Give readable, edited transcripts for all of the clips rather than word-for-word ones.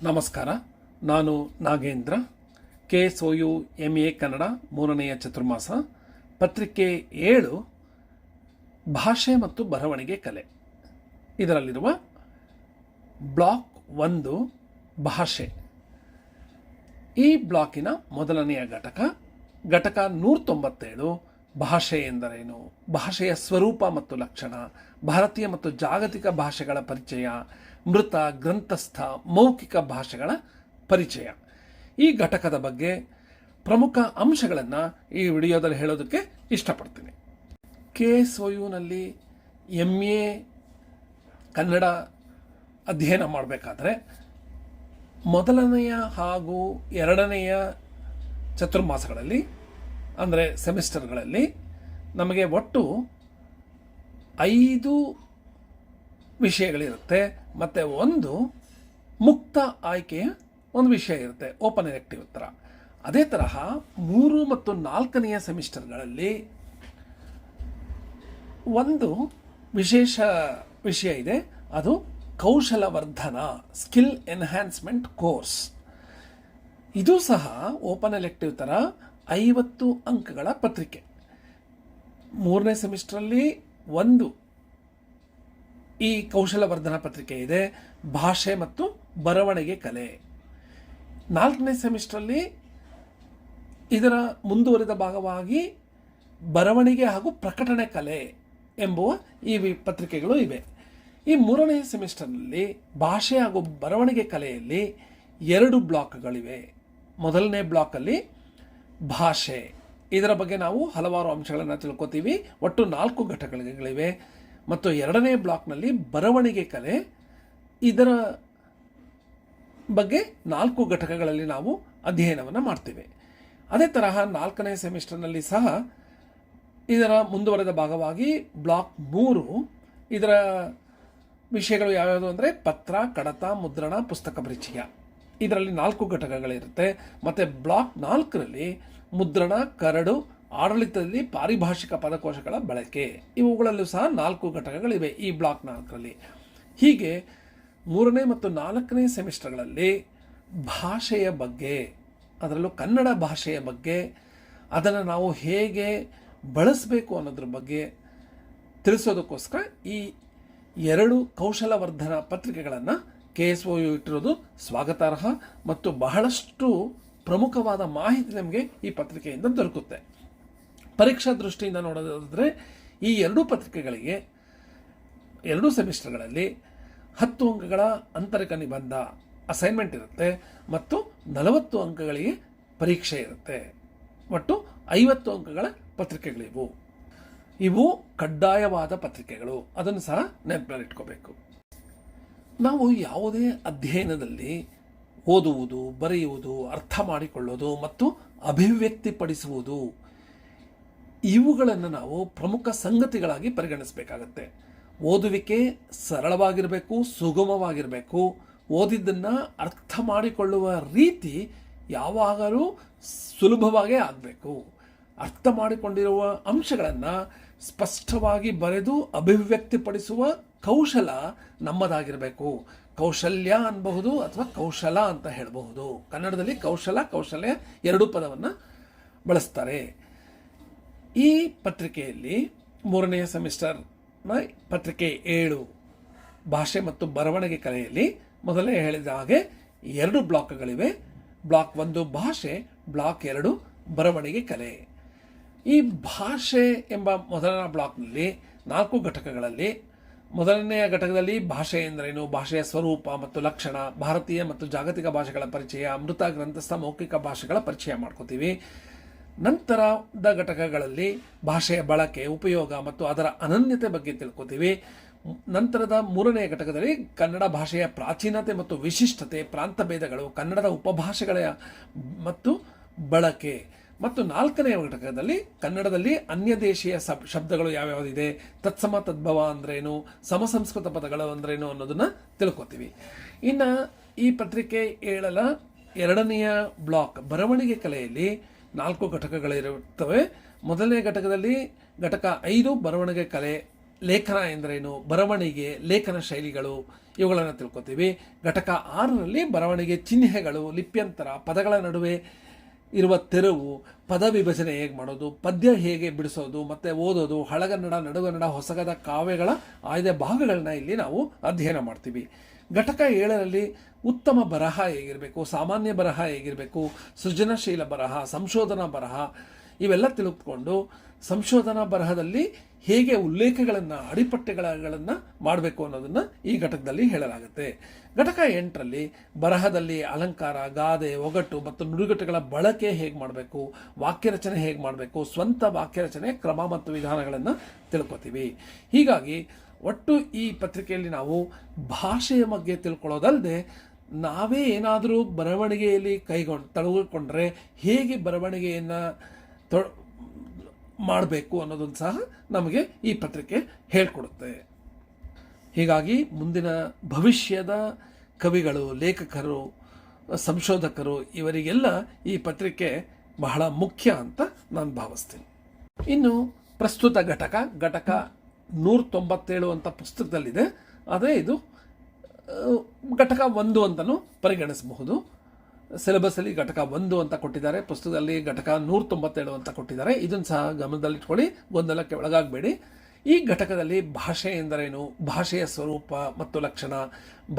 ನಮಸ್ಕಾರ. ನಾನು Nagendra, KSOU MA Kannada 3ನೆಯ Chaturmasa, ಪತ್ರಿಕೆ 7 ಭಾಷೆ ಮತ್ತು ಬರವಣಿಗೆ ಕಲೆ. ಇದರಲ್ಲಿರುವ ಬ್ಲಾಕ್ 1 ಭಾಷೆ. ಈ ಬ್ಲಾಕಿನ ಮೊದಲನೆಯ ಘಟಕ 197 ಭಾಷೆ ಎಂದರೇನು, ಭಾಷೆಯ ಸ್ವರೂಪ ಮತ್ತು ಲಕ್ಷಣ, ಭಾರತೀಯ ಮತ್ತು ಜಾಗತಿಕ ಭಾಷೆಗಳ ಪರಿಚಯ, ಮೃತ, ಗ್ರಂಥಸ್ಥ, ಮೌಖಿಕ ಭಾಷೆಗಳ ಪರಿಚಯ. ಈ ಘಟಕದ ಬಗ್ಗೆ ಪ್ರಮುಖ ಅಂಶಗಳನ್ನು ಈ ವಿಡಿಯೋದಲ್ಲಿ ಹೇಳೋದಕ್ಕೆ ಇಷ್ಟಪಡ್ತೀನಿ. KSOUನಲ್ಲಿ MA ಕನ್ನಡ ಅಧ್ಯಯನ ಮಾಡಬೇಕಾದ್ರೆ ಮೊದಲನೆಯ ಹಾಗೂ ಎರಡನೆಯ ಚತುರ್ಮಾಸಗಳಲ್ಲಿ ಅಂದರೆ ಸೆಮಿಸ್ಟರ್ಗಳಲ್ಲಿ ನಮಗೆ ಒಟ್ಟು 5 ವಿಷಯಗಳಿರುತ್ತೆ ಮತ್ತು ಒಂದು ಮುಕ್ತ ಆಯ್ಕೆಯ ಒಂದು ವಿಷಯ ಇರುತ್ತೆ, ಓಪನ್ ಎಲೆಕ್ಟಿವ್ ಥರ. ಅದೇ ತರಹ 3 ಮತ್ತು 4ನೆಯ ಸೆಮಿಸ್ಟರ್ಗಳಲ್ಲಿ ಒಂದು ವಿಶೇಷ ವಿಷಯ ಇದೆ, ಅದು ಕೌಶಲವರ್ಧನ, ಸ್ಕಿಲ್ ಎನ್ಹ್ಯಾನ್ಸ್ಮೆಂಟ್ ಕೋರ್ಸ್. ಇದು ಸಹ ಓಪನ್ ಎಲೆಕ್ಟಿವ್ ಥರ 50 ಅಂಕಗಳ ಪತ್ರಿಕೆ. 3ನೇ ಸೆಮಿಸ್ಟ್ರಲ್ಲಿ ಒಂದು ಈ ಕೌಶಲವರ್ಧನ ಪತ್ರಿಕೆ ಇದೆ, ಭಾಷೆ ಮತ್ತು ಬರವಣಿಗೆ ಕಲೆ. 4ನೇ ಸೆಮಿಸ್ಟ್ರಲ್ಲಿ ಇದರ ಮುಂದುವರಿದ ಭಾಗವಾಗಿ ಬರವಣಿಗೆ ಹಾಗೂ ಪ್ರಕಟಣೆ ಕಲೆ ಎಂಬುವ ಈ ಪತ್ರಿಕೆಗಳು ಇವೆ. ಈ 3ನೇ ಸೆಮಿಸ್ಟರ್ನಲ್ಲಿ ಭಾಷೆ ಹಾಗೂ ಬರವಣಿಗೆ ಕಲೆಯಲ್ಲಿ 2 ಬ್ಲಾಕ್ಗಳಿವೆ. ಮೊದಲನೇ ಬ್ಲಾಕಲ್ಲಿ ಭಾಷೆ, ಇದರ ಬಗ್ಗೆ ನಾವು ಹಲವಾರು ಅಂಶಗಳನ್ನು ತಿಳ್ಕೊತೀವಿ. ಒಟ್ಟು 4 ಘಟಕಗಳಿವೆ. ಮತ್ತು 2ನೇ ಬ್ಲಾಕ್ನಲ್ಲಿ ಬರವಣಿಗೆ ಕಲೆ, ಇದರ ಬಗ್ಗೆ 4 ಘಟಕಗಳಲ್ಲಿ ನಾವು ಅಧ್ಯಯನವನ್ನು ಮಾಡ್ತೀವಿ. ಅದೇ ತರಹ 4ನೇ ಸೆಮಿಸ್ಟರ್ನಲ್ಲಿ ಸಹ ಇದರ ಮುಂದುವರೆದ ಭಾಗವಾಗಿ ಬ್ಲಾಕ್ 3, ಇದರ ವಿಷಯಗಳು ಯಾವ್ಯಾವುದು ಅಂದರೆ ಪತ್ರ, ಕಡತ, ಮುದ್ರಣ, ಪುಸ್ತಕ ಪರಿಚಯ. ಇದರಲ್ಲಿ 4 ಘಟಕಗಳಿರುತ್ತೆ. ಮತ್ತು ಬ್ಲಾಕ್ 4ರಲ್ಲಿ ಮುದ್ರಣ, ಕರಡು, ಆಡಳಿತದಲ್ಲಿ ಪಾರಿಭಾಷಿಕ ಪದಕೋಶಗಳ ಬಳಕೆ, ಇವುಗಳಲ್ಲೂ ಸಹ 4 ಘಟಕಗಳಿವೆ ಈ ಬ್ಲಾಕ್ 4ರಲ್ಲಿ. ಹೀಗೆ 3ನೇ ಮತ್ತು 4ನೇ ಸೆಮಿಸ್ಟರ್ಗಳಲ್ಲಿ ಭಾಷೆಯ ಬಗ್ಗೆ, ಅದರಲ್ಲೂ ಕನ್ನಡ ಭಾಷೆಯ ಬಗ್ಗೆ, ಅದನ್ನು ನಾವು ಹೇಗೆ ಬಳಸಬೇಕು ಅನ್ನೋದ್ರ ಬಗ್ಗೆ ತಿಳಿಸೋದಕ್ಕೋಸ್ಕರ ಈ 2 ಕೌಶಲವರ್ಧನ ಪತ್ರಿಕೆಗಳನ್ನು KSOU ಇಟ್ಟಿರೋದು ಸ್ವಾಗತಾರ್ಹ. ಮತ್ತು ಬಹಳಷ್ಟು ಪ್ರಮುಖವಾದ ಮಾಹಿತಿ ನಮಗೆ ಈ ಪತ್ರಿಕೆಯಿಂದ ದೊರಕುತ್ತೆ. ಪರೀಕ್ಷಾ ದೃಷ್ಟಿಯಿಂದ ನೋಡೋದಾದರೆ ಈ 2 ಪತ್ರಿಕೆಗಳಿಗೆ 2 ಸೆಮಿಸ್ಟರ್ಗಳಲ್ಲಿ 10 ಅಂಕಗಳ ಆಂತರಿಕ ನಿಬಂಧ ಅಸೈನ್ಮೆಂಟ್ ಇರುತ್ತೆ ಮತ್ತು 40 ಅಂಕಗಳಿಗೆ ಪರೀಕ್ಷೆ ಇರುತ್ತೆ. ಒಟ್ಟು 50 ಅಂಕಗಳ ಪತ್ರಿಕೆಗಳಿವು. ಇವು ಕಡ್ಡಾಯವಾದ ಪತ್ರಿಕೆಗಳು, ಅದನ್ನು ಸಹ ನೆನಪಿನಲ್ಲಿಟ್ಕೋಬೇಕು. ನಾವು ಯಾವುದೇ ಅಧ್ಯಯನದಲ್ಲಿ ಓದುವುದು, ಬರೆಯುವುದು, ಅರ್ಥ ಮಾಡಿಕೊಳ್ಳೋದು ಮತ್ತು ಅಭಿವ್ಯಕ್ತಿಪಡಿಸುವುದು, ಇವುಗಳನ್ನು ನಾವು ಪ್ರಮುಖ ಸಂಗತಿಗಳಾಗಿ ಪರಿಗಣಿಸಬೇಕಾಗತ್ತೆ. ಓದುವಿಕೆ ಸರಳವಾಗಿರಬೇಕು, ಸುಗಮವಾಗಿರಬೇಕು. ಓದಿದ್ದನ್ನು ಅರ್ಥ ಮಾಡಿಕೊಳ್ಳುವ ರೀತಿ ಯಾವಾಗಲೂ ಸುಲಭವಾಗೇ ಆಗಬೇಕು. ಅರ್ಥ ಮಾಡಿಕೊಂಡಿರುವ ಅಂಶಗಳನ್ನು ಸ್ಪಷ್ಟವಾಗಿ ಬರೆದು ಅಭಿವ್ಯಕ್ತಿಪಡಿಸುವ ಕೌಶಲ ನಮ್ಮದಾಗಿರಬೇಕು. ಕೌಶಲ್ಯ ಅನ್ನಬಹುದು ಅಥವಾ ಕೌಶಲ ಅಂತ ಹೇಳಬಹುದು. ಕನ್ನಡದಲ್ಲಿ ಕೌಶಲ್ಯ 2 ಪದವನ್ನು ಬಳಸ್ತಾರೆ. ಈ ಪತ್ರಿಕೆಯಲ್ಲಿ 3ನೇ ಸೆಮಿಸ್ಟರ್ನ ಪತ್ರಿಕೆ 7 ಭಾಷೆ ಮತ್ತು ಬರವಣಿಗೆ ಕಲೆಯಲ್ಲಿ ಮೊದಲೇ ಹೇಳಿದ ಹಾಗೆ 2 ಬ್ಲಾಕ್ಗಳಿವೆ. ಬ್ಲಾಕ್ 1 ಭಾಷೆ, ಬ್ಲಾಕ್ 2 ಬರವಣಿಗೆ ಕಲೆ. ಈ ಭಾಷೆ ಎಂಬ ಮೊದಲನೇ ಬ್ಲಾಕ್ನಲ್ಲಿ 4 ಘಟಕಗಳಲ್ಲಿ ಮೊದಲನೆಯ ಘಟಕದಲ್ಲಿ ಭಾಷೆ ಎಂದರೇನು, ಭಾಷೆಯ ಸ್ವರೂಪ ಮತ್ತು ಲಕ್ಷಣ, ಭಾರತೀಯ ಮತ್ತು ಜಾಗತಿಕ ಭಾಷೆಗಳ ಪರಿಚಯ, ಮೃತ, ಗ್ರಂಥಸ್ಥ, ಮೌಖಿಕ ಭಾಷೆಗಳ ಪರಿಚಯ ಮಾಡ್ಕೋತೀವಿ. ನಂತರದ ಘಟಕಗಳಲ್ಲಿ ಭಾಷೆಯ ಬಳಕೆ, ಉಪಯೋಗ ಮತ್ತು ಅದರ ಅನನ್ಯತೆ ಬಗ್ಗೆ ತಿಳ್ಕೊತೀವಿ. ನಂತರದ 3ನೇ ಘಟಕದಲ್ಲಿ ಕನ್ನಡ ಭಾಷೆಯ ಪ್ರಾಚೀನತೆ ಮತ್ತು ವಿಶಿಷ್ಟತೆ, ಪ್ರಾಂತಭೇದಗಳು, ಕನ್ನಡದ ಉಪಭಾಷೆಗಳ ಮತ್ತು ಬಳಕೆ, ಮತ್ತು 4ನೇ ಘಟಕದಲ್ಲಿ ಕನ್ನಡದಲ್ಲಿ ಅನ್ಯ ದೇಶೀಯ ಶಬ್ದಗಳು ಯಾವ್ಯಾವುದಿದೆ, ತತ್ಸಮ ತದ್ಭವ ಅಂದ್ರೇನು, ಸಮಸಂಸ್ಕೃತ ಪದಗಳು ಅಂದ್ರೇನು ಅನ್ನೋದನ್ನು ತಿಳ್ಕೊತೀವಿ. ಇನ್ನು ಈ ಪತ್ರಿಕೆ 7ರ 2ನೆಯ ಬ್ಲಾಕ್ ಬರವಣಿಗೆ ಕಲೆಯಲ್ಲಿ 4 ಘಟಕಗಳಿರುತ್ತವೆ. ಮೊದಲನೇ ಘಟಕದಲ್ಲಿ ಘಟಕ 5 ಬರವಣಿಗೆ ಕಲೆ ಲೇಖನ ಎಂದರೇನು, ಬರವಣಿಗೆ, ಲೇಖನ ಶೈಲಿಗಳು ಇವುಗಳನ್ನು ತಿಳ್ಕೊತೀವಿ. ಘಟಕ 6ರಲ್ಲಿ ಬರವಣಿಗೆ ಚಿಹ್ನೆಗಳು, ಲಿಪ್ಯಂತರ, ಪದಗಳ ನಡುವೆ ಇರುವ ತೆರವು, ಪದ ವಿಭಜನೆ ಹೇಗೆ ಮಾಡೋದು, ಪದ್ಯ ಹೇಗೆ ಬಿಡಿಸೋದು ಮತ್ತು ಓದೋದು, ಹಳಗನ್ನಡ, ನಡುಗನ್ನಡ, ಹೊಸಗದ ಕಾವ್ಯಗಳ ಆಯ್ದ ಭಾಗಗಳನ್ನ ಇಲ್ಲಿ ನಾವು ಅಧ್ಯಯನ ಮಾಡ್ತೀವಿ. ಘಟಕ 7ರಲ್ಲಿ ಉತ್ತಮ ಬರಹ ಹೇಗಿರಬೇಕು, ಸಾಮಾನ್ಯ ಬರಹ ಹೇಗಿರಬೇಕು, ಸೃಜನಶೀಲ ಬರಹ, ಸಂಶೋಧನಾ ಬರಹ ಇವೆಲ್ಲ ತಿಳ್ಕೊಂಡು ಸಂಶೋಧನಾ ಬರಹದಲ್ಲಿ ಹೇಗೆ ಉಲ್ಲೇಖಗಳನ್ನು, ಅಡಿಪಟ್ಟೆಗಳನ್ನು ಮಾಡಬೇಕು ಅನ್ನೋದನ್ನು ಈ ಘಟಕದಲ್ಲಿ ಹೇಳಲಾಗುತ್ತೆ. ಘಟಕ 8ರಲ್ಲಿ ಬರಹದಲ್ಲಿ ಅಲಂಕಾರ, ಗಾದೆ, ಒಗಟು ಮತ್ತು ನುಡಿಗಟ್ಟುಗಳ ಬಳಕೆ ಹೇಗೆ ಮಾಡಬೇಕು, ವಾಕ್ಯರಚನೆ ಹೇಗೆ ಮಾಡಬೇಕು, ಸ್ವಂತ ವಾಕ್ಯರಚನೆ ಕ್ರಮ ಮತ್ತು ವಿಧಾನಗಳನ್ನು ತಿಳ್ಕೊತೀವಿ. ಹೀಗಾಗಿ ಒಟ್ಟು ಈ ಪತ್ರಿಕೆಯಲ್ಲಿ ನಾವು ಭಾಷೆಯ ಬಗ್ಗೆ ತಿಳ್ಕೊಳ್ಳೋದಲ್ಲದೆ ನಾವೇ ಏನಾದರೂ ಬರವಣಿಗೆಯಲ್ಲಿ ತೊಡಗಿಕೊಂಡ್ರೆ ಹೇಗೆ ಬರವಣಿಗೆಯನ್ನು ಮಾಡಬೇಕು ಅನ್ನೋದನ್ನು ಸಹ ನಮಗೆ ಈ ಪತ್ರಿಕೆ ಹೇಳ್ಕೊಡುತ್ತೆ. ಹೀಗಾಗಿ ಮುಂದಿನ ಭವಿಷ್ಯದ ಕವಿಗಳು, ಲೇಖಕರು, ಸಂಶೋಧಕರು ಇವರಿಗೆಲ್ಲ ಈ ಪತ್ರಿಕೆ ಬಹಳ ಮುಖ್ಯ ಅಂತ ನಾನು ಭಾವಿಸ್ತೀನಿ. ಇನ್ನು ಪ್ರಸ್ತುತ ಘಟಕ 197 ಅಂತ ಪುಸ್ತಕದಲ್ಲಿದೆ. ಅದೇ ಇದು ಘಟಕ 1 ಅಂತಲೂ ಪರಿಗಣಿಸಬಹುದು. ಸಿಲೆಬಸ್ಸಲ್ಲಿ ಘಟಕ 1 ಅಂತ ಕೊಟ್ಟಿದ್ದಾರೆ, ಪುಸ್ತಕದಲ್ಲಿ ಘಟಕ 197 ಅಂತ ಕೊಟ್ಟಿದ್ದಾರೆ. ಇದನ್ನು ಸಹ ಗಮನದಲ್ಲಿಟ್ಕೊಳ್ಳಿ, ಗೊಂದಲಕ್ಕೆ ಒಳಗಾಗಬೇಡಿ. ಈ ಘಟಕದಲ್ಲಿ ಭಾಷೆ ಎಂದರೇನು, ಭಾಷೆಯ ಸ್ವರೂಪ ಮತ್ತು ಲಕ್ಷಣ,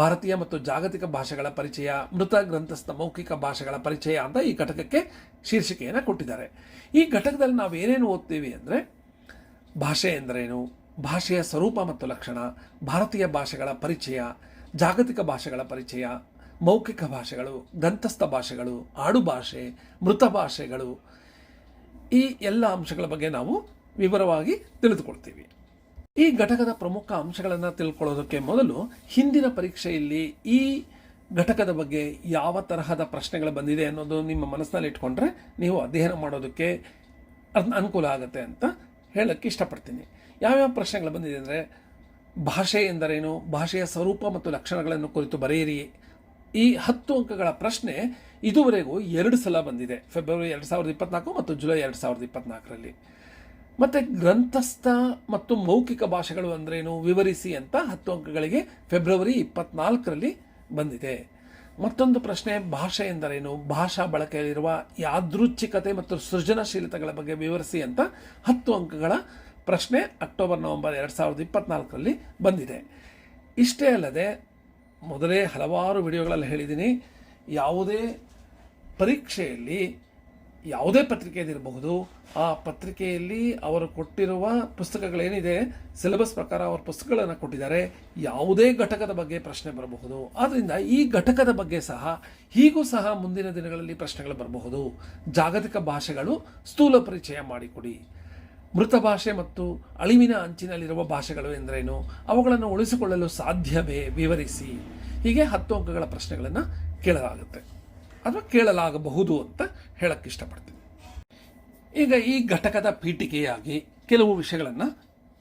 ಭಾರತೀಯ ಮತ್ತು ಜಾಗತಿಕ ಭಾಷೆಗಳ ಪರಿಚಯ, ಮೃತ ಗ್ರಂಥಸ್ಥ ಮೌಖಿಕ ಭಾಷೆಗಳ ಪರಿಚಯ ಅಂತ ಈ ಘಟಕಕ್ಕೆ ಶೀರ್ಷಿಕೆಯನ್ನು ಕೊಟ್ಟಿದ್ದಾರೆ. ಈ ಘಟಕದಲ್ಲಿ ನಾವು ಏನೇನು ಓದ್ತೀವಿ ಅಂದರೆ ಭಾಷೆ ಎಂದರೇನು, ಭಾಷೆಯ ಸ್ವರೂಪ ಮತ್ತು ಲಕ್ಷಣ, ಭಾರತೀಯ ಭಾಷೆಗಳ ಪರಿಚಯ, ಜಾಗತಿಕ ಭಾಷೆಗಳ ಪರಿಚಯ, ಮೌಖಿಕ ಭಾಷೆಗಳು, ಗ್ರಂಥಸ್ಥ ಭಾಷೆಗಳು, ಆಡು ಭಾಷೆ, ಮೃತ ಭಾಷೆಗಳು, ಈ ಎಲ್ಲ ಅಂಶಗಳ ಬಗ್ಗೆ ನಾವು ವಿವರವಾಗಿ ತಿಳಿದುಕೊಳ್ತೀವಿ. ಈ ಘಟಕದ ಪ್ರಮುಖ ಅಂಶಗಳನ್ನು ತಿಳ್ಕೊಳ್ಳೋದಕ್ಕೆ ಮೊದಲು ಹಿಂದಿನ ಪರೀಕ್ಷೆಯಲ್ಲಿ ಈ ಘಟಕದ ಬಗ್ಗೆ ಯಾವ ತರಹದ ಪ್ರಶ್ನೆಗಳು ಬಂದಿದೆ ಅನ್ನೋದು ನಿಮ್ಮ ಮನಸ್ಸಿನಲ್ಲಿ ಇಟ್ಕೊಂಡ್ರೆ ನೀವು ಅಧ್ಯಯನ ಮಾಡೋದಕ್ಕೆ ಅನುಕೂಲ ಆಗುತ್ತೆ ಅಂತ ಹೇಳಕ್ಕೆ ಇಷ್ಟಪಡ್ತೀನಿ. ಯಾವ್ಯಾವ ಪ್ರಶ್ನೆಗಳು ಬಂದಿದೆ ಅಂದರೆ ಭಾಷೆ ಎಂದರೇನು, ಭಾಷೆಯ ಸ್ವರೂಪ ಮತ್ತು ಲಕ್ಷಣಗಳನ್ನು ಕುರಿತು ಬರೆಯಿರಿ. ಈ 10 ಅಂಕಗಳ ಪ್ರಶ್ನೆ ಇದುವರೆಗೂ 2 ಸಲ ಬಂದಿದೆ, ಫೆಬ್ರವರಿ 2024 ಮತ್ತು ಜುಲೈ 2024ರಲ್ಲಿ. ಮತ್ತು ಗ್ರಂಥಸ್ಥ ಮತ್ತು ಮೌಖಿಕ ಭಾಷೆಗಳು ಅಂದ್ರೇನು ವಿವರಿಸಿ ಅಂತ 10 ಅಂಕಗಳಿಗೆ ಫೆಬ್ರವರಿ 24ರಲ್ಲಿ ಬಂದಿದೆ. ಮತ್ತೊಂದು ಪ್ರಶ್ನೆ ಭಾಷೆ ಎಂದರೇನು, ಭಾಷಾ ಬಳಕೆಯಲ್ಲಿರುವ ಯಾದೃಚ್ಛಿಕತೆ ಮತ್ತು ಸೃಜನಶೀಲತೆಗಳ ಬಗ್ಗೆ ವಿವರಿಸಿ ಅಂತ 10 ಅಂಕಗಳ ಪ್ರಶ್ನೆ ಅಕ್ಟೋಬರ್-ನವೆಂಬರ್ 2024ರಲ್ಲಿ ಬಂದಿದೆ. ಇಷ್ಟೇ ಅಲ್ಲದೆ ಮೊದಲೇ ಹಲವಾರು ವಿಡಿಯೋಗಳಲ್ಲಿ ಹೇಳಿದ್ದೀನಿ, ಯಾವುದೇ ಪರೀಕ್ಷೆಯಲ್ಲಿ ಯಾವುದೇ ಪತ್ರಿಕೆಯಲ್ಲಿರಬಹುದು, ಆ ಪತ್ರಿಕೆಯಲ್ಲಿ ಅವರು ಕೊಟ್ಟಿರುವ ಪುಸ್ತಕಗಳೇನಿದೆ ಸಿಲೆಬಸ್ ಪ್ರಕಾರ ಅವರು ಪುಸ್ತಕಗಳನ್ನು ಕೊಟ್ಟಿದ್ದಾರೆ, ಯಾವುದೇ ಘಟಕದ ಬಗ್ಗೆ ಪ್ರಶ್ನೆ ಬರಬಹುದು. ಆದ್ದರಿಂದ ಈ ಘಟಕದ ಬಗ್ಗೆ ಸಹ ಹೀಗೂ ಸಹ ಮುಂದಿನ ದಿನಗಳಲ್ಲಿ ಪ್ರಶ್ನೆಗಳು ಬರಬಹುದು. ಜಾಗತಿಕ ಭಾಷೆಗಳು ಸ್ಥೂಲ ಪರಿಚಯ ಮಾಡಿಕೊಡಿ, ಮೃತ ಭಾಷೆ ಮತ್ತು ಅಳಿವಿನ ಅಂಚಿನಲ್ಲಿರುವ ಭಾಷೆಗಳು ಎಂದರೇನು, ಅವುಗಳನ್ನು ಉಳಿಸಿಕೊಳ್ಳಲು ಸಾಧ್ಯವೇ ವಿವರಿಸಿ. ಹೀಗೆ 10 ಅಂಕಗಳ ಪ್ರಶ್ನೆಗಳನ್ನು ಕೇಳಲಾಗುತ್ತೆ ಅಥವಾ ಕೇಳಲಾಗಬಹುದು ಅಂತ ಹೇಳಕ್ಕೆ ಇಷ್ಟಪಡ್ತೀನಿ. ಈಗ ಈ ಘಟಕದ ಪೀಠಿಕೆಯಾಗಿ ಕೆಲವು ವಿಷಯಗಳನ್ನು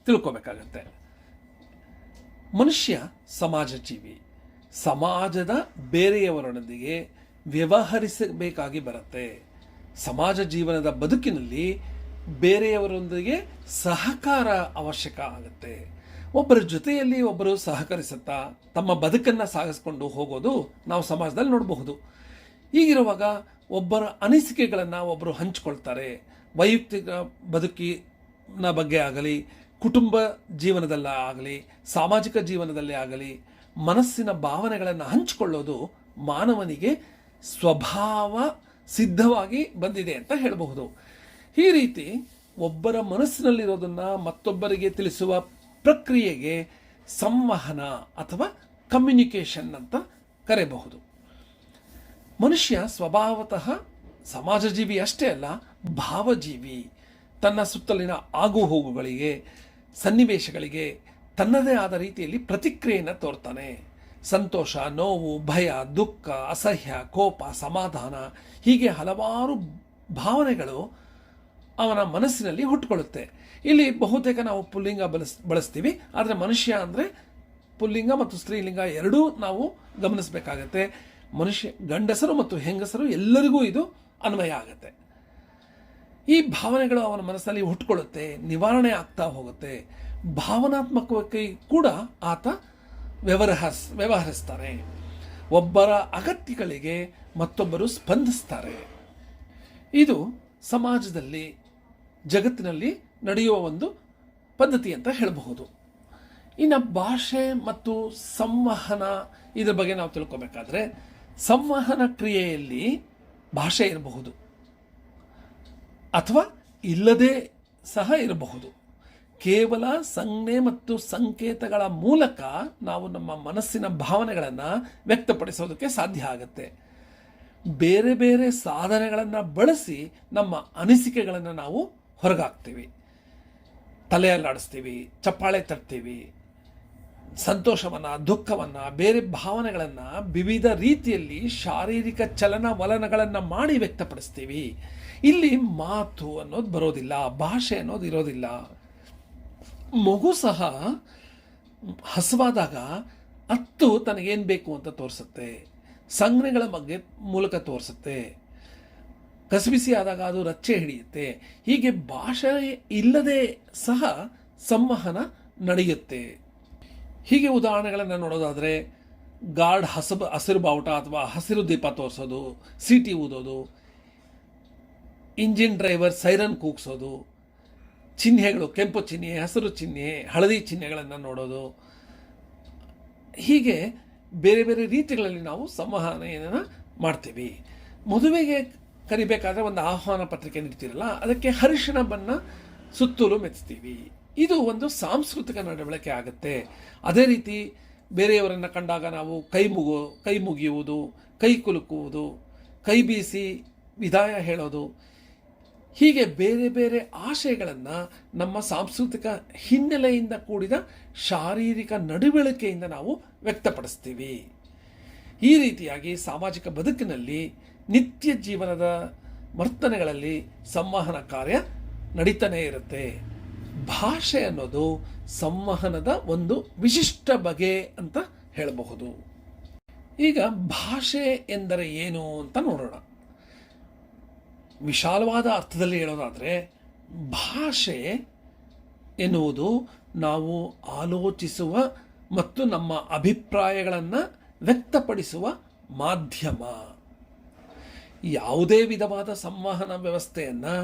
ತಿಳ್ಕೋಬೇಕಾಗತ್ತೆ. ಮನುಷ್ಯ ಸಮಾಜ ಜೀವಿ, ಸಮಾಜದ ಬೇರೆಯವರೊಂದಿಗೆ ವ್ಯವಹರಿಸಬೇಕಾಗಿ ಬರುತ್ತೆ. ಸಮಾಜ ಜೀವನದ ಬದುಕಿನಲ್ಲಿ ಬೇರೆಯವರೊಂದಿಗೆ ಸಹಕಾರ ಅವಶ್ಯಕ ಆಗುತ್ತೆ. ಒಬ್ಬರ ಜೊತೆಯಲ್ಲಿ ಒಬ್ಬರು ಸಹಕರಿಸುತ್ತಾ ತಮ್ಮ ಬದುಕನ್ನು ಸಾಗಿಸ್ಕೊಂಡು ಹೋಗೋದು ನಾವು ಸಮಾಜದಲ್ಲಿ ನೋಡಬಹುದು. ಹೀಗಿರುವಾಗ ಒಬ್ಬರ ಅನಿಸಿಕೆಗಳನ್ನು ಒಬ್ಬರು ಹಂಚಿಕೊಳ್ತಾರೆ. ವೈಯಕ್ತಿಕ ಬದುಕಿನ ಬಗ್ಗೆ ಆಗಲಿ, ಕುಟುಂಬ ಜೀವನದಲ್ಲಾಗಲಿ, ಸಾಮಾಜಿಕ ಜೀವನದಲ್ಲೇ ಆಗಲಿ ಮನಸ್ಸಿನ ಭಾವನೆಗಳನ್ನು ಹಂಚಿಕೊಳ್ಳೋದು ಮಾನವನಿಗೆ ಸ್ವಭಾವ ಸಿದ್ಧವಾಗಿ ಬಂದಿದೆ ಅಂತ ಹೇಳಬಹುದು. ಈ ರೀತಿ ಒಬ್ಬರ ಮನಸ್ಸಿನಲ್ಲಿರೋದನ್ನು ಮತ್ತೊಬ್ಬರಿಗೆ ತಿಳಿಸುವ ಪ್ರಕ್ರಿಯೆಗೆ ಸಂವಹನ ಅಥವಾ ಕಮ್ಯುನಿಕೇಷನ್ ಅಂತ ಕರೆಯಬಹುದು. ಮನುಷ್ಯ ಸ್ವಭಾವತಃ ಸಮಾಜಜೀವಿ ಅಷ್ಟೇ ಅಲ್ಲ, ಭಾವಜೀವಿ. ತನ್ನ ಸುತ್ತಲಿನ ಆಗುಹೋಗುಗಳಿಗೆ, ಸನ್ನಿವೇಶಗಳಿಗೆ ತನ್ನದೇ ಆದ ರೀತಿಯಲ್ಲಿ ಪ್ರತಿಕ್ರಿಯೆಯನ್ನು ತೋರ್ತಾನೆ. ಸಂತೋಷ, ನೋವು, ಭಯ, ದುಃಖ, ಅಸಹ್ಯ, ಕೋಪ, ಸಮಾಧಾನ ಹೀಗೆ ಹಲವಾರು ಭಾವನೆಗಳು ಅವನ ಮನಸ್ಸಿನಲ್ಲಿ ಹುಟ್ಟುಕೊಳ್ಳುತ್ತೆ. ಇಲ್ಲಿ ಬಹುತೇಕ ನಾವು ಪುಲ್ಲಿಂಗ ಬಳಸ್ತೀವಿ, ಆದರೆ ಮನುಷ್ಯ ಅಂದರೆ ಪುಲ್ಲಿಂಗ ಮತ್ತು ಸ್ತ್ರೀಲಿಂಗ ಎರಡೂ ನಾವು ಗಮನಿಸಬೇಕಾಗತ್ತೆ. ಮನುಷ್ಯ ಗಂಡಸರು ಮತ್ತು ಹೆಂಗಸರು ಎಲ್ಲರಿಗೂ ಇದು ಅನ್ವಯ ಆಗುತ್ತೆ. ಈ ಭಾವನೆಗಳು ಅವನ ಮನಸ್ಸಿನಲ್ಲಿ ಹುಟ್ಟುಕೊಳ್ಳುತ್ತೆ, ನಿವಾರಣೆ ಆಗ್ತಾ ಹೋಗುತ್ತೆ. ಭಾವನಾತ್ಮಕವಾಗಿ ಕೂಡ ಆತ ವ್ಯವಹರಿಸ್ತಾನೆ. ಒಬ್ಬರ ಅಗತ್ಯಗಳಿಗೆ ಮತ್ತೊಬ್ಬರು ಸ್ಪಂದಿಸ್ತಾರೆ. ಇದು ಸಮಾಜದಲ್ಲಿ, ಜಗತ್ತಿನಲ್ಲಿ ನಡೆಯುವ ಒಂದು ಪದ್ಧತಿ ಅಂತ ಹೇಳಬಹುದು. ಇನ್ನು ಭಾಷೆ ಮತ್ತು ಸಂವಹನ, ಇದರ ಬಗ್ಗೆ ನಾವು ತಿಳ್ಕೊಬೇಕಾದ್ರೆ, ಸಂವಹನ ಕ್ರಿಯೆಯಲ್ಲಿ ಭಾಷೆ ಇರಬಹುದು ಅಥವಾ ಇಲ್ಲದೇ ಸಹ ಇರಬಹುದು. ಕೇವಲ ಸಂಜ್ಞೆ ಮತ್ತು ಸಂಕೇತಗಳ ಮೂಲಕ ನಾವು ನಮ್ಮ ಮನಸ್ಸಿನ ಭಾವನೆಗಳನ್ನು ವ್ಯಕ್ತಪಡಿಸೋದಕ್ಕೆ ಸಾಧ್ಯ ಆಗುತ್ತೆ. ಬೇರೆ ಬೇರೆ ಸಾಧನೆಗಳನ್ನು ಬಳಸಿ ನಮ್ಮ ಅನಿಸಿಕೆಗಳನ್ನು ನಾವು ಹೊರಗಾಕ್ತೀವಿ. ತಲೆ ಅಲ್ಲಾಡಿಸ್ತೀವಿ, ಚಪ್ಪಾಳೆ ತಟ್ತೀವಿ, ಸಂತೋಷವನ್ನು, ದುಃಖವನ್ನು, ಬೇರೆ ಭಾವನೆಗಳನ್ನು ವಿವಿಧ ರೀತಿಯಲ್ಲಿ ಶಾರೀರಿಕ ಚಲನವಲನಗಳನ್ನು ಮಾಡಿ ವ್ಯಕ್ತಪಡಿಸ್ತೀವಿ. ಇಲ್ಲಿ ಮಾತು ಅನ್ನೋದು ಬರೋದಿಲ್ಲ, ಭಾಷೆ ಅನ್ನೋದು ಇರೋದಿಲ್ಲ. ಮಗು ಸಹ ಹಸುವಾದಾಗ ಅತ್ತು ತನಗೇನು ಬೇಕು ಅಂತ ತೋರಿಸುತ್ತೆ, ಸಂಜ್ಞೆಗಳ ಬಗ್ಗೆ ಮೂಲಕ ತೋರಿಸುತ್ತೆ. ಕಸಿಬಿಸಿ ಆದಾಗ ಅದು ರಚ್ಚೆ ಹಿಡಿಯುತ್ತೆ. ಹೀಗೆ ಭಾಷೆ ಇಲ್ಲದೆ ಸಹ ಸಂವಹನ ನಡೆಯುತ್ತೆ. ಹೀಗೆ ಉದಾಹರಣೆಗಳನ್ನು ನೋಡೋದಾದರೆ, ಗಾರ್ಡ್ ಹಸಿರು ಬಾವುಟ ಅಥವಾ ಹಸಿರು ದೀಪ ತೋರಿಸೋದು, ಸೀಟಿ ಊದೋದು, ಇಂಜಿನ್ ಡ್ರೈವರ್ ಸೈರನ್ ಕೂಗ್ಸೋದು, ಚಿಹ್ನೆಗಳು, ಕೆಂಪು ಚಿಹ್ನೆ, ಹಸಿರು ಚಿಹ್ನೆ, ಹಳದಿ ಚಿಹ್ನೆಗಳನ್ನು ನೋಡೋದು, ಹೀಗೆ ಬೇರೆ ಬೇರೆ ರೀತಿಗಳಲ್ಲಿ ನಾವು ಸಂವಹನೆಯನ್ನು ಮಾಡ್ತೀವಿ. ಮದುವೆಗೆ ಕರಿಬೇಕಾದ್ರೆ ಒಂದು ಆಹ್ವಾನ ಪತ್ರಿಕೆ ನೀಡ್ತೀರಲ್ಲ, ಅದಕ್ಕೆ ಅರಿಶಿಣ ಬಣ್ಣ ಸುತ್ತಲೂ ಮೆಚ್ತೀವಿ. ಇದು ಒಂದು ಸಾಂಸ್ಕೃತಿಕ ನಡವಳಿಕೆ ಆಗುತ್ತೆ. ಅದೇ ರೀತಿ ಬೇರೆಯವರನ್ನು ಕಂಡಾಗ ನಾವು ಕೈ ಮುಗಿಯುವುದು, ಕೈ ಕುಲುಕುವುದು, ಕೈ ಬೀಸಿ ವಿದಾಯ ಹೇಳೋದು, ಹೀಗೆ ಬೇರೆ ಬೇರೆ ಆಶಯಗಳನ್ನು ನಮ್ಮ ಸಾಂಸ್ಕೃತಿಕ ಹಿನ್ನೆಲೆಯಿಂದ ಕೂಡಿದ ಶಾರೀರಿಕ ನಡವಳಿಕೆಯಿಂದ ನಾವು ವ್ಯಕ್ತಪಡಿಸ್ತೀವಿ. ಈ ರೀತಿಯಾಗಿ ಸಾಮಾಜಿಕ ಬದುಕಿನಲ್ಲಿ, ನಿತ್ಯ ಜೀವನದ ವರ್ತನೆಗಳಲ್ಲಿ ಸಂವಹನ ಕಾರ್ಯ ನಡೀತಾನೇ ಇರುತ್ತೆ. ಭಾಷೆ ಅನ್ನೋದು ಸಂವಹನದ ಒಂದು ವಿಶಿಷ್ಟ ಬಗೆ ಅಂತ ಹೇಳಬಹುದು. ಈಗ ಭಾಷೆ ಎಂದರೆ ಏನು ಅಂತ ನೋಡೋಣ. ವಿಶಾಲವಾದ ಅರ್ಥದಲ್ಲಿ ಹೇಳೋದಾದರೆ, ಭಾಷೆ ಎನ್ನುವುದು ನಾವು ಆಲೋಚಿಸುವ ಮತ್ತು ನಮ್ಮ ಅಭಿಪ್ರಾಯಗಳನ್ನು ವ್ಯಕ್ತಪಡಿಸುವ ಮಾಧ್ಯಮ. ಯಾವುದೇ ವಿಧವಾದ ಸಂವಹನ ವ್ಯವಸ್ಥೆಯನ್ನು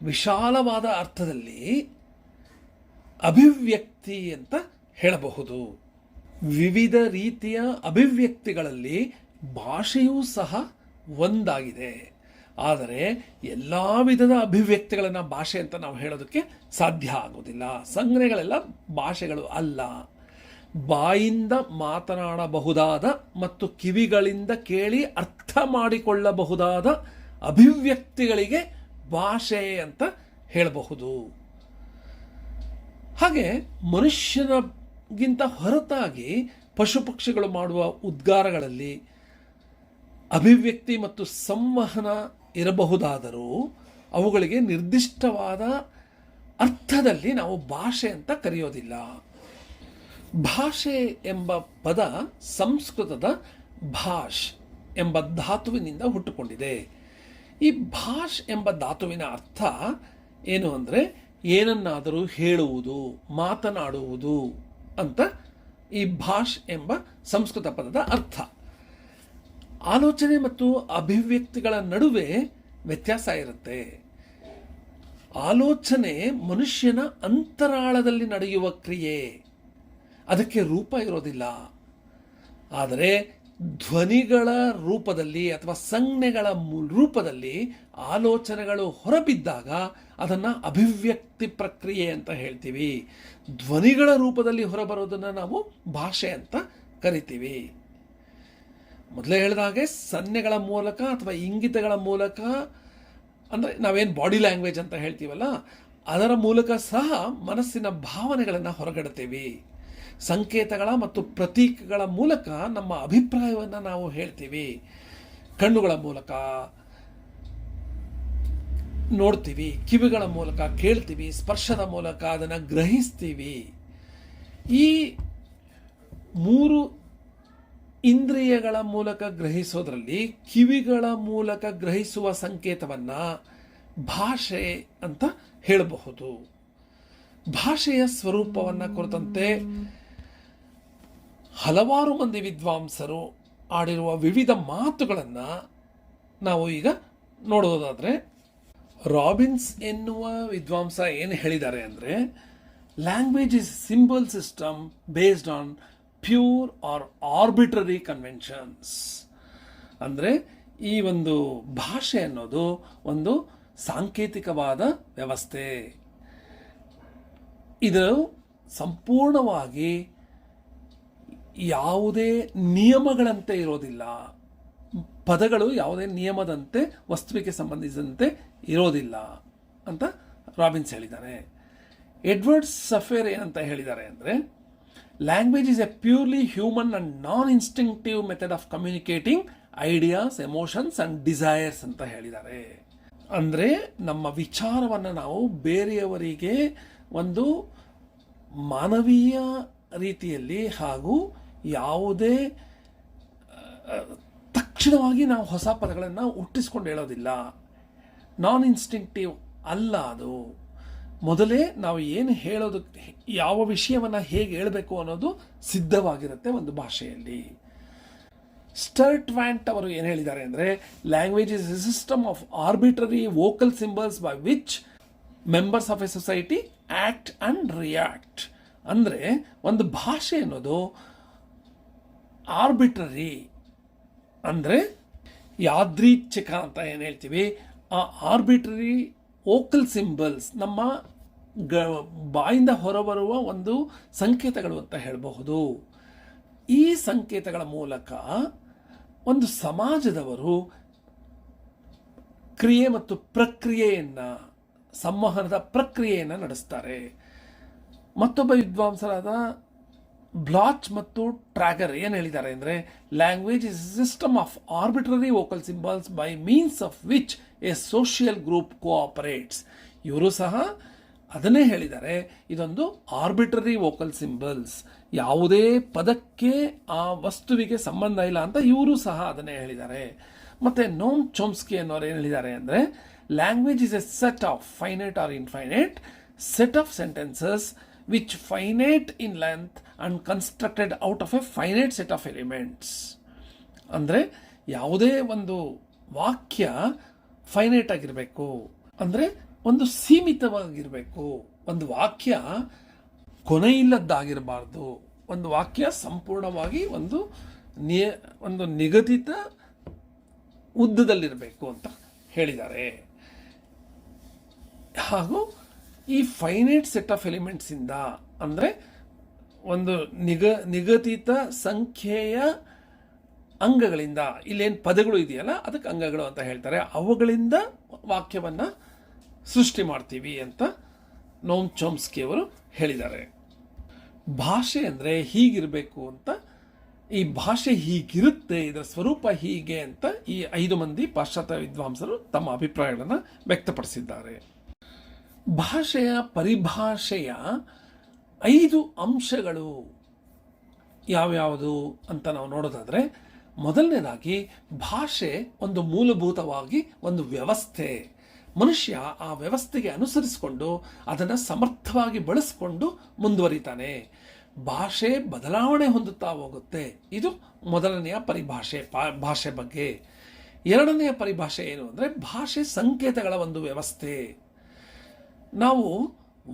ವಿಶಾಲವಾದ ಅರ್ಥದಲ್ಲಿ ಅಭಿವ್ಯಕ್ತಿ ಅಂತ ಹೇಳಬಹುದು. ವಿವಿಧ ರೀತಿಯ ಅಭಿವ್ಯಕ್ತಿಗಳಲ್ಲಿ ಭಾಷೆಯೂ ಸಹ ಒಂದಾಗಿದೆ. ಆದರೆ ಎಲ್ಲ ವಿಧದ ಅಭಿವ್ಯಕ್ತಿಗಳನ್ನು ಭಾಷೆ ಅಂತ ನಾವು ಹೇಳೋದಕ್ಕೆ ಸಾಧ್ಯ ಆಗೋದಿಲ್ಲ. ಸಂಜ್ಞೆಗಳೆಲ್ಲ ಭಾಷೆಗಳು ಅಲ್ಲ. ಬಾಯಿಂದ ಮಾತನಾಡಬಹುದಾದ ಮತ್ತು ಕಿವಿಗಳಿಂದ ಕೇಳಿ ಅರ್ಥ ಮಾಡಿಕೊಳ್ಳಬಹುದಾದ ಅಭಿವ್ಯಕ್ತಿಗಳಿಗೆ ಭಾಷೆ ಅಂತ ಹೇಳಬಹುದು. ಹಾಗೆ ಮನುಷ್ಯನಿಗಿಂತ ಹೊರತಾಗಿ ಪಶು ಪಕ್ಷಿಗಳು ಮಾಡುವ ಉದ್ಗಾರಗಳಲ್ಲಿ ಅಭಿವ್ಯಕ್ತಿ ಮತ್ತು ಸಂವಹನ ಇರಬಹುದಾದರೂ ಅವುಗಳಿಗೆ ನಿರ್ದಿಷ್ಟವಾದ ಅರ್ಥದಲ್ಲಿ ನಾವು ಭಾಷೆ ಅಂತ ಕರೆಯೋದಿಲ್ಲ. ಭಾಷೆ ಎಂಬ ಪದ ಸಂಸ್ಕೃತದ ಭಾಷ್ ಎಂಬ ಧಾತುವಿನಿಂದ ಹುಟ್ಟುಕೊಂಡಿದೆ. ಈ ಭಾಷ್ ಎಂಬ ಧಾತುವಿನ ಅರ್ಥ ಏನು ಅಂದರೆ ಏನನ್ನಾದರೂ ಹೇಳುವುದು, ಮಾತನಾಡುವುದು ಅಂತ ಈ ಭಾಷ್ ಎಂಬ ಸಂಸ್ಕೃತ ಪದದ ಅರ್ಥ. ಆಲೋಚನೆ ಮತ್ತು ಅಭಿವ್ಯಕ್ತಿಗಳ ನಡುವೆ ವ್ಯತ್ಯಾಸ ಇರುತ್ತೆ. ಆಲೋಚನೆ ಮನುಷ್ಯನ ಅಂತರಾಳದಲ್ಲಿ ನಡೆಯುವ ಕ್ರಿಯೆ, ಅದಕ್ಕೆ ರೂಪ ಇರೋದಿಲ್ಲ. ಆದರೆ ಧ್ವನಿಗಳ ರೂಪದಲ್ಲಿ ಅಥವಾ ಸಂಜ್ಞೆಗಳ ರೂಪದಲ್ಲಿ ಆಲೋಚನೆಗಳು ಹೊರಬಿದ್ದಾಗ ಅದನ್ನು ಅಭಿವ್ಯಕ್ತಿ ಪ್ರಕ್ರಿಯೆ ಅಂತ ಹೇಳ್ತೀವಿ. ಧ್ವನಿಗಳ ರೂಪದಲ್ಲಿ ಹೊರಬರೋದನ್ನು ನಾವು ಭಾಷೆ ಅಂತ ಕರಿತೀವಿ. ಮೊದಲೇ ಹೇಳಿದ ಹಾಗೆ ಸನ್ನೆಗಳ ಮೂಲಕ ಅಥವಾ ಇಂಗಿತಗಳ ಮೂಲಕ, ಅಂದರೆ ನಾವೇನು ಬಾಡಿ ಲ್ಯಾಂಗ್ವೇಜ್ ಅಂತ ಹೇಳ್ತೀವಲ್ಲ, ಅದರ ಮೂಲಕ ಸಹ ಮನಸ್ಸಿನ ಭಾವನೆಗಳನ್ನು ಹೊರಗಡ್ತೀವಿ. ಸಂಕೇತಗಳ ಮತ್ತು ಪ್ರತೀಕಗಳ ಮೂಲಕ ನಮ್ಮ ಅಭಿಪ್ರಾಯವನ್ನು ನಾವು ಹೇಳ್ತೀವಿ. ಕಣ್ಣುಗಳ ಮೂಲಕ ನೋಡ್ತೀವಿ, ಕಿವಿಗಳ ಮೂಲಕ ಕೇಳ್ತೀವಿ, ಸ್ಪರ್ಶದ ಮೂಲಕ ಅದನ್ನು ಗ್ರಹಿಸ್ತೀವಿ. ಈ ಮೂರು ಇಂದ್ರಿಯಗಳ ಮೂಲಕ ಗ್ರಹಿಸೋದ್ರಲ್ಲಿ ಕಿವಿಗಳ ಮೂಲಕ ಗ್ರಹಿಸುವ ಸಂಕೇತವನ್ನು ಭಾಷೆ ಅಂತ ಹೇಳಬಹುದು. ಭಾಷೆಯ ಸ್ವರೂಪವನ್ನು ಕುರಿತಂತೆ ಹಲವಾರು ಮಂದಿ ವಿದ್ವಾಂಸರು ಆಡಿರುವ ವಿವಿಧ ಮಾತುಗಳನ್ನು ನಾವು ಈಗ ನೋಡೋದಾದರೆ, ರಾಬಿನ್ಸ್ ಎನ್ನುವ ವಿದ್ವಾಂಸ ಏನು ಹೇಳಿದ್ದಾರೆ ಅಂದರೆ, language is symbol system based on pure or arbitrary conventions. ಅಂದರೆ ಈ ಒಂದು ಭಾಷೆ ಅನ್ನೋದು ಒಂದು ಸಾಂಕೇತಿಕವಾದ ವ್ಯವಸ್ಥೆ. ಇದು ಸಂಪೂರ್ಣವಾಗಿ ಯಾವುದೇ ನಿಯಮಗಳಂತೆ ಇರೋದಿಲ್ಲ. ಪದಗಳು ಯಾವುದೇ ನಿಯಮದಂತೆ ವಸ್ತುವಿಗೆ ಸಂಬಂಧಿಸಿದಂತೆ ಇರೋದಿಲ್ಲ ಅಂತ ರಾಬಿನ್ಸ್ ಹೇಳಿದ್ದಾರೆ. ಎಡ್ವರ್ಡ್ ಸಫೇರ್ ಏನಂತ ಹೇಳಿದ್ದಾರೆ ಅಂದರೆ, language is A purely human and non instinctive method of communicating ideas, emotions and desires ಅಂತ ಹೇಳಿದ್ದಾರೆ. ಅಂದರೆ ನಮ್ಮ ವಿಚಾರವನ್ನು ನಾವು ಬೇರೆಯವರಿಗೆ ಒಂದು ಮಾನವೀಯ ರೀತಿಯಲ್ಲಿ ಹಾಗೂ ಯಾವುದೇ ತಕ್ಷಣವಾಗಿ ನಾವು ಹೊಸ ಪದಗಳನ್ನು ಹುಟ್ಟಿಸ್ಕೊಂಡು ಹೇಳೋದಿಲ್ಲ. ನಾನ್ ಇನ್ಸ್ಟಿಂಕ್ಟಿವ್ ಅಲ್ಲ ಅದು. ಮೊದಲೇ ನಾವು ಏನು ಹೇಳೋದು, ಯಾವ ವಿಷಯವನ್ನು ಹೇಗೆ ಹೇಳಬೇಕು ಅನ್ನೋದು ಸಿದ್ಧವಾಗಿರುತ್ತೆ ಒಂದು ಭಾಷೆಯಲ್ಲಿ. ಸ್ಟರ್ಟ್ ವ್ಯಾಂಟ್ ಅವರು ಏನು ಹೇಳಿದ್ದಾರೆ ಅಂದರೆ, language is A system of arbitrary vocal symbols by which members of A society act and react. ಅಂದರೆ ಒಂದು ಭಾಷೆ ಅನ್ನೋದು ಆರ್ಬಿಟ್ರರಿ ಅಂದರೆ ಯಾದೃಚ್ಛಿಕ ಅಂತ ಏನು ಹೇಳ್ತೀವಿ, ಆ ಆರ್ಬಿಟ್ರರಿ ವೋಕಲ್ ಸಿಂಬಲ್ಸ್ ನಮ್ಮ ಬಾಯಿಂದ ಹೊರಬರುವ ಒಂದು ಸಂಕೇತಗಳು ಅಂತ ಹೇಳಬಹುದು. ಈ ಸಂಕೇತಗಳ ಮೂಲಕ ಒಂದು ಸಮಾಜದವರು ಕ್ರಿಯೆ ಮತ್ತು ಪ್ರಕ್ರಿಯೆಯನ್ನು, ಸಂವಹನದ ಪ್ರಕ್ರಿಯೆಯನ್ನು ನಡೆಸ್ತಾರೆ. ಮತ್ತೊಬ್ಬ ವಿದ್ವಾಂಸರಾದ ಬ್ಲಾಚ್ ಮತ್ತು ಟ್ರ್ಯಾಗರ್ ಏನು ಹೇಳಿದ್ದಾರೆ ಅಂದರೆ, language is system of arbitrary vocal symbols by means of which a social group cooperates. ಇವರು ಸಹ ಅದನ್ನೇ ಹೇಳಿದ್ದಾರೆ, ಇದೊಂದು ಆರ್ಬಿಟ್ರರಿ ವೋಕಲ್ ಸಿಂಬಲ್ಸ್, ಯಾವುದೇ ಪದಕ್ಕೆ ಆ ವಸ್ತುವಿಗೆ ಸಂಬಂಧ ಇಲ್ಲ ಅಂತ ಇವರು ಸಹ ಅದನ್ನೇ ಹೇಳಿದ್ದಾರೆ. ಮತ್ತು ನೋಮ್ ಚೋಮ್ಸ್ಕಿ ಅನ್ನೋರು ಏನು ಹೇಳಿದ್ದಾರೆ ಅಂದರೆ, language is a set of finite or infinite set of sentences which finite in length and constructed out of a finite set of elements. ಅಂದರೆ ಯಾವುದೇ ಒಂದು ವಾಕ್ಯ ಫೈನೈಟ್ ಆಗಿರಬೇಕು, ಅಂದರೆ ಒಂದು ಸೀಮಿತವಾಗಿರಬೇಕು. ಒಂದು ವಾಕ್ಯ ಕೊನೆಯಿಲ್ಲದ್ದಾಗಿರಬಾರ್ದು. ಒಂದು ವಾಕ್ಯ ಸಂಪೂರ್ಣವಾಗಿ ಒಂದು ನಿಗದಿತ ಉದ್ದದಲ್ಲಿರಬೇಕು ಅಂತ ಹೇಳಿದ್ದಾರೆ. ಹಾಗೂ ಈ ಫೈನೈಟ್ ಸೆಟ್ ಆಫ್ ಎಲಿಮೆಂಟ್ಸಿಂದ ಅಂದರೆ ಒಂದು ನಿಗದಿತ ಸಂಖ್ಯೆಯ ಅಂಗಗಳಿಂದ, ಇಲ್ಲೇನು ಪದಗಳು ಇದೆಯಲ್ಲ ಅದಕ್ಕೆ ಅಂಗಗಳು ಅಂತ ಹೇಳ್ತಾರೆ, ಅವುಗಳಿಂದ ವಾಕ್ಯವನ್ನು ಸೃಷ್ಟಿ ಮಾಡ್ತೀವಿ ಅಂತ ನೋಮ್ ಚೋಮ್ಸ್ಕಿ ಅವರು ಹೇಳಿದ್ದಾರೆ. ಭಾಷೆ ಅಂದರೆ ಹೀಗಿರಬೇಕು ಅಂತ, ಈ ಭಾಷೆ ಹೀಗಿರುತ್ತೆ, ಇದರ ಸ್ವರೂಪ ಹೀಗೆ ಅಂತ ಈ 5 ಮಂದಿ ಪಾಶ್ಚಾತ್ಯ ವಿದ್ವಾಂಸರು ತಮ್ಮ ಅಭಿಪ್ರಾಯಗಳನ್ನು ವ್ಯಕ್ತಪಡಿಸಿದ್ದಾರೆ. ಭಾಷೆಯ ಪರಿಭಾಷೆಯ 5 ಅಂಶಗಳು ಯಾವ್ಯಾವುದು ಅಂತ ನಾವು ನೋಡೋದಾದರೆ, ಮೊದಲನೇದಾಗಿ ಭಾಷೆ ಒಂದು ಮೂಲಭೂತವಾಗಿ ಒಂದು ವ್ಯವಸ್ಥೆ. ಮನುಷ್ಯ ಆ ವ್ಯವಸ್ಥೆಗೆ ಅನುಸರಿಸಿಕೊಂಡು ಅದನ್ನು ಸಮರ್ಥವಾಗಿ ಬಳಸಿಕೊಂಡು ಮುಂದುವರಿತಾನೆ. ಭಾಷೆ ಬದಲಾವಣೆ ಹೊಂದುತ್ತಾ ಹೋಗುತ್ತೆ. ಇದು ಮೊದಲನೆಯ ಪರಿಭಾಷೆ ಭಾಷೆ ಬಗ್ಗೆ. ಎರಡನೆಯ ಪರಿಭಾಷೆ ಏನು ಅಂದರೆ, ಭಾಷೆ ಸಂಕೇತಗಳ ಒಂದು ವ್ಯವಸ್ಥೆ. ನಾವು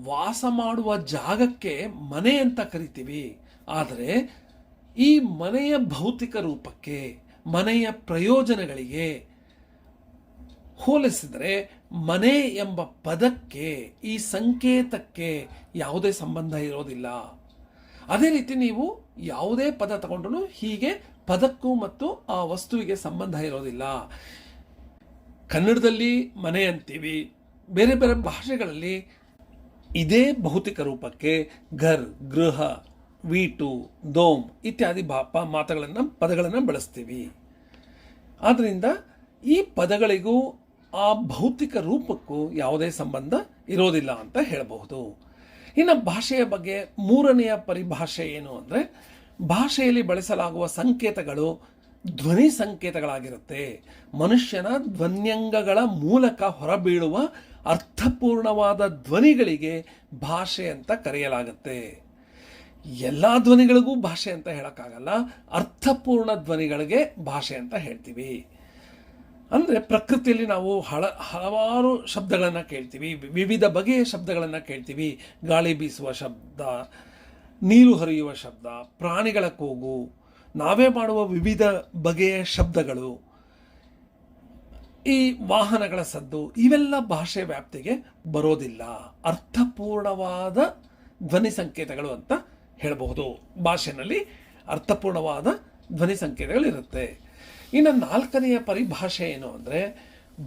ವಾಸ ಮಾಡುವ ಜಾಗಕ್ಕೆ ಮನೆ ಅಂತ ಕರಿತೀವಿ, ಆದರೆ ಈ ಮನೆಯ ಭೌತಿಕ ರೂಪಕ್ಕೆ, ಮನೆಯ ಪ್ರಯೋಜನಗಳಿಗೆ ಹೋಲಿಸಿದರೆ ಮನೆ ಎಂಬ ಪದಕ್ಕೆ, ಈ ಸಂಕೇತಕ್ಕೆ ಯಾವುದೇ ಸಂಬಂಧ ಇರೋದಿಲ್ಲ. ಅದೇ ರೀತಿ ನೀವು ಯಾವುದೇ ಪದ ತಗೊಂಡ್ರೂ ಹೀಗೆ ಪದಕ್ಕೂ ಮತ್ತು ಆ ವಸ್ತುವಿಗೆ ಸಂಬಂಧ ಇರೋದಿಲ್ಲ. ಕನ್ನಡದಲ್ಲಿ ಮನೆ ಅಂತೀವಿ, ಬೇರೆ ಬೇರೆ ಭಾಷೆಗಳಲ್ಲಿ ಇದೇ ಭೌತಿಕ ರೂಪಕ್ಕೆ ಘರ್, ಗೃಹ, ವೀಟು, ದೋಮ್ ಇತ್ಯಾದಿ ಪದಗಳನ್ನು ಬಳಸ್ತೀವಿ. ಆದ್ದರಿಂದ ಈ ಪದಗಳಿಗೂ ಆ ಭೌತಿಕ ರೂಪಕ್ಕೂ ಯಾವುದೇ ಸಂಬಂಧ ಇರೋದಿಲ್ಲ ಅಂತ ಹೇಳಬಹುದು. ಇನ್ನು ಭಾಷೆಯ ಬಗ್ಗೆ ಮೂರನೆಯ ಪರಿಭಾಷೆ ಏನು ಅಂದರೆ, ಭಾಷೆಯಲ್ಲಿ ಬಳಸಲಾಗುವ ಸಂಕೇತಗಳು ಧ್ವನಿ ಸಂಕೇತಗಳಾಗಿರುತ್ತೆ. ಮನುಷ್ಯನ ಧ್ವನ್ಯಂಗಗಳ ಮೂಲಕ ಹೊರಬೀಳುವ ಅರ್ಥಪೂರ್ಣವಾದ ಧ್ವನಿಗಳಿಗೆ ಭಾಷೆ ಅಂತ ಕರೆಯಲಾಗುತ್ತೆ. ಎಲ್ಲ ಧ್ವನಿಗಳಿಗೂ ಭಾಷೆ ಅಂತ ಹೇಳೋಕ್ಕಾಗಲ್ಲ, ಅರ್ಥಪೂರ್ಣ ಧ್ವನಿಗಳಿಗೆ ಭಾಷೆ ಅಂತ ಹೇಳ್ತೀವಿ. ಅಂದರೆ ಪ್ರಕೃತಿಯಲ್ಲಿ ನಾವು ಹಲವಾರು ಶಬ್ದಗಳನ್ನು ಕೇಳ್ತೀವಿ, ವಿವಿಧ ಬಗೆಯ ಶಬ್ದಗಳನ್ನು ಕೇಳ್ತೀವಿ. ಗಾಳಿ ಬೀಸುವ ಶಬ್ದ, ನೀರು ಹರಿಯುವ ಶಬ್ದ, ಪ್ರಾಣಿಗಳ ಕೂಗು, ನಾವೇ ಮಾಡುವ ವಿವಿಧ ಬಗೆಯ ಶಬ್ದಗಳು, ಈ ವಾಹನಗಳ ಸದ್ದು, ಇವೆಲ್ಲ ಭಾಷೆ ವ್ಯಾಪ್ತಿಗೆ ಬರೋದಿಲ್ಲ. ಅರ್ಥಪೂರ್ಣವಾದ ಧ್ವನಿ ಸಂಕೇತಗಳು ಅಂತ ಹೇಳಬಹುದು. ಭಾಷೆಯಲ್ಲಿ ಅರ್ಥಪೂರ್ಣವಾದ ಧ್ವನಿ ಸಂಕೇತಗಳಿರುತ್ತೆ. ಇನ್ನು ನಾಲ್ಕನೆಯ ಪರಿಭಾಷೆ ಏನು ಅಂದರೆ,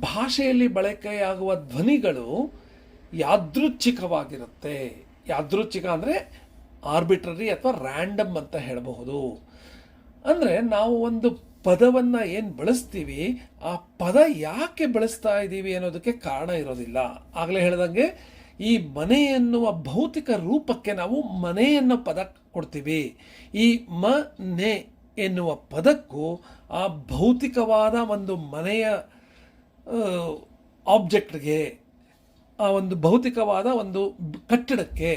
ಭಾಷೆಯಲ್ಲಿ ಬಳಕೆಯಾಗುವ ಧ್ವನಿಗಳು ಯಾದೃಚ್ಛಿಕವಾಗಿರುತ್ತೆ. ಯಾದೃಚ್ಛಿಕ ಅಂದರೆ ಆರ್ಬಿಟ್ರರಿ ಅಥವಾ ರ್ಯಾಂಡಮ್ ಅಂತ ಹೇಳಬಹುದು. ಅಂದರೆ ನಾವು ಒಂದು ಪದವನ್ನು ಏನು ಬಳಸ್ತೀವಿ, ಆ ಪದ ಯಾಕೆ ಬಳಸ್ತಾ ಇದ್ದೀವಿ ಅನ್ನೋದಕ್ಕೆ ಕಾರಣ ಇರೋದಿಲ್ಲ. ಆಗಲೇ ಹೇಳ್ದಂಗೆ ಈ ಮನೆ ಎನ್ನುವ ಭೌತಿಕ ರೂಪಕ್ಕೆ ನಾವು ಮನೆ ಅನ್ನೋ ಪದ ಕೊಡ್ತೀವಿ. ಈ ಮನೆ ಎನ್ನುವ ಪದಕ್ಕೂ ಆ ಭೌತಿಕವಾದ ಒಂದು ಮನೆಯ ಆಬ್ಜೆಕ್ಟ್ಗೆ, ಆ ಒಂದು ಭೌತಿಕವಾದ ಒಂದು ಕಟ್ಟಡಕ್ಕೆ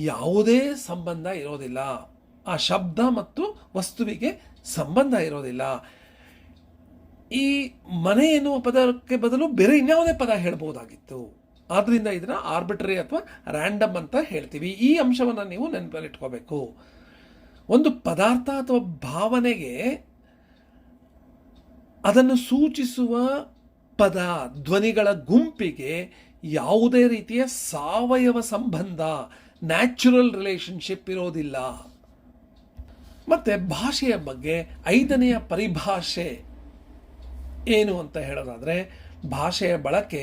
ಯಾವುದೇ ಸಂಬಂಧ ಇರೋದಿಲ್ಲ. ಆ ಶಬ್ದ ಮತ್ತು ವಸ್ತುವಿಗೆ ಸಂಬಂಧ ಇರೋದಿಲ್ಲ. ಈ ಮನೆ ಎನ್ನುವ ಪದಕ್ಕೆ ಬದಲು ಬೇರೆ ಇನ್ಯಾವುದೇ ಪದ ಹೇಳ್ಬೋದಾಗಿತ್ತು. ಆದ್ದರಿಂದ ಇದನ್ನು ಆರ್ಬಿಟ್ರರಿ ಅಥವಾ ರ್ಯಾಂಡಮ್ ಅಂತ ಹೇಳ್ತೀವಿ. ಈ ಅಂಶವನ್ನು ನೀವು ನೆನಪಲ್ಲಿಟ್ಕೋಬೇಕು. ಒಂದು ಪದಾರ್ಥ ಅಥವಾ ಭಾವನೆಗೆ ಅದನ್ನು ಸೂಚಿಸುವ ಪದ, ಧ್ವನಿಗಳ ಗುಂಪಿಗೆ ಯಾವುದೇ ರೀತಿಯ ಸಾವಯವ ಸಂಬಂಧ, ನ್ಯಾಚುರಲ್ ರಿಲೇಶನ್ಶಿಪ್ ಇರೋದಿಲ್ಲ. ಮತ್ತು ಭಾಷೆಯ ಬಗ್ಗೆ ಐದನೆಯ ಪರಿಭಾಷೆ ಏನು ಅಂತ ಹೇಳೋದಾದರೆ, ಭಾಷೆಯ ಬಳಕೆ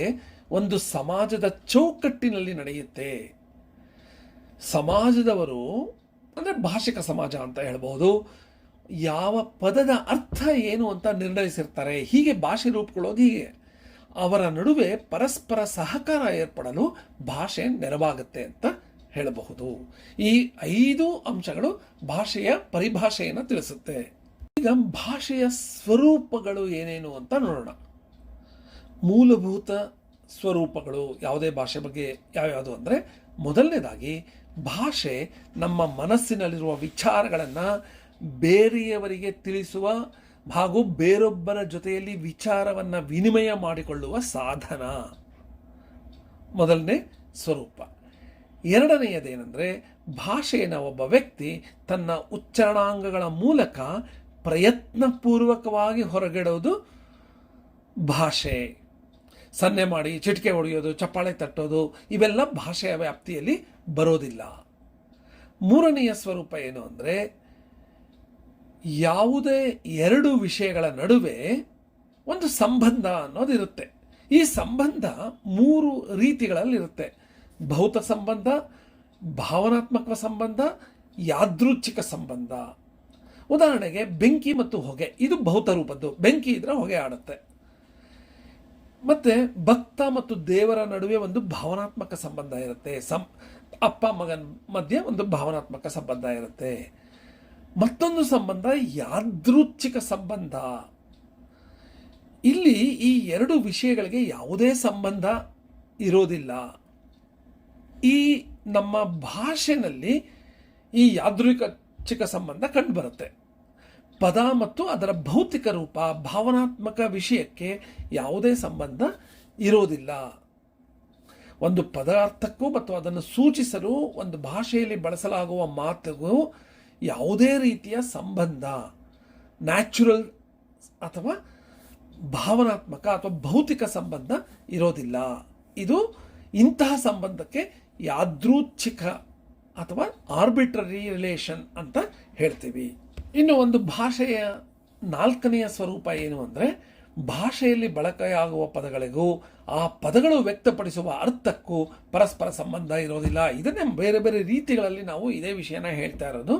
ಒಂದು ಸಮಾಜದ ಚೌಕಟ್ಟಿನಲ್ಲಿ ನಡೆಯುತ್ತೆ. ಸಮಾಜದವರು ಅಂದರೆ ಭಾಷಿಕ ಸಮಾಜ ಅಂತ ಹೇಳ್ಬೋದು, ಯಾವ ಪದದ ಅರ್ಥ ಏನು ಅಂತ ನಿರ್ಣಯಿಸಿರ್ತಾರೆ. ಹೀಗೆ ಭಾಷೆ ರೂಪುಗೊಳ್ಳೋದು ಹೀಗೆ. ಅವರ ನಡುವೆ ಪರಸ್ಪರ ಸಹಕಾರ ಏರ್ಪಡಲು ಭಾಷೆ ನೆರವಾಗುತ್ತೆ ಅಂತ ಹೇಳಬಹುದು. ಈ 5 ಅಂಶಗಳು ಭಾಷೆಯ ಪರಿಭಾಷೆಯನ್ನು ತಿಳಿಸುತ್ತೆ. ಈಗ ಭಾಷೆಯ ಸ್ವರೂಪಗಳು ಏನೇನು ಅಂತ ನೋಡೋಣ. ಮೂಲಭೂತ ಸ್ವರೂಪಗಳು ಯಾವುದೇ ಭಾಷೆ ಬಗ್ಗೆ ಯಾವ್ಯಾವುದು ಅಂದರೆ, ಮೊದಲನೇದಾಗಿ ಭಾಷೆ ನಮ್ಮ ಮನಸ್ಸಿನಲ್ಲಿರುವ ವಿಚಾರಗಳನ್ನು ಬೇರೆಯವರಿಗೆ ತಿಳಿಸುವ ಹಾಗೂ ಬೇರೊಬ್ಬರ ಜೊತೆಯಲ್ಲಿ ವಿಚಾರವನ್ನು ವಿನಿಮಯ ಮಾಡಿಕೊಳ್ಳುವ ಸಾಧನ, ಮೊದಲನೇ ಸ್ವರೂಪ. ಎರಡನೆಯದೇನೆಂದರೆ, ಭಾಷೆಯನ್ನು ಒಬ್ಬ ವ್ಯಕ್ತಿ ತನ್ನ ಉಚ್ಚಾರಣಾಂಗಗಳ ಮೂಲಕ ಪ್ರಯತ್ನಪೂರ್ವಕವಾಗಿ ಹೊರಗಿಡೋದು ಭಾಷೆ. ಸನ್ನೆ ಮಾಡಿ, ಚಿಟಿಕೆ ಹೊಡೆಯೋದು, ಚಪ್ಪಾಳೆ ತಟ್ಟೋದು, ಇವೆಲ್ಲ ಭಾಷೆಯ ವ್ಯಾಪ್ತಿಯಲ್ಲಿ ಬರೋದಿಲ್ಲ. ಮೂರನೆಯ ಸ್ವರೂಪ ಏನು ಅಂದರೆ, ಯಾವುದೇ 2 ವಿಷಯಗಳ ನಡುವೆ ಒಂದು ಸಂಬಂಧ ಅನ್ನೋದಿರುತ್ತೆ. ಈ ಸಂಬಂಧ 3 ರೀತಿಗಳಲ್ಲಿರುತ್ತೆ: ಭೌತ ಸಂಬಂಧ, ಭಾವನಾತ್ಮಕ ಸಂಬಂಧ, ಯಾದೃಚ್ಛಿಕ ಸಂಬಂಧ. ಉದಾಹರಣೆಗೆ ಬೆಂಕಿ ಮತ್ತು ಹೊಗೆ, ಇದು ಭೌತ ರೂಪದ್ದು. ಬೆಂಕಿ ಇದ್ರೆ ಹೊಗೆ ಆಡುತ್ತೆ. ಮತ್ತು ಭಕ್ತ ಮತ್ತು ದೇವರ ನಡುವೆ ಒಂದು ಭಾವನಾತ್ಮಕ ಸಂಬಂಧ ಇರುತ್ತೆ. ಅಪ್ಪ ಮಗನ ಮಧ್ಯೆ ಒಂದು ಭಾವನಾತ್ಮಕ ಸಂಬಂಧ ಇರುತ್ತೆ. ಮತ್ತೊಂದು ಸಂಬಂಧ ಯಾದೃಚ್ಛಿಕ ಸಂಬಂಧ. ಇಲ್ಲಿ ಈ 2 ವಿಷಯಗಳಿಗೆ ಯಾವುದೇ ಸಂಬಂಧ ಇರೋದಿಲ್ಲ. ಈ ನಮ್ಮ ಭಾಷೆಯಲ್ಲಿ ಈ ಯಾದೃಚ್ಛಿಕ ಸಂಬಂಧ ಕಂಡುಬರುತ್ತೆ. ಪದ ಮತ್ತು ಅದರ ಭೌತಿಕ ರೂಪ, ಭಾವನಾತ್ಮಕ ವಿಷಯಕ್ಕೆ ಯಾವುದೇ ಸಂಬಂಧ ಇರೋದಿಲ್ಲ. ಒಂದು ಪದಾರ್ಥಕ್ಕೂ ಮತ್ತು ಅದನ್ನು ಸೂಚಿಸಲು ಒಂದು ಭಾಷೆಯಲ್ಲಿ ಬಳಸಲಾಗುವ ಮಾತಿಗೂ ಯಾವುದೇ ರೀತಿಯ ಸಂಬಂಧ, ನ್ಯಾಚುರಲ್ ಅಥವಾ ಭಾವನಾತ್ಮಕ ಅಥವಾ ಭೌತಿಕ ಸಂಬಂಧ ಇರೋದಿಲ್ಲ. ಇಂತಹ ಸಂಬಂಧಕ್ಕೆ ಯಾದೃಚ್ಛಿಕ ಅಥವಾ ಆರ್ಬಿಟ್ರರಿ ರಿಲೇಷನ್ ಅಂತ ಹೇಳ್ತೀವಿ. ಇನ್ನು ಒಂದು ಭಾಷೆಯ 4ನೆಯ ಸ್ವರೂಪ ಏನು ಅಂದರೆ, ಭಾಷೆಯಲ್ಲಿ ಬಳಕೆಯಾಗುವ ಪದಗಳಿಗೂ ಆ ಪದಗಳು ವ್ಯಕ್ತಪಡಿಸುವ ಅರ್ಥಕ್ಕೂ ಪರಸ್ಪರ ಸಂಬಂಧ ಇರೋದಿಲ್ಲ. ಇದನ್ನೇ ಬೇರೆ ಬೇರೆ ರೀತಿಗಳಲ್ಲಿ ನಾವು ಇದೇ ವಿಷಯನ ಹೇಳ್ತಾ ಇರೋದು.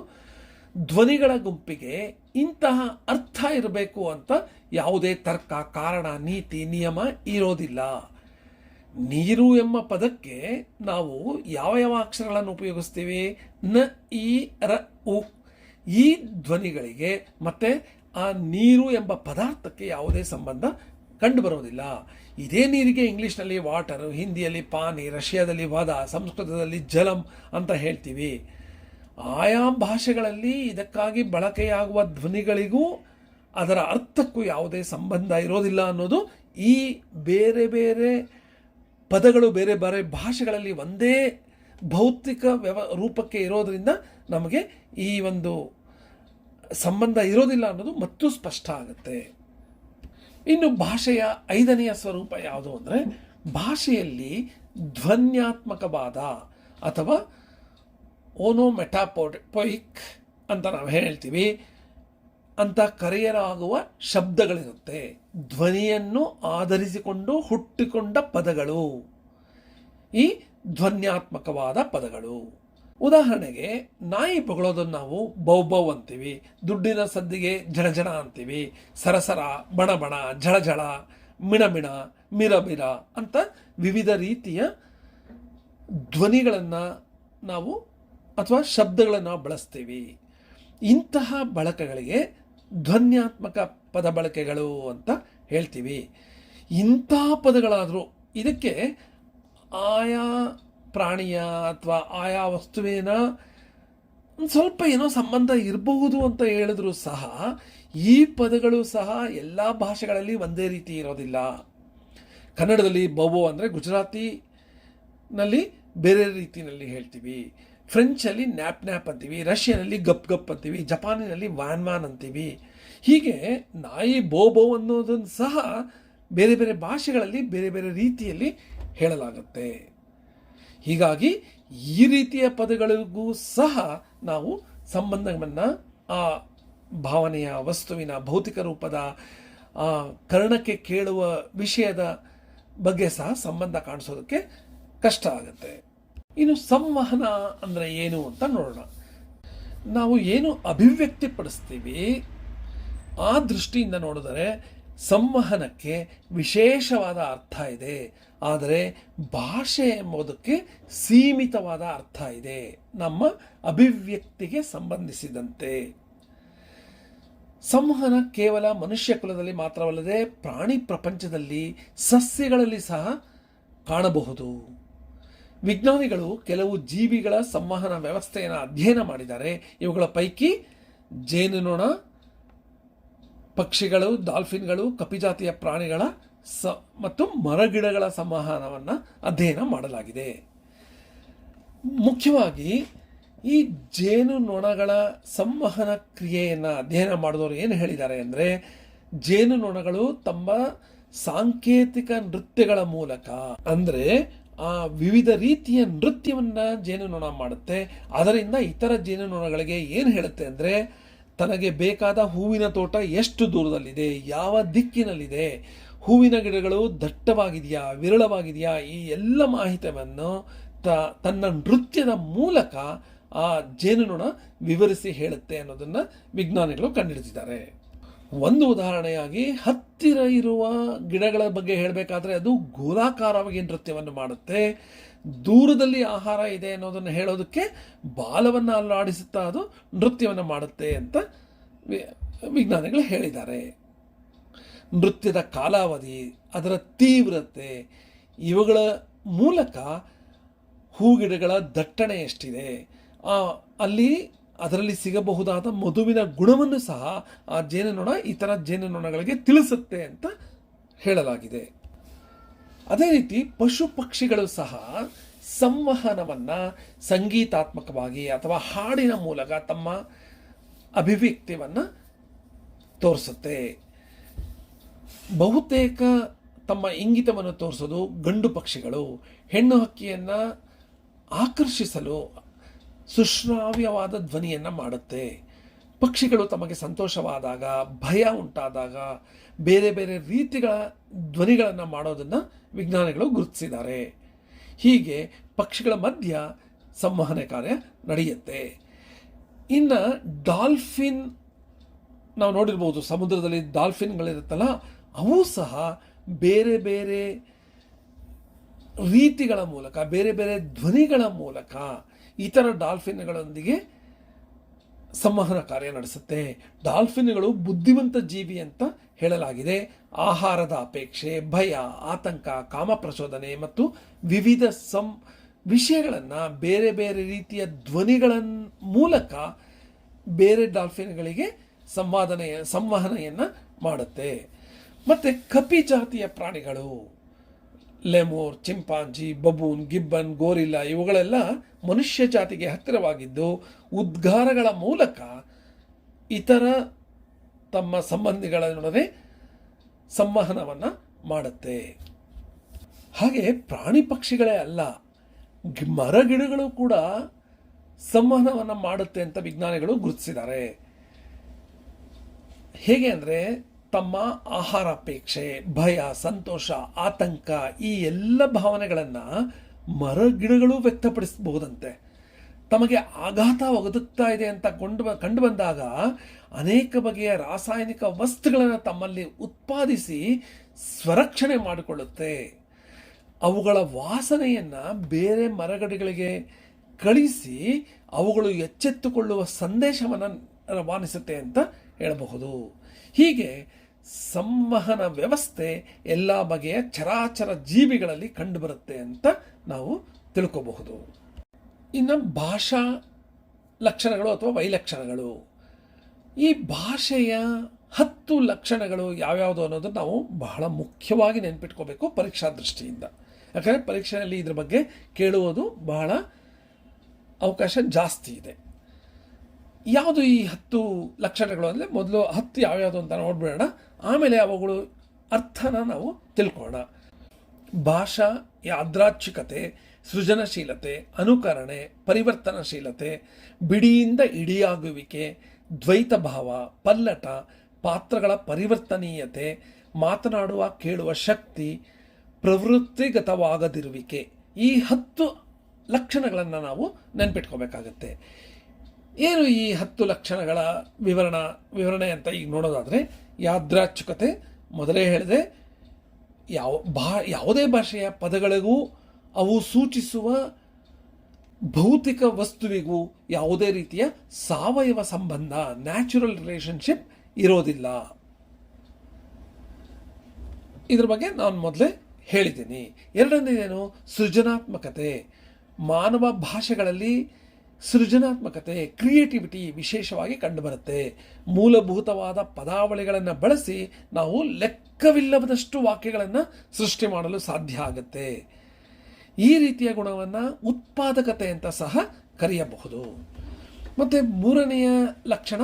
ಧ್ವನಿಗಳ ಗುಂಪಿಗೆ ಇಂತಹ ಅರ್ಥ ಇರಬೇಕು ಅಂತ ಯಾವುದೇ ತರ್ಕ, ಕಾರಣ, ನೀತಿ, ನಿಯಮ ಇರೋದಿಲ್ಲ. ನೀರು ಎಂಬ ಪದಕ್ಕೆ ನಾವು ಯಾವ ಯಾವ ಅಕ್ಷರಗಳನ್ನು ಉಪಯೋಗಿಸ್ತೀವಿ? ನ, ಈ, ರ, ಉ. ಈ ಧ್ವನಿಗಳಿಗೆ ಮತ್ತು ಆ ನೀರು ಎಂಬ ಪದಾರ್ಥಕ್ಕೆ ಯಾವುದೇ ಸಂಬಂಧ ಕಂಡುಬರೋದಿಲ್ಲ. ಇದೇ ನೀರಿಗೆ ಇಂಗ್ಲೀಷ್ನಲ್ಲಿ ವಾಟರ್, ಹಿಂದಿಯಲ್ಲಿ ಪಾನಿ, ರಷ್ಯಾದಲ್ಲಿ ವದ, ಸಂಸ್ಕೃತದಲ್ಲಿ ಜಲಂ ಅಂತ ಹೇಳ್ತೀವಿ. ಆಯಾ ಭಾಷೆಗಳಲ್ಲಿ ಇದಕ್ಕಾಗಿ ಬಳಕೆಯಾಗುವ ಧ್ವನಿಗಳಿಗೂ ಅದರ ಅರ್ಥಕ್ಕೂ ಯಾವುದೇ ಸಂಬಂಧ ಇರೋದಿಲ್ಲ ಅನ್ನೋದು ಈ ಬೇರೆ ಬೇರೆ ಪದಗಳು ಬೇರೆ ಬೇರೆ ಭಾಷೆಗಳಲ್ಲಿ ಒಂದೇ ಭೌತಿಕ ರೂಪಕ್ಕೆ ಇರೋದರಿಂದ ನಮಗೆ ಈ ಒಂದು ಸಂಬಂಧ ಇರೋದಿಲ್ಲ ಅನ್ನೋದು ಮತ್ತೂ ಸ್ಪಷ್ಟ ಆಗುತ್ತೆ. ಇನ್ನು ಭಾಷೆಯ 5ನೆಯ ಸ್ವರೂಪ ಯಾವುದು ಅಂದರೆ, ಭಾಷೆಯಲ್ಲಿ ಧ್ವನ್ಯಾತ್ಮಕವಾದ ಅಥವಾ ಓನೋಮೆಟಾಪೋಯಿಕ್ ಅಂತ ನಾವು ಹೇಳ್ತೀವಿ ಅಂತ ಕರೆಯಲಾಗುವ ಶಬ್ದಗಳಿರುತ್ತೆ. ಧ್ವನಿಯನ್ನು ಆಧರಿಸಿಕೊಂಡು ಹುಟ್ಟಿಕೊಂಡ ಪದಗಳು ಈ ಧ್ವನ್ಯಾತ್ಮಕವಾದ ಪದಗಳು. ಉದಾಹರಣೆಗೆ, ನಾಯಿ ಬೊಗಳೋದನ್ನು ನಾವು ಬೌಬೌ ಅಂತೀವಿ, ದುಡ್ಡಿನ ಸದ್ದಿಗೆ ಜಣಜಣ ಅಂತೀವಿ, ಸರಸರ, ಬಣಬಣ, ಝಳಝಳ, ಮಿಣಮಿಣ, ಮಿರಮಿರ ಅಂತ ವಿವಿಧ ರೀತಿಯ ಧ್ವನಿಗಳನ್ನು ನಾವು ಅಥವಾ ಶಬ್ದಗಳನ್ನು ಬಳಸ್ತೀವಿ. ಇಂತಹ ಬಳಕೆಗಳಿಗೆ ಧ್ವನ್ಯಾತ್ಮಕ ಪದ ಬಳಕೆಗಳು ಅಂತ ಹೇಳ್ತೀವಿ. ಇಂಥ ಪದಗಳಾದರೂ ಇದಕ್ಕೆ ಆಯಾ ಪ್ರಾಣಿಯ ಅಥವಾ ಆಯಾ ವಸ್ತುವಿನ ಸ್ವಲ್ಪ ಏನೋ ಸಂಬಂಧ ಇರಬಹುದು ಅಂತ ಹೇಳಿದ್ರು ಸಹ ಈ ಪದಗಳು ಸಹ ಎಲ್ಲ ಭಾಷೆಗಳಲ್ಲಿ ಒಂದೇ ರೀತಿ ಇರೋದಿಲ್ಲ. ಕನ್ನಡದಲ್ಲಿ ಬೌಬೋ ಅಂದರೆ ಗುಜರಾತಿನಲ್ಲಿ ಬೇರೆ ರೀತಿಯಲ್ಲಿ ಹೇಳ್ತೀವಿ, ಫ್ರೆಂಚಲ್ಲಿ ನ್ಯಾಪ್ ನ್ಯಾಪ್ ಅಂತೀವಿ, ರಷ್ಯನಲ್ಲಿ ಗಪ್ ಗಪ್ ಅಂತೀವಿ, ಜಪಾನಿನಲ್ಲಿ ವ್ಯಾನ್ ವ್ಯಾನ್ ಅಂತೀವಿ. ಹೀಗೆ ನಾಯಿ ಬೋಬೋ ಅನ್ನೋದನ್ನು ಸಹ ಬೇರೆ ಬೇರೆ ಭಾಷೆಗಳಲ್ಲಿ ಬೇರೆ ಬೇರೆ ರೀತಿಯಲ್ಲಿ ಹೇಳಲಾಗುತ್ತೆ. ಹೀಗಾಗಿ ಈ ರೀತಿಯ ಪದಗಳಿಗೂ ಸಹ ನಾವು ಸಂಬಂಧವನ್ನು ಆ ಭಾವನೆಯ ವಸ್ತುವಿನ ಭೌತಿಕ ರೂಪದ ಕರ್ಣಕ್ಕೆ ಕೇಳುವ ವಿಷಯದ ಬಗ್ಗೆ ಸಹ ಸಂಬಂಧ ಕಾಣಿಸೋದಕ್ಕೆ ಕಷ್ಟ ಆಗುತ್ತೆ. ಇನ್ನು ಸಂವಹನ ಅಂದರೆ ಏನು ಅಂತ ನೋಡೋಣ. ನಾವು ಏನು ಅಭಿವ್ಯಕ್ತಿಪಡಿಸ್ತೀವಿ ಆ ದೃಷ್ಟಿಯಿಂದ ನೋಡಿದರೆ ಸಂವಹನಕ್ಕೆ ವಿಶೇಷವಾದ ಅರ್ಥ ಇದೆ, ಆದರೆ ಭಾಷೆ ಎಂಬುದಕ್ಕೆ ಸೀಮಿತವಾದ ಅರ್ಥ ಇದೆ ನಮ್ಮ ಅಭಿವ್ಯಕ್ತಿಗೆ ಸಂಬಂಧಿಸಿದಂತೆ. ಸಂವಹನ ಕೇವಲ ಮನುಷ್ಯ ಕುಲದಲ್ಲಿ ಮಾತ್ರವಲ್ಲದೆ ಪ್ರಾಣಿ ಪ್ರಪಂಚದಲ್ಲಿ ಸಸ್ಯಗಳಲ್ಲಿ ಸಹ ಕಾಣಬಹುದು. ವಿಜ್ಞಾನಿಗಳು ಕೆಲವು ಜೀವಿಗಳ ಸಂವಹನ ವ್ಯವಸ್ಥೆಯನ್ನು ಅಧ್ಯಯನ ಮಾಡಿದ್ದಾರೆ. ಇವುಗಳ ಪೈಕಿ ಜೇನುನೊಣ, ಪಕ್ಷಿಗಳು, ಡಾಲ್ಫಿನ್ಗಳು, ಕಪಿಜಾತಿಯ ಪ್ರಾಣಿಗಳ ಮತ್ತು ಮರಗಿಡಗಳ ಸಂವಹನವನ್ನು ಅಧ್ಯಯನ ಮಾಡಲಾಗಿದೆ. ಮುಖ್ಯವಾಗಿ ಈ ಜೇನುನೊಣಗಳ ಸಂವಹನ ಕ್ರಿಯೆಯನ್ನು ಅಧ್ಯಯನ ಮಾಡಿದವರು ಏನು ಹೇಳಿದ್ದಾರೆ ಅಂದರೆ, ಜೇನುನೊಣಗಳು ತಮ್ಮ ಸಾಂಕೇತಿಕ ನೃತ್ಯಗಳ ಮೂಲಕ, ಅಂದರೆ ಆ ವಿವಿಧ ರೀತಿಯ ನೃತ್ಯವನ್ನು ಜೇನುನೊಣ ಮಾಡುತ್ತೆ. ಅದರಿಂದ ಇತರ ಜೇನುನೊಣಗಳಿಗೆ ಏನು ಹೇಳುತ್ತೆ ಅಂದರೆ, ತನಗೆ ಬೇಕಾದ ಹೂವಿನ ತೋಟ ಎಷ್ಟು ದೂರದಲ್ಲಿದೆ, ಯಾವ ದಿಕ್ಕಿನಲ್ಲಿದೆ, ಹೂವಿನ ಗಿಡಗಳು ದಟ್ಟವಾಗಿದೆಯಾ, ವಿರಳವಾಗಿದೆಯಾ, ಈ ಎಲ್ಲ ಮಾಹಿತಿಯನ್ನು ತನ್ನ ನೃತ್ಯದ ಮೂಲಕ ಆ ಜೇನುನೊಣ ವಿವರಿಸಿ ಹೇಳುತ್ತೆ ಅನ್ನೋದನ್ನು ವಿಜ್ಞಾನಿಗಳು ಕಂಡುಹಿಡಿದಿದ್ದಾರೆ. ಒಂದು ಉದಾಹರಣೆಯಾಗಿ, ಹತ್ತಿರ ಇರುವ ಗಿಡಗಳ ಬಗ್ಗೆ ಹೇಳಬೇಕಾದ್ರೆ ಅದು ಗೋಲಾಕಾರವಾಗಿ ನೃತ್ಯವನ್ನು ಮಾಡುತ್ತೆ. ದೂರದಲ್ಲಿ ಆಹಾರ ಇದೆ ಅನ್ನೋದನ್ನು ಹೇಳೋದಕ್ಕೆ ಬಾಲವನ್ನು ಅಲ್ಲಾಡಿಸುತ್ತಾ ಅದು ನೃತ್ಯವನ್ನು ಮಾಡುತ್ತೆ ಅಂತ ವಿಜ್ಞಾನಿಗಳು ಹೇಳಿದ್ದಾರೆ. ನೃತ್ಯದ ಕಾಲಾವಧಿ, ಅದರ ತೀವ್ರತೆ, ಇವುಗಳ ಮೂಲಕ ಹೂಗಿಡಗಳ ದಟ್ಟಣೆ ಎಷ್ಟಿದೆ, ಅದರಲ್ಲಿ ಸಿಗಬಹುದಾದ ಮಧುವಿನ ಗುಣವನ್ನು ಸಹ ಆ ಜೇನುನೊಣ ಇತರ ಜೇನುನೊಣಗಳಿಗೆ ತಿಳಿಸುತ್ತೆ ಅಂತ ಹೇಳಲಾಗಿದೆ. ಅದೇ ರೀತಿ ಪಶು ಪಕ್ಷಿಗಳು ಸಹ ಸಂವಹನವನ್ನು ಸಂಗೀತಾತ್ಮಕವಾಗಿ ಅಥವಾ ಹಾಡಿನ ಮೂಲಕ ತಮ್ಮ ಅಭಿವ್ಯಕ್ತಿಯನ್ನು ತೋರಿಸುತ್ತೆ. ಬಹುತೇಕ ತಮ್ಮ ಇಂಗಿತವನ್ನು ತೋರಿಸೋದು ಗಂಡು ಪಕ್ಷಿಗಳು. ಹೆಣ್ಣು ಹಕ್ಕಿಯನ್ನು ಆಕರ್ಷಿಸಲು ಸುಶ್ರಾವ್ಯವಾದ ಧ್ವನಿಯನ್ನು ಮಾಡುತ್ತೆ. ಪಕ್ಷಿಗಳು ತಮಗೆ ಸಂತೋಷವಾದಾಗ, ಭಯ ಉಂಟಾದಾಗ ಬೇರೆ ಬೇರೆ ರೀತಿಗಳ ಧ್ವನಿಗಳನ್ನು ಮಾಡೋದನ್ನು ವಿಜ್ಞಾನಿಗಳು ಗುರುತಿಸಿದ್ದಾರೆ. ಹೀಗೆ ಪಕ್ಷಿಗಳ ಮಧ್ಯ ಸಂವಹನ ಕಾರ್ಯ ನಡೆಯುತ್ತೆ. ಇನ್ನು ಡಾಲ್ಫಿನ್ ನಾವು ನೋಡಿರ್ಬೋದು, ಸಮುದ್ರದಲ್ಲಿ ಡಾಲ್ಫಿನ್ಗಳಿರುತ್ತಲ್ಲ, ಅವು ಸಹ ಬೇರೆ ಬೇರೆ ರೀತಿಗಳ ಮೂಲಕ, ಬೇರೆ ಬೇರೆ ಧ್ವನಿಗಳ ಮೂಲಕ ಇತರ ಡಾಲ್ಫಿನ್ಗಳೊಂದಿಗೆ ಸಂವಹನ ಕಾರ್ಯ ನಡೆಸುತ್ತೆ. ಡಾಲ್ಫಿನ್ಗಳು ಬುದ್ಧಿವಂತ ಜೀವಿ ಅಂತ ಹೇಳಲಾಗಿದೆ. ಆಹಾರದ ಅಪೇಕ್ಷೆ, ಭಯ, ಆತಂಕ, ಕಾಮಪ್ರಚೋದನೆ ಮತ್ತು ವಿವಿಧ ವಿಷಯಗಳನ್ನು ಬೇರೆ ಬೇರೆ ರೀತಿಯ ಧ್ವನಿಗಳ ಮೂಲಕ ಬೇರೆ ಡಾಲ್ಫಿನ್ಗಳಿಗೆ ಸಂವಹನೆಯನ್ನು ಮಾಡುತ್ತೆ. ಮತ್ತು ಕಪಿ ಜಾತಿಯ ಪ್ರಾಣಿಗಳು ಲೆಮೂರ್, ಚಿಂಪಾಂಜಿ, ಬಬೂನ್, ಗಿಬ್ಬನ್, ಗೋರಿಲ್ಲ ಇವುಗಳೆಲ್ಲ ಮನುಷ್ಯ ಜಾತಿಗೆ ಹತ್ತಿರವಾಗಿದ್ದು ಉದ್ಗಾರಗಳ ಮೂಲಕ ಇತರ ತಮ್ಮ ಸಂಬಂಧಿಗಳೊಡನೆ ಸಂವಹನವನ್ನು ಮಾಡುತ್ತೆ. ಹಾಗೆ ಪ್ರಾಣಿ ಪಕ್ಷಿಗಳೇ ಅಲ್ಲ, ಮರಗಿಡಗಳು ಕೂಡ ಸಂವಹನವನ್ನು ಮಾಡುತ್ತೆ ಅಂತ ವಿಜ್ಞಾನಿಗಳು ಗುರುತಿಸಿದ್ದಾರೆ. ಹೇಗೆ ಅಂದರೆ ತಮ್ಮ ಆಹಾರ ಅಪೇಕ್ಷೆ, ಭಯ, ಸಂತೋಷ, ಆತಂಕ ಈ ಎಲ್ಲ ಭಾವನೆಗಳನ್ನು ಮರಗಿಡಗಳು ವ್ಯಕ್ತಪಡಿಸಬಹುದಂತೆ. ತಮಗೆ ಆಘಾತ ಒದಗುತ್ತಾ ಇದೆ ಅಂತ ಕಂಡು ಬಂದಾಗ ಅನೇಕ ಬಗೆಯ ರಾಸಾಯನಿಕ ವಸ್ತುಗಳನ್ನು ತಮ್ಮಲ್ಲಿ ಉತ್ಪಾದಿಸಿ ಸ್ವರಕ್ಷಣೆ ಮಾಡಿಕೊಳ್ಳುತ್ತೆ. ಅವುಗಳ ವಾಸನೆಯನ್ನು ಬೇರೆ ಮರಗಿಡಗಳಿಗೆ ಕಳಿಸಿ ಅವುಗಳು ಎಚ್ಚೆತ್ತುಕೊಳ್ಳುವ ಸಂದೇಶವನ್ನು ರವಾನಿಸುತ್ತೆ ಅಂತ ಹೇಳಬಹುದು. ಹೀಗೆ ಸಂವಹನ ವ್ಯವಸ್ಥೆ ಎಲ್ಲ ಬಗೆಯ ಚರಾಚರ ಜೀವಿಗಳಲ್ಲಿ ಕಂಡುಬರುತ್ತೆ ಅಂತ ನಾವು ತಿಳ್ಕೋಬಹುದು. ಇನ್ನು ಭಾಷಾ ಲಕ್ಷಣಗಳು ಅಥವಾ ವೈಲಕ್ಷಣಗಳು. ಈ ಭಾಷೆಯ 10 ಲಕ್ಷಣಗಳು ಯಾವ್ಯಾವುದು ಅನ್ನೋದು ನಾವು ಬಹಳ ಮುಖ್ಯವಾಗಿ ನೆನ್ಪಿಟ್ಕೋಬೇಕು ಪರೀಕ್ಷಾ ದೃಷ್ಟಿಯಿಂದ. ಯಾಕಂದರೆ ಪರೀಕ್ಷೆಯಲ್ಲಿ ಇದ್ರ ಬಗ್ಗೆ ಕೇಳುವುದು ಬಹಳ ಅವಕಾಶ ಜಾಸ್ತಿ ಇದೆ. ಯಾವುದು ಈ 10 ಲಕ್ಷಣಗಳು ಅಂದರೆ ಮೊದಲು 10 ಯಾವ್ಯಾವುದು ಅಂತ ನೋಡ್ಬಿಡೋಣ, ಆಮೇಲೆ ಅವುಗಳು ಅರ್ಥನ ನಾವು ತಿಳ್ಕೊಳ್ಳೋಣ. ಭಾಷಾ ಯಾದೃಚ್ಛಿಕತೆ, ಸೃಜನಶೀಲತೆ, ಅನುಕರಣೆ, ಪರಿವರ್ತನಶೀಲತೆ, ಬಿಡಿಯಿಂದ ಇಡಿಯಾಗುವಿಕೆ, ದ್ವೈತ ಭಾವ, ಪಲ್ಲಟ, ಪಾತ್ರಗಳ ಪರಿವರ್ತನೀಯತೆ, ಮಾತನಾಡುವ ಕೇಳುವ ಶಕ್ತಿ, ಪ್ರವೃತ್ತಿಗತವಾಗದಿರುವಿಕೆ. ಈ 10 ಲಕ್ಷಣಗಳನ್ನು ನಾವು ನೆನ್ಪಿಟ್ಕೋಬೇಕಾಗತ್ತೆ. ಏನು ಈ 10 ಲಕ್ಷಣಗಳ ವಿವರಣೆ ಅಂತ ಈಗ ನೋಡೋದಾದರೆ, ಯಾದೃಚ್ಛಿಕತೆ ಮೊದಲೇ ಹೇಳಿದೆ. ಯಾವುದೇ ಭಾಷೆಯ ಪದಗಳಿಗೂ ಅವು ಸೂಚಿಸುವ ಭೌತಿಕ ವಸ್ತುವಿಗೂ ಯಾವುದೇ ರೀತಿಯ ಸಾವಯವ ಸಂಬಂಧ, ನ್ಯಾಚುರಲ್ ರಿಲೇಷನ್ಶಿಪ್ ಇರೋದಿಲ್ಲ. ಇದ್ರ ಬಗ್ಗೆ ನಾನು ಮೊದಲೇ ಹೇಳಿದ್ದೀನಿ. ಎರಡನೇದೇನು, ಸೃಜನಾತ್ಮಕತೆ. ಮಾನವ ಭಾಷೆಗಳಲ್ಲಿ ಸೃಜನಾತ್ಮಕತೆ, ಕ್ರಿಯೇಟಿವಿಟಿ ವಿಶೇಷವಾಗಿ ಕಂಡುಬರುತ್ತೆ. ಮೂಲಭೂತವಾದ ಪದಾವಳಿಗಳನ್ನು ಬಳಸಿ ನಾವು ಲೆಕ್ಕವಿಲ್ಲದಷ್ಟು ವಾಕ್ಯಗಳನ್ನು ಸೃಷ್ಟಿ ಮಾಡಲು ಸಾಧ್ಯ ಆಗುತ್ತೆ. ಈ ರೀತಿಯ ಗುಣವನ್ನು ಉತ್ಪಾದಕತೆ ಅಂತ ಸಹ ಕರೆಯಬಹುದು. ಮತ್ತು ಮೂರನೆಯ ಲಕ್ಷಣ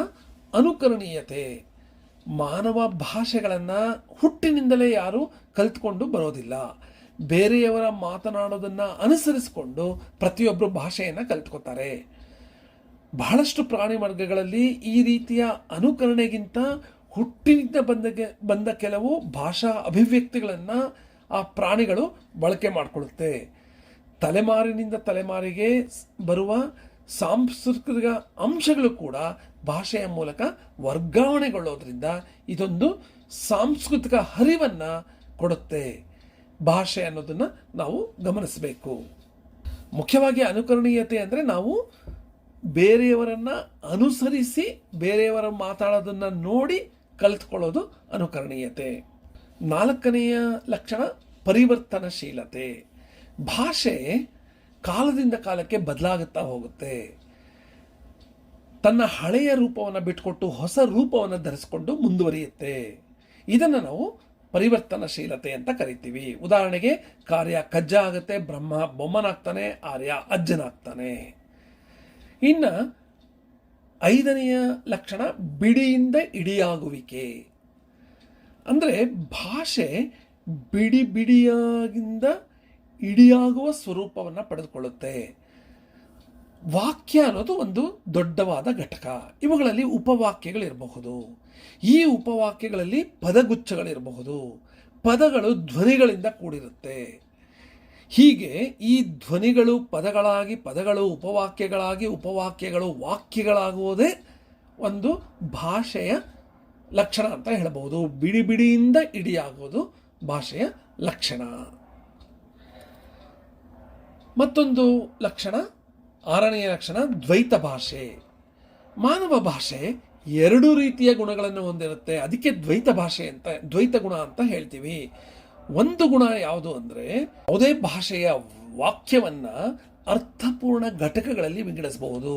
ಅನುಕರಣೀಯತೆ. ಮಾನವ ಭಾಷೆಗಳನ್ನು ಹುಟ್ಟಿನಿಂದಲೇ ಯಾರೂ ಕಲಿತುಕೊಂಡು ಬರೋದಿಲ್ಲ. ಬೇರೆಯವರ ಮಾತನಾಡೋದನ್ನು ಅನುಸರಿಸಿಕೊಂಡು ಪ್ರತಿಯೊಬ್ಬರು ಭಾಷೆಯನ್ನು ಕಲಿತ್ಕೋತಾರೆ. ಬಹಳಷ್ಟು ಪ್ರಾಣಿ ವರ್ಗಗಳಲ್ಲಿ ಈ ರೀತಿಯ ಅನುಕರಣೆಗಿಂತ ಹುಟ್ಟಿನಿಂದ ಬಂದ ಕೆಲವು ಭಾಷಾ ಅಭಿವ್ಯಕ್ತಿಗಳನ್ನು ಆ ಪ್ರಾಣಿಗಳು ಬಳಕೆ ಮಾಡಿಕೊಳ್ಳುತ್ತೆ. ತಲೆಮಾರಿನಿಂದ ತಲೆಮಾರಿಗೆ ಬರುವ ಸಾಂಸ್ಕೃತಿಕ ಅಂಶಗಳು ಕೂಡ ಭಾಷೆಯ ಮೂಲಕ ವರ್ಗಾವಣೆಗೊಳ್ಳೋದ್ರಿಂದ ಇದೊಂದು ಸಾಂಸ್ಕೃತಿಕ ಹರಿವನ್ನು ಕೊಡುತ್ತೆ. ಭಾಷೆ ಅನ್ನೋದನ್ನು ನಾವು ಗಮನಿಸಬೇಕು. ಮುಖ್ಯವಾಗಿ ಅನುಕರಣೀಯತೆ ಅಂದರೆ ನಾವು ಬೇರೆಯವರನ್ನು ಅನುಸರಿಸಿ ಬೇರೆಯವರ ಮಾತಾಡೋದನ್ನು ನೋಡಿ ಕಲಿತ್ಕೊಳ್ಳೋದು ಅನುಕರಣೀಯತೆ. ನಾಲ್ಕನೆಯ ಲಕ್ಷಣ ಪರಿವರ್ತನಶೀಲತೆ. ಭಾಷೆ ಕಾಲದಿಂದ ಕಾಲಕ್ಕೆ ಬದಲಾಗುತ್ತಾ ಹೋಗುತ್ತೆ. ತನ್ನ ಹಳೆಯ ರೂಪವನ್ನು ಬಿಟ್ಟುಕೊಟ್ಟು ಹೊಸ ರೂಪವನ್ನು ಧರಿಸಿಕೊಂಡು ಮುಂದುವರಿಯುತ್ತೆ. ಇದನ್ನು ನಾವು ಪರಿವರ್ತನಶೀಲತೆ ಅಂತ ಕರಿತೀವಿ. ಉದಾಹರಣೆಗೆ, ಕಾರ್ಯ ಕಜ್ಜ ಆಗುತ್ತೆ, ಬ್ರಹ್ಮ ಬೊಮ್ಮನಾಗ್ತಾನೆ, ಆರ್ಯ ಅಜ್ಜನಾಗ್ತಾನೆ. ಇನ್ನು ಐದನೆಯ ಲಕ್ಷಣ ಬಿಡಿಯಿಂದ ಇಡಿಯಾಗುವಿಕೆ. ಅಂದರೆ ಭಾಷೆ ಬಿಡಿ ಬಿಡಿಯಾಗಿಂದ ಇಡಿಯಾಗುವ ಸ್ವರೂಪವನ್ನು ಪಡೆದುಕೊಳ್ಳುತ್ತೆ. ವಾಕ್ಯ ಅನ್ನೋದು ಒಂದು ದೊಡ್ಡವಾದ ಘಟಕ. ಇವುಗಳಲ್ಲಿ ಉಪವಾಕ್ಯಗಳಿರಬಹುದು. ಈ ಉಪವಾಕ್ಯಗಳಲ್ಲಿ ಪದಗುಚ್ಛಗಳಿರಬಹುದು. ಪದಗಳು ಧ್ವನಿಗಳಿಂದ ಕೂಡಿರುತ್ತೆ. ಹೀಗೆ ಈ ಧ್ವನಿಗಳು ಪದಗಳಾಗಿ, ಪದಗಳು ಉಪವಾಕ್ಯಗಳಾಗಿ, ಉಪವಾಕ್ಯಗಳು ವಾಕ್ಯಗಳಾಗುವುದೇ ಒಂದು ಭಾಷೆಯ ಲಕ್ಷಣ ಅಂತ ಹೇಳಬಹುದು. ಬಿಡಿ ಬಿಡಿಯಿಂದ ಇಡಿಯಾಗುವುದು ಭಾಷೆಯ ಲಕ್ಷಣ. ಮತ್ತೊಂದು ಲಕ್ಷಣ, ಆರನೆಯ ಲಕ್ಷಣ ದ್ವೈತ ಭಾಷೆ. ಮಾನವ ಭಾಷೆ ಎರಡು ರೀತಿಯ ಗುಣಗಳನ್ನು ಹೊಂದಿರುತ್ತೆ. ಅದಕ್ಕೆ ದ್ವೈತ ಗುಣ ಅಂತ ಹೇಳ್ತೀವಿ. ಒಂದು ಗುಣ ಯಾವುದು ಅಂದರೆ, ಯಾವುದೇ ಭಾಷೆಯ ವಾಕ್ಯವನ್ನ ಅರ್ಥಪೂರ್ಣ ಘಟಕಗಳಲ್ಲಿ ವಿಂಗಡಿಸಬಹುದು.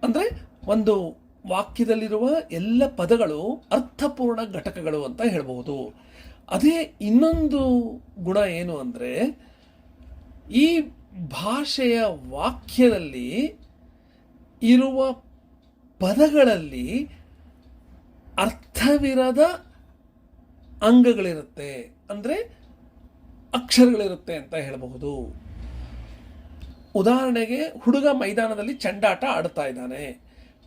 ಅಂದರೆ ಒಂದು ವಾಕ್ಯದಲ್ಲಿರುವ ಎಲ್ಲ ಪದಗಳು ಅರ್ಥಪೂರ್ಣ ಘಟಕಗಳು ಅಂತ ಹೇಳಬಹುದು. ಅದೇ ಇನ್ನೊಂದು ಗುಣ ಏನು ಅಂದರೆ, ಈ ಭಾಷೆಯ ವಾಕ್ಯದಲ್ಲಿ ಇರುವ ಪದಗಳಲ್ಲಿ ಅರ್ಥವಿರದ ಅಂಗಗಳಿರುತ್ತೆ, ಅಂದರೆ ಅಕ್ಷರಗಳಿರುತ್ತೆ ಅಂತ ಹೇಳಬಹುದು. ಉದಾಹರಣೆಗೆ, ಹುಡುಗ ಮೈದಾನದಲ್ಲಿ ಚೆಂಡಾಟ ಆಡ್ತಾ ಇದ್ದಾನೆ.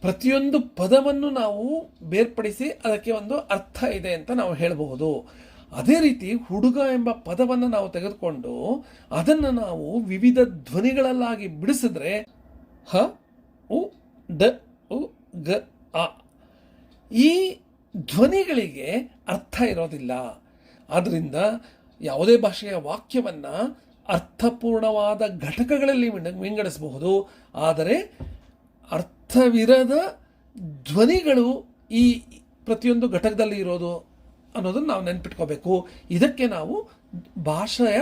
ಪ್ರತಿಯೊಂದು ಪದವನ್ನು ನಾವು ಬೇರ್ಪಡಿಸಿ ಅದಕ್ಕೆ ಒಂದು ಅರ್ಥ ಇದೆ ಅಂತ ನಾವು ಹೇಳಬಹುದು. ಅದೇ ರೀತಿ ಹುಡುಗ ಎಂಬ ಪದವನ್ನು ನಾವು ತೆಗೆದುಕೊಂಡು ಅದನ್ನು ನಾವು ವಿವಿಧ ಧ್ವನಿಗಳಲ್ಲಾಗಿ ಬಿಡಿಸಿದ್ರೆ ಹ, ಉ, ಡ, ಉ, ಗ, ಆ, ಈ ಧ್ವನಿಗಳಿಗೆ ಅರ್ಥ ಇರೋದಿಲ್ಲ. ಆದ್ದರಿಂದ ಯಾವುದೇ ಭಾಷೆಯ ವಾಕ್ಯವನ್ನು ಅರ್ಥಪೂರ್ಣವಾದ ಘಟಕಗಳಲ್ಲಿ ವಿಂಗಡಿಸಬಹುದು. ಆದರೆ ಅರ್ಥವಿರದ ಧ್ವನಿಗಳು ಈ ಪ್ರತಿಯೊಂದು ಘಟಕದಲ್ಲಿ ಇರೋದು ಅನ್ನೋದನ್ನು ನಾವು ನೆನ್ಪಿಟ್ಕೋಬೇಕು. ಇದಕ್ಕೆ ನಾವು ಭಾಷೆಯ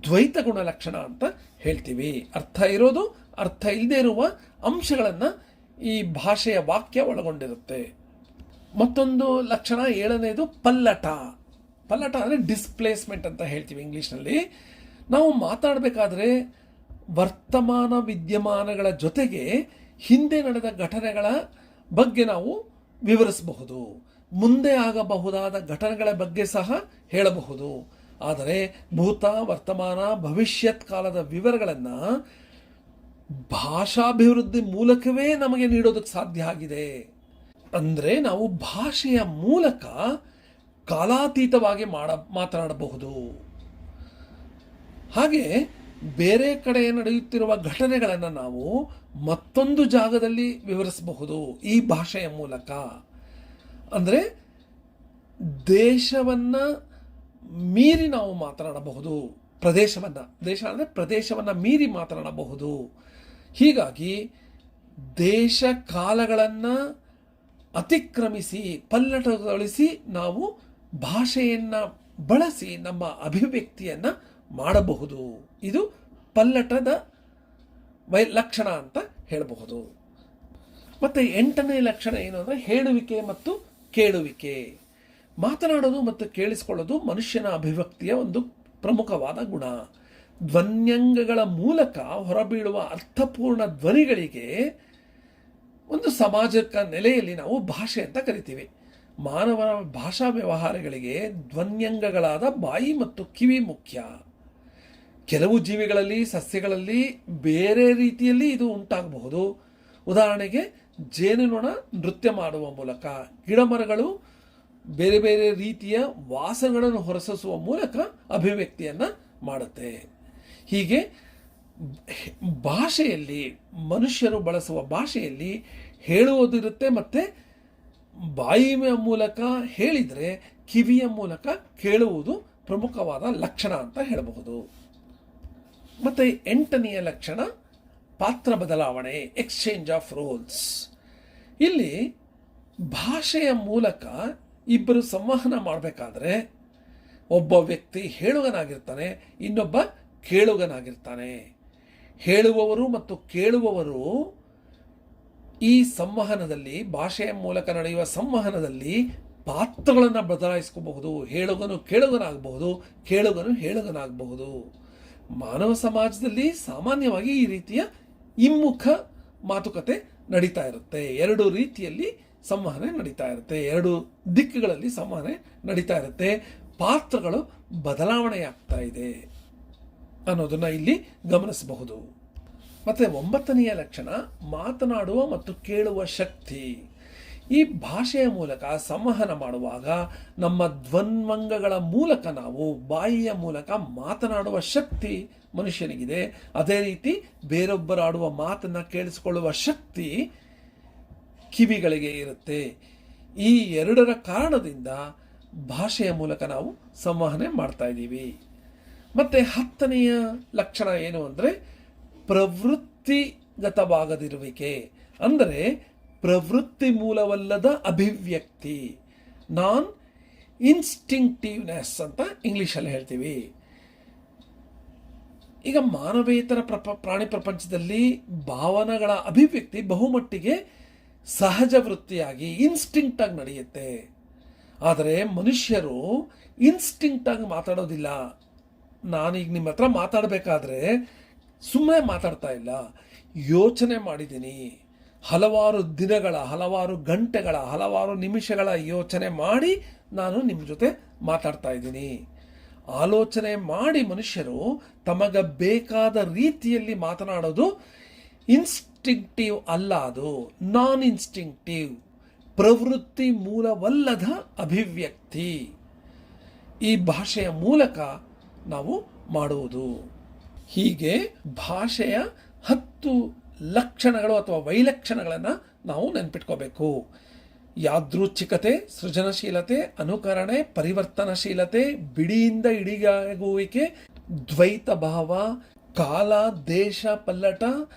ದ್ವೈತ ಗುಣಲಕ್ಷಣ ಅಂತ ಹೇಳ್ತೀವಿ. ಅರ್ಥ ಇರೋದು, ಅರ್ಥ ಇಲ್ಲದೆ ಇರುವ ಅಂಶಗಳನ್ನು ಈ ಭಾಷೆಯ ವಾಕ್ಯ ಒಳಗೊಂಡಿರುತ್ತೆ. ಮತ್ತೊಂದು ಲಕ್ಷಣ, ಏಳನೇದು ಪಲ್ಲಟ. ಪಲ್ಲಟ ಅಂದರೆ ಡಿಸ್ಪ್ಲೇಸ್ಮೆಂಟ್ ಅಂತ ಹೇಳ್ತೀವಿ ಇಂಗ್ಲೀಷ್ನಲ್ಲಿ. ನಾವು ಮಾತಾಡಬೇಕಾದ್ರೆ ವರ್ತಮಾನ ವಿದ್ಯಮಾನಗಳ ಜೊತೆಗೆ ಹಿಂದೆ ನಡೆದ ಘಟನೆಗಳ ಬಗ್ಗೆ ನಾವು ವಿವರಿಸಬಹುದು. ಮುಂದೆ ಆಗಬಹುದಾದ ಘಟನೆಗಳ ಬಗ್ಗೆ ಸಹ ಹೇಳಬಹುದು. ಆದರೆ ಭೂತ, ವರ್ತಮಾನ, ಭವಿಷ್ಯತ್ ಕಾಲದ ವಿವರಗಳನ್ನು ಭಾಷಾಭಿವೃದ್ಧಿ ಮೂಲಕವೇ ನಮಗೆ ನೀಡೋದಕ್ಕೆ ಸಾಧ್ಯ ಆಗಿದೆ. ಅಂದರೆ ನಾವು ಭಾಷೆಯ ಮೂಲಕ ಕಾಲಾತೀತವಾಗಿ ಮಾತನಾಡಬಹುದು. ಹಾಗೆ ಬೇರೆ ಕಡೆ ನಡೆಯುತ್ತಿರುವ ಘಟನೆಗಳನ್ನು ನಾವು ಮತ್ತೊಂದು ಜಾಗದಲ್ಲಿ ವಿವರಿಸಬಹುದು ಈ ಭಾಷೆಯ ಮೂಲಕ. ಅಂದರೆ ದೇಶವನ್ನು ಮೀರಿ ನಾವು ಮಾತನಾಡಬಹುದು. ದೇಶ ಅಂದರೆ ಪ್ರದೇಶವನ್ನು ಮೀರಿ ಮಾತನಾಡಬಹುದು. ಹೀಗಾಗಿ ದೇಶ ಕಾಲಗಳನ್ನು ಅತಿಕ್ರಮಿಸಿ ಪಲ್ಲಟಗೊಳಿಸಿ ನಾವು ಭಾಷೆಯನ್ನು ಬಳಸಿ ನಮ್ಮ ಅಭಿವ್ಯಕ್ತಿಯನ್ನು ಮಾಡಬಹುದು. ಇದು ಪಲ್ಲಟದ ಲಕ್ಷಣ ಅಂತ ಹೇಳಬಹುದು. ಮತ್ತು 8ನೇ ಲಕ್ಷಣ ಏನು ಅಂದರೆ ಹೇಳುವಿಕೆ ಮತ್ತು ಕೇಳುವಿಕೆ. ಮಾತನಾಡೋದು ಮತ್ತು ಕೇಳಿಸಿಕೊಳ್ಳೋದು ಮನುಷ್ಯನ ಅಭಿವ್ಯಕ್ತಿಯ ಒಂದು ಪ್ರಮುಖವಾದ ಗುಣ. ಧ್ವನ್ಯಂಗಗಳ ಮೂಲಕ ಹೊರಬೀಳುವ ಅರ್ಥಪೂರ್ಣ ಧ್ವನಿಗಳಿಗೆ ಒಂದು ಸಾಮಾಜಿಕ ನೆಲೆಯಲ್ಲಿ ನಾವು ಭಾಷೆ ಅಂತ ಕರಿತೀವಿ. ಮಾನವನ ಭಾಷಾ ವ್ಯವಹಾರಗಳಿಗೆ ಧ್ವನ್ಯಂಗಗಳಾದ ಬಾಯಿ ಮತ್ತು ಕಿವಿ ಮುಖ್ಯ. ಕೆಲವು ಜೀವಿಗಳಲ್ಲಿ, ಸಸ್ಯಗಳಲ್ಲಿ ಬೇರೆ ರೀತಿಯಲ್ಲಿ ಇದು ಉಂಟಾಗಬಹುದು. ಉದಾಹರಣೆಗೆ, ಜೇನುನೊಣ ನೃತ್ಯ ಮಾಡುವ ಮೂಲಕ, ಗಿಡಮರಗಳು ಬೇರೆ ಬೇರೆ ರೀತಿಯ ವಾಸನೆಗಳನ್ನು ಹೊರಸೂಸುವ ಮೂಲಕ ಅಭಿವ್ಯಕ್ತಿಯನ್ನು ಮಾಡುತ್ತೆ. ಹೀಗೆ ಭಾಷೆಯಲ್ಲಿ, ಮನುಷ್ಯರು ಬಳಸುವ ಭಾಷೆಯಲ್ಲಿ ಹೇಳುವುದಿರುತ್ತೆ, ಮತ್ತು ಬಾಯಿಯ ಮೂಲಕ ಹೇಳಿದರೆ ಕಿವಿಯ ಮೂಲಕ ಕೇಳುವುದು ಪ್ರಮುಖವಾದ ಲಕ್ಷಣ ಅಂತ ಹೇಳಬಹುದು. ಮತ್ತು 8ನೆಯ ಲಕ್ಷಣ ಪಾತ್ರ ಬದಲಾವಣೆ, ಎಕ್ಸ್ಚೇಂಜ್ ಆಫ್ ರೋಲ್ಸ್. ಇಲ್ಲಿ ಭಾಷೆಯ ಮೂಲಕ ಇಬ್ಬರು ಸಂವಹನ ಮಾಡಬೇಕಾದ್ರೆ ಒಬ್ಬ ವ್ಯಕ್ತಿ ಹೇಳುಗನಾಗಿರ್ತಾನೆ, ಇನ್ನೊಬ್ಬ ಕೇಳುಗನಾಗಿರ್ತಾನೆ. ಹೇಳುವವರು ಮತ್ತು ಕೇಳುವವರು ಈ ಸಂವಹನದಲ್ಲಿ, ಭಾಷೆಯ ಮೂಲಕ ನಡೆಯುವ ಸಂವಹನದಲ್ಲಿ ಪಾತ್ರಗಳನ್ನು ಬದಲಾಯಿಸ್ಕೋಬಹುದು. ಹೇಳುಗನು ಕೇಳುಗನಾಗಬಹುದು, ಕೇಳುಗನು ಹೇಳುಗನಾಗಬಹುದು. ಮಾನವ ಸಮಾಜದಲ್ಲಿ ಸಾಮಾನ್ಯವಾಗಿ ಈ ರೀತಿಯ ಹಿಮ್ಮುಖ ಮಾತುಕತೆ ನಡೀತಾ ಇರುತ್ತೆ. ಎರಡು ರೀತಿಯಲ್ಲಿ ಸಂವಹನೆ ನಡೀತಾ ಇರುತ್ತೆ, ಎರಡು ದಿಕ್ಕುಗಳಲ್ಲಿ ಸಂವಹನೆ ನಡೀತಾ ಇರುತ್ತೆ. ಪಾತ್ರಗಳು ಬದಲಾವಣೆಯಾಗ್ತಾ ಇದೆ ಅನ್ನೋದನ್ನು ಇಲ್ಲಿ ಗಮನಿಸಬಹುದು. ಮತ್ತು 9ನೆಯ ಲಕ್ಷಣ ಮಾತನಾಡುವ ಮತ್ತು ಕೇಳುವ ಶಕ್ತಿ. ಈ ಭಾಷೆಯ ಮೂಲಕ ಸಂವಹನ ಮಾಡುವಾಗ ನಮ್ಮ ಧ್ವನ್ವಂಗಗಳ ಮೂಲಕ, ನಾವು ಬಾಯಿಯ ಮೂಲಕ ಮಾತನಾಡುವ ಶಕ್ತಿ ಮನುಷ್ಯನಿಗಿದೆ. ಅದೇ ರೀತಿ ಬೇರೊಬ್ಬರಾಡುವ ಮಾತನ್ನು ಕೇಳಿಸಿಕೊಳ್ಳುವ ಶಕ್ತಿ ಕಿವಿಗಳಿಗೆ ಇರುತ್ತೆ. ಈ ಎರಡರ ಕಾರಣದಿಂದ ಭಾಷೆಯ ಮೂಲಕ ನಾವು ಸಂವಹನೆ ಮಾಡ್ತಾ ಇದ್ದೀವಿ. ಮತ್ತು 10ನೆಯ ಲಕ್ಷಣ ಏನು ಅಂದರೆ ಪ್ರವೃತ್ತಿಗತವಾಗದಿರುವಿಕೆ. ಅಂದರೆ ಪ್ರವೃತ್ತಿ ಮೂಲವಲ್ಲದ ಅಭಿವ್ಯಕ್ತಿ, ನಾನ್ ಇನ್ಸ್ಟಿಂಕ್ಟಿವ್ನೆಸ್ ಅಂತ ಇಂಗ್ಲೀಷಲ್ಲಿ ಹೇಳ್ತೀವಿ. ಈಗ ಮಾನವೇತರ ಪ್ರಾಣಿ ಪ್ರಪಂಚದಲ್ಲಿ ಭಾವನೆಗಳ ಅಭಿವ್ಯಕ್ತಿ ಬಹುಮಟ್ಟಿಗೆ ಸಹಜ ವೃತ್ತಿಯಾಗಿ ಇನ್ಸ್ಟಿಂಕ್ಟಾಗಿ ನಡೆಯುತ್ತೆ. ಆದರೆ ಮನುಷ್ಯರು ಇನ್ಸ್ಟಿಂಕ್ಟಾಗಿ ಮಾತಾಡೋದಿಲ್ಲ. ನಾನೀಗ ನಿಮ್ಮ ಹತ್ರ ಮಾತಾಡಬೇಕಾದ್ರೆ ಸುಮ್ಮನೆ ಮಾತಾಡ್ತಾ ಇಲ್ಲ, ಯೋಚನೆ ಮಾಡಿದ್ದೀನಿ. ಹಲವಾರು ದಿನಗಳ, ಹಲವಾರು ಗಂಟೆಗಳ, ಹಲವಾರು ನಿಮಿಷಗಳ ಯೋಚನೆ ಮಾಡಿ ನಾನು ನಿಮ್ಮ ಜೊತೆ ಮಾತಾಡ್ತಾ ಇದ್ದೀನಿ. ಆಲೋಚನೆ ಮಾಡಿ ಮನುಷ್ಯರು ತಮಗ ಬೇಕಾದ ರೀತಿಯಲ್ಲಿ ಮಾತನಾಡೋದು ಇನ್ಸ್ಟಿಂಕ್ಟಿವ್ ಅಲ್ಲ, ಅದು ನಾನ್ ಇನ್ಸ್ಟಿಂಕ್ಟಿವ್, ಪ್ರವೃತ್ತಿ ಮೂಲವಲ್ಲದ ಅಭಿವ್ಯಕ್ತಿ. ಈ ಭಾಷೆಯ ಮೂಲಕ ನಾವು ಮಾಡುವುದು. ಹೀಗೆ ಭಾಷೆಯ 10 ಲಕ್ಷಣಗಳು ಅಥವಾ ವೈಲಕ್ಷಣಗಳನ್ನು ನಾವು ನೆನ್ಪಿಟ್ಕೋಬೇಕು. ಯಾದೃಚ್ಛಿಕತೆ, ಸೃಜನಶೀಲತೆ, ಅನುಕರಣೆ, ಪರಿವರ್ತನಶೀಲತೆ, ಬಿಡಿಯಿಂದ ಇಡಿಯಾಗುವಿಕೆ, ದ್ವೈತ ಭಾವ, ಕಾಲ ದೇಶ ಪಲ್ಲಟ,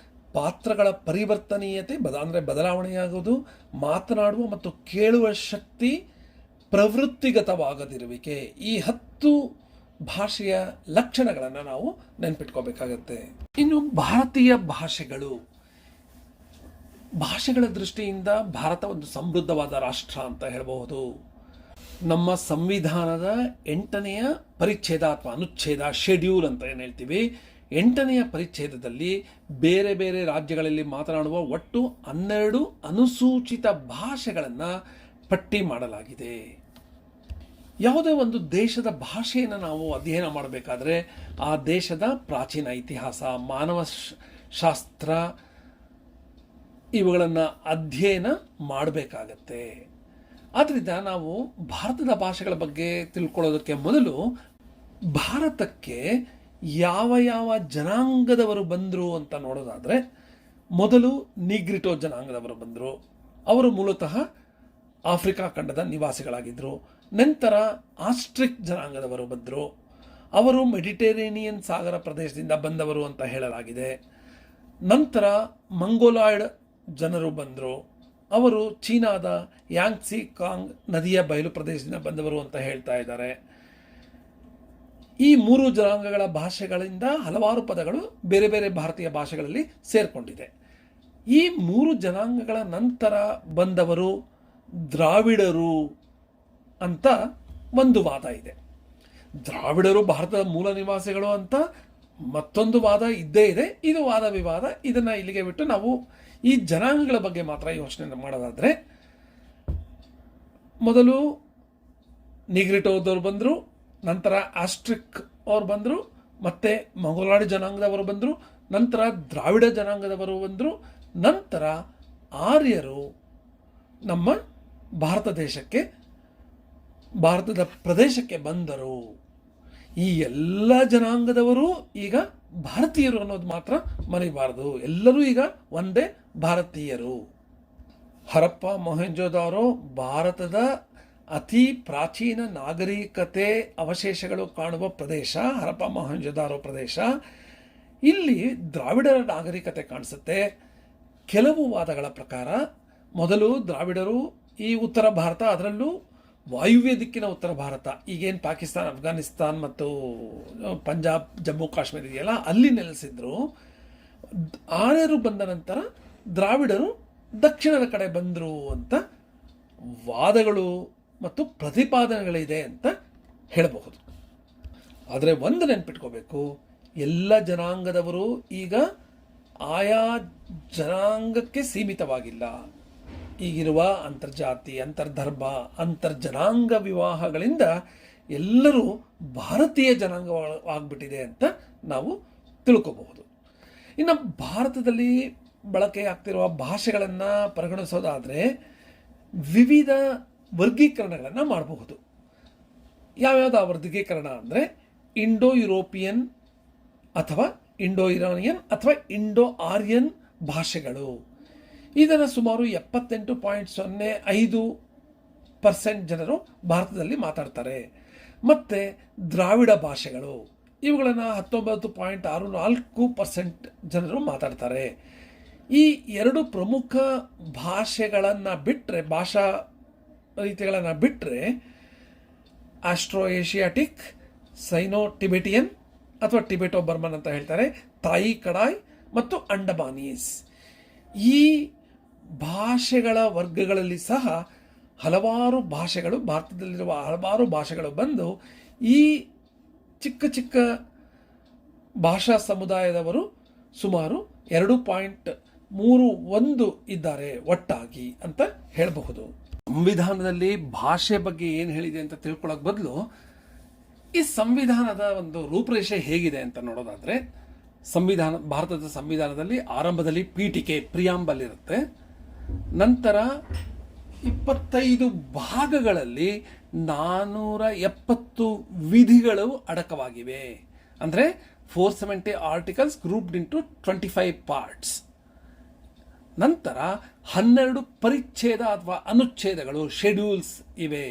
ಪಾತ್ರಗಳ ಪರಿವರ್ತನೀಯತೆ ಅಂದರೆ ಬದಲಾವಣೆಯಾಗುವುದು, ಮಾತನಾಡುವ ಮತ್ತು ಕೇಳುವ ಶಕ್ತಿ, ಪ್ರವೃತ್ತಿಗತವಾಗದಿರುವಿಕೆ. ಈ 10 ಭಾಷೆಯ ಲಕ್ಷಣಗಳನ್ನು ನಾವು ನೆನ್ಪಿಟ್ಕೋಬೇಕಾಗತ್ತೆ. ಇನ್ನು ಭಾರತೀಯ ಭಾಷೆಗಳ ದೃಷ್ಟಿಯಿಂದ ಭಾರತ ಒಂದು ಸಮೃದ್ಧವಾದ ರಾಷ್ಟ್ರ ಅಂತ ಹೇಳಬಹುದು. ನಮ್ಮ ಸಂವಿಧಾನದ 8ನೇ ಪರಿಚ್ಛೇದ ಅಥವಾ ಅನುಚ್ಛೇದ, ಶೆಡ್ಯೂಲ್ ಅಂತ ಏನು ಹೇಳ್ತೀವಿ, 8ನೇ ಪರಿಚ್ಛೇದದಲ್ಲಿ ಬೇರೆ ಬೇರೆ ರಾಜ್ಯಗಳಲ್ಲಿ ಮಾತನಾಡುವ ಒಟ್ಟು 12 ಅನುಸೂಚಿತ ಭಾಷೆಗಳನ್ನು ಪಟ್ಟಿ ಮಾಡಲಾಗಿದೆ. ಯಾವುದೇ ಒಂದು ದೇಶದ ಭಾಷೆಯನ್ನು ನಾವು ಅಧ್ಯಯನ ಮಾಡಬೇಕಾದ್ರೆ ಆ ದೇಶದ ಪ್ರಾಚೀನ ಇತಿಹಾಸ, ಮಾನವ ಶಾಸ್ತ್ರ ಇವುಗಳನ್ನು ಅಧ್ಯಯನ ಮಾಡಬೇಕಾಗತ್ತೆ. ಆದ್ದರಿಂದ ನಾವು ಭಾರತದ ಭಾಷೆಗಳ ಬಗ್ಗೆ ತಿಳ್ಕೊಳ್ಳೋದಕ್ಕೆ ಮೊದಲು ಭಾರತಕ್ಕೆ ಯಾವ ಯಾವ ಜನಾಂಗದವರು ಬಂದರು ಅಂತ ನೋಡೋದಾದರೆ, ಮೊದಲು ನಿಗ್ರಿಟೋ ಜನಾಂಗದವರು ಬಂದರು. ಅವರು ಮೂಲತಃ ಆಫ್ರಿಕಾ ಖಂಡದ ನಿವಾಸಿಗಳಾಗಿದ್ದರು. ನಂತರ ಆಸ್ಟ್ರಿಕ್ ಜನಾಂಗದವರು ಬಂದರು. ಅವರು ಮೆಡಿಟರೇನಿಯನ್ ಸಾಗರ ಪ್ರದೇಶದಿಂದ ಬಂದವರು ಅಂತ ಹೇಳಲಾಗಿದೆ. ನಂತರ ಮಂಗೋಲಾಯ್ಡ್ ಜನರು ಬಂದರು. ಅವರು ಚೀನಾದ ಯಾಂಗ್ಸಿ ಕಾಂಗ್ ನದಿಯ ಬಯಲು ಪ್ರದೇಶದಿಂದ ಬಂದವರು ಅಂತ ಹೇಳ್ತಾ ಇದ್ದಾರೆ. ಈ 3 ಜನಾಂಗಗಳ ಭಾಷೆಗಳಿಂದ ಹಲವಾರು ಪದಗಳು ಬೇರೆ ಬೇರೆ ಭಾರತೀಯ ಭಾಷೆಗಳಲ್ಲಿ ಸೇರಿಕೊಂಡಿದೆ. ಈ 3 ಜನಾಂಗಗಳ ನಂತರ ಬಂದವರು ದ್ರಾವಿಡರು ಅಂತ ಒಂದು ವಾದ ಇದೆ. ದ್ರಾವಿಡರು ಭಾರತದ ಮೂಲ ನಿವಾಸಿಗಳು ಅಂತ ಮತ್ತೊಂದು ವಾದ ಇದ್ದೇ ಇದೆ. ಇದು ವಾದ ವಿವಾದ. ಇದನ್ನು ಇಲ್ಲಿಗೆ ಬಿಟ್ಟು ನಾವು ಈ ಜನಾಂಗಗಳ ಬಗ್ಗೆ ಮಾತ್ರ ಯೋಚನೆ ಮಾಡೋದಾದರೆ, ಮೊದಲು ನಿಗ್ರಿಟೋದವರು ಬಂದರು, ನಂತರ ಆಸ್ಟ್ರಿಕ್ ಅವರು ಬಂದರು, ಮತ್ತೆ ಮಂಗೋಲಾಯ್ಡ್ ಜನಾಂಗದವರು ಬಂದರು, ನಂತರ ದ್ರಾವಿಡ ಜನಾಂಗದವರು ಬಂದರು, ನಂತರ ಆರ್ಯರು ನಮ್ಮ ಭಾರತದ ಪ್ರದೇಶಕ್ಕೆ ಬಂದರು. ಈ ಎಲ್ಲ ಜನಾಂಗದವರು ಈಗ ಭಾರತೀಯರು ಅನ್ನೋದು ಮಾತ್ರ ಮರೆಯಬಾರದು. ಎಲ್ಲರೂ ಈಗ ಒಂದೇ ಭಾರತೀಯರು. ಹರಪ್ಪ ಮೊಹೆಂಜೋದಾರೋ ಭಾರತದ ಅತಿ ಪ್ರಾಚೀನ ನಾಗರಿಕತೆ ಅವಶೇಷಗಳು ಕಾಣುವ ಪ್ರದೇಶ ಹರಪ್ಪ ಮೊಹೆಂಜೋದಾರೋ ಪ್ರದೇಶ. ಇಲ್ಲಿ ದ್ರಾವಿಡರ ನಾಗರಿಕತೆ ಕಾಣಿಸುತ್ತೆ. ಕೆಲವು ವಾದಗಳ ಪ್ರಕಾರ ಮೊದಲು ದ್ರಾವಿಡರು ಈ ಉತ್ತರ ಭಾರತ, ಅದರಲ್ಲೂ ವಾಯುವ್ಯ ದಿಕ್ಕಿನ ಉತ್ತರ ಭಾರತ, ಈಗೇನು ಪಾಕಿಸ್ತಾನ, ಅಫ್ಘಾನಿಸ್ತಾನ್ ಮತ್ತು ಪಂಜಾಬ್, ಜಮ್ಮು ಕಾಶ್ಮೀರ ಇದೆಯಲ್ಲ, ಅಲ್ಲಿ ನೆಲೆಸಿದ್ರು. ಆರ್ಯರು ಬಂದ ನಂತರ ದ್ರಾವಿಡರು ದಕ್ಷಿಣದ ಕಡೆ ಬಂದರು ಅಂತ ವಾದಗಳು ಮತ್ತು ಪ್ರತಿಪಾದನೆಗಳಿದೆ ಅಂತ ಹೇಳಬಹುದು. ಆದರೆ ಒಂದು ನೆನ್ಪಿಟ್ಕೋಬೇಕು, ಎಲ್ಲ ಜನಾಂಗದವರು ಈಗ ಆಯಾ ಜನಾಂಗಕ್ಕೆ ಸೀಮಿತವಾಗಿಲ್ಲ. ಈಗಿರುವ ಅಂತರ್ಜಾತಿ, ಅಂತರ್ಧರ್ಮ, ಅಂತರ್ಜನಾಂಗ ವಿವಾಹಗಳಿಂದ ಎಲ್ಲರೂ ಭಾರತೀಯ ಜನಾಂಗವಾಗ್ಬಿಟ್ಟಿದೆ ಅಂತ ನಾವು ತಿಳ್ಕೋಬಹುದು. ಇನ್ನು ಭಾರತದಲ್ಲಿ ಬಳಕೆಯಾಗ್ತಿರುವ ಭಾಷೆಗಳನ್ನು ಪರಿಗಣಿಸೋದಾದರೆ ವಿವಿಧ ವರ್ಗೀಕರಣಗಳನ್ನು ಮಾಡಬಹುದು. ಯಾವ್ಯಾವುದು ಆ ವರ್ಗೀಕರಣ ಅಂದರೆ ಇಂಡೋ ಯುರೋಪಿಯನ್ ಅಥವಾ ಇಂಡೋ ಇರಾನಿಯನ್ ಅಥವಾ ಇಂಡೋ ಆರ್ಯನ್ ಭಾಷೆಗಳು. ಇದನ್ನು ಸುಮಾರು 78.05% ಜನರು ಭಾರತದಲ್ಲಿ ಮಾತಾಡ್ತಾರೆ. ಮತ್ತು ದ್ರಾವಿಡ ಭಾಷೆಗಳು, ಇವುಗಳನ್ನು 19.64% ಜನರು ಮಾತಾಡ್ತಾರೆ. ಈ ಎರಡು ಪ್ರಮುಖ ಭಾಷೆಗಳನ್ನು ಬಿಟ್ಟರೆ, ಭಾಷಾ ರೀತಿಗಳನ್ನು ಬಿಟ್ಟರೆ, ಆಸ್ಟ್ರೋ ಏಷಿಯಾಟಿಕ್, ಸೈನೋ ಟಿಬೆಟಿಯನ್ ಅಥವಾ ಟಿಬೆಟೋ ಬರ್ಮನ್ ಅಂತ ಹೇಳ್ತಾರೆ, ತಾಯಿ ಕಡಾಯ್ ಮತ್ತು ಅಂಡಮಾನೀಸ್, ಈ ಭಾಷೆಗಳ ವರ್ಗಗಳಲ್ಲಿ ಸಹ ಹಲವಾರು ಭಾಷೆಗಳು, ಭಾರತದಲ್ಲಿರುವ ಹಲವಾರು ಭಾಷೆಗಳು ಬಂದು ಈ ಚಿಕ್ಕ ಚಿಕ್ಕ ಭಾಷಾ ಸಮುದಾಯದವರು ಸುಮಾರು 2.31 ಇದ್ದಾರೆ ಒಟ್ಟಾಗಿ ಅಂತ ಹೇಳಬಹುದು. ಸಂವಿಧಾನದಲ್ಲಿ ಭಾಷೆ ಬಗ್ಗೆ ಏನು ಹೇಳಿದೆ ಅಂತ ತಿಳ್ಕೊಳ್ಳೋಕೆ ಬದಲು ಈ ಸಂವಿಧಾನದ ಒಂದು ರೂಪರೇಷೆ ಹೇಗಿದೆ ಅಂತ ನೋಡೋದಾದರೆ, ಭಾರತದ ಸಂವಿಧಾನದಲ್ಲಿ ಆರಂಭದಲ್ಲಿ ಪೀಠಿಕೆ, ಪ್ರಿಯಾಂಬಲ್ ಇರುತ್ತೆ. ನಂತರ 25 ಭಾಗಗಳಲ್ಲಿ 470 ವಿಧಿಗಳು ಅಡಕವಾಗಿವೆ. ಅಂದರೆ 470 ಆರ್ಟಿಕಲ್ಸ್ ಗ್ರೂಪ್ಡ್ ಇಂಟು 25 ಪಾರ್ಟ್ಸ್. ನಂತರ 12 ಪರಿಚ್ಛೇದ ಅಥವಾ ಅನುಚ್ಛೇದಗಳು, ಶೆಡ್ಯೂಲ್ಸ್ ಇವೆ,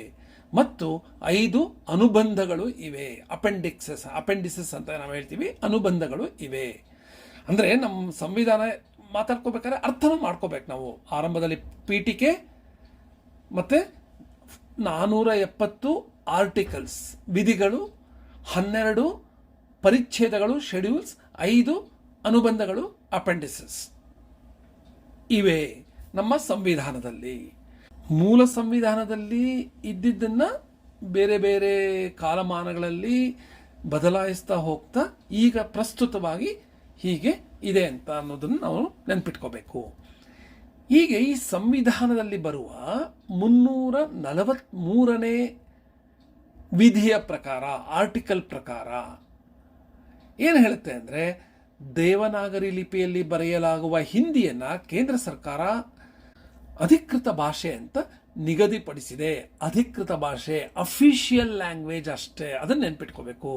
ಮತ್ತು 5 ಅನುಬಂಧಗಳು ಇವೆ, ಅಪೆಂಡಿಸಸ್ ಅಂತ ನಾವು ಹೇಳ್ತೀವಿ, ಅನುಬಂಧಗಳು ಇವೆ. ಅಂದರೆ ನಮ್ಮ ಸಂವಿಧಾನ ಮಾತಾಡ್ಕೋಬೇಕಾದ್ರೆ ಅರ್ಥನೂ ಮಾಡ್ಕೋಬೇಕು ನಾವು. ಆರಂಭದಲ್ಲಿ ಪೀಠಿಕೆ ಮತ್ತು 470 ಆರ್ಟಿಕಲ್ಸ್, ವಿಧಿಗಳು, 12 ಪರಿಚ್ಛೇದಗಳು, ಶೆಡ್ಯೂಲ್ಸ್, 5 ಅನುಬಂಧಗಳು, ಅಪೆಂಡಿಸಸ್ ಇವೆ ನಮ್ಮ ಸಂವಿಧಾನದಲ್ಲಿ. ಮೂಲ ಸಂವಿಧಾನದಲ್ಲಿ ಇದ್ದಿದ್ದನ್ನು ಬೇರೆ ಬೇರೆ ಕಾಲಮಾನಗಳಲ್ಲಿ ಬದಲಾಯಿಸ್ತಾ ಹೋಗ್ತಾ ಈಗ ಪ್ರಸ್ತುತವಾಗಿ ಹೀಗೆ ಇದೆ ಅಂತ ಅನ್ನೋದನ್ನು ನಾವು ನೆನ್ಪಿಟ್ಕೋಬೇಕು. ಹೀಗೆ ಈ ಸಂವಿಧಾನದಲ್ಲಿ ಬರುವ 343ನೇ ವಿಧಿಯ ಪ್ರಕಾರ, ಆರ್ಟಿಕಲ್ ಪ್ರಕಾರ ಏನು ಹೇಳುತ್ತೆ ಅಂದರೆ, ದೇವನಾಗರಿ ಲಿಪಿಯಲ್ಲಿ ಬರೆಯಲಾಗುವ ಹಿಂದಿಯನ್ನು ಕೇಂದ್ರ ಸರ್ಕಾರ ಅಧಿಕೃತ ಭಾಷೆ ಅಂತ ನಿಗದಿಪಡಿಸಿದೆ. ಅಧಿಕೃತ ಭಾಷೆ, ಅಫಿಷಿಯಲ್ ಲ್ಯಾಂಗ್ವೇಜ್ ಅಷ್ಟೇ, ಅದನ್ನು ನೆನ್ಪಿಟ್ಕೋಬೇಕು.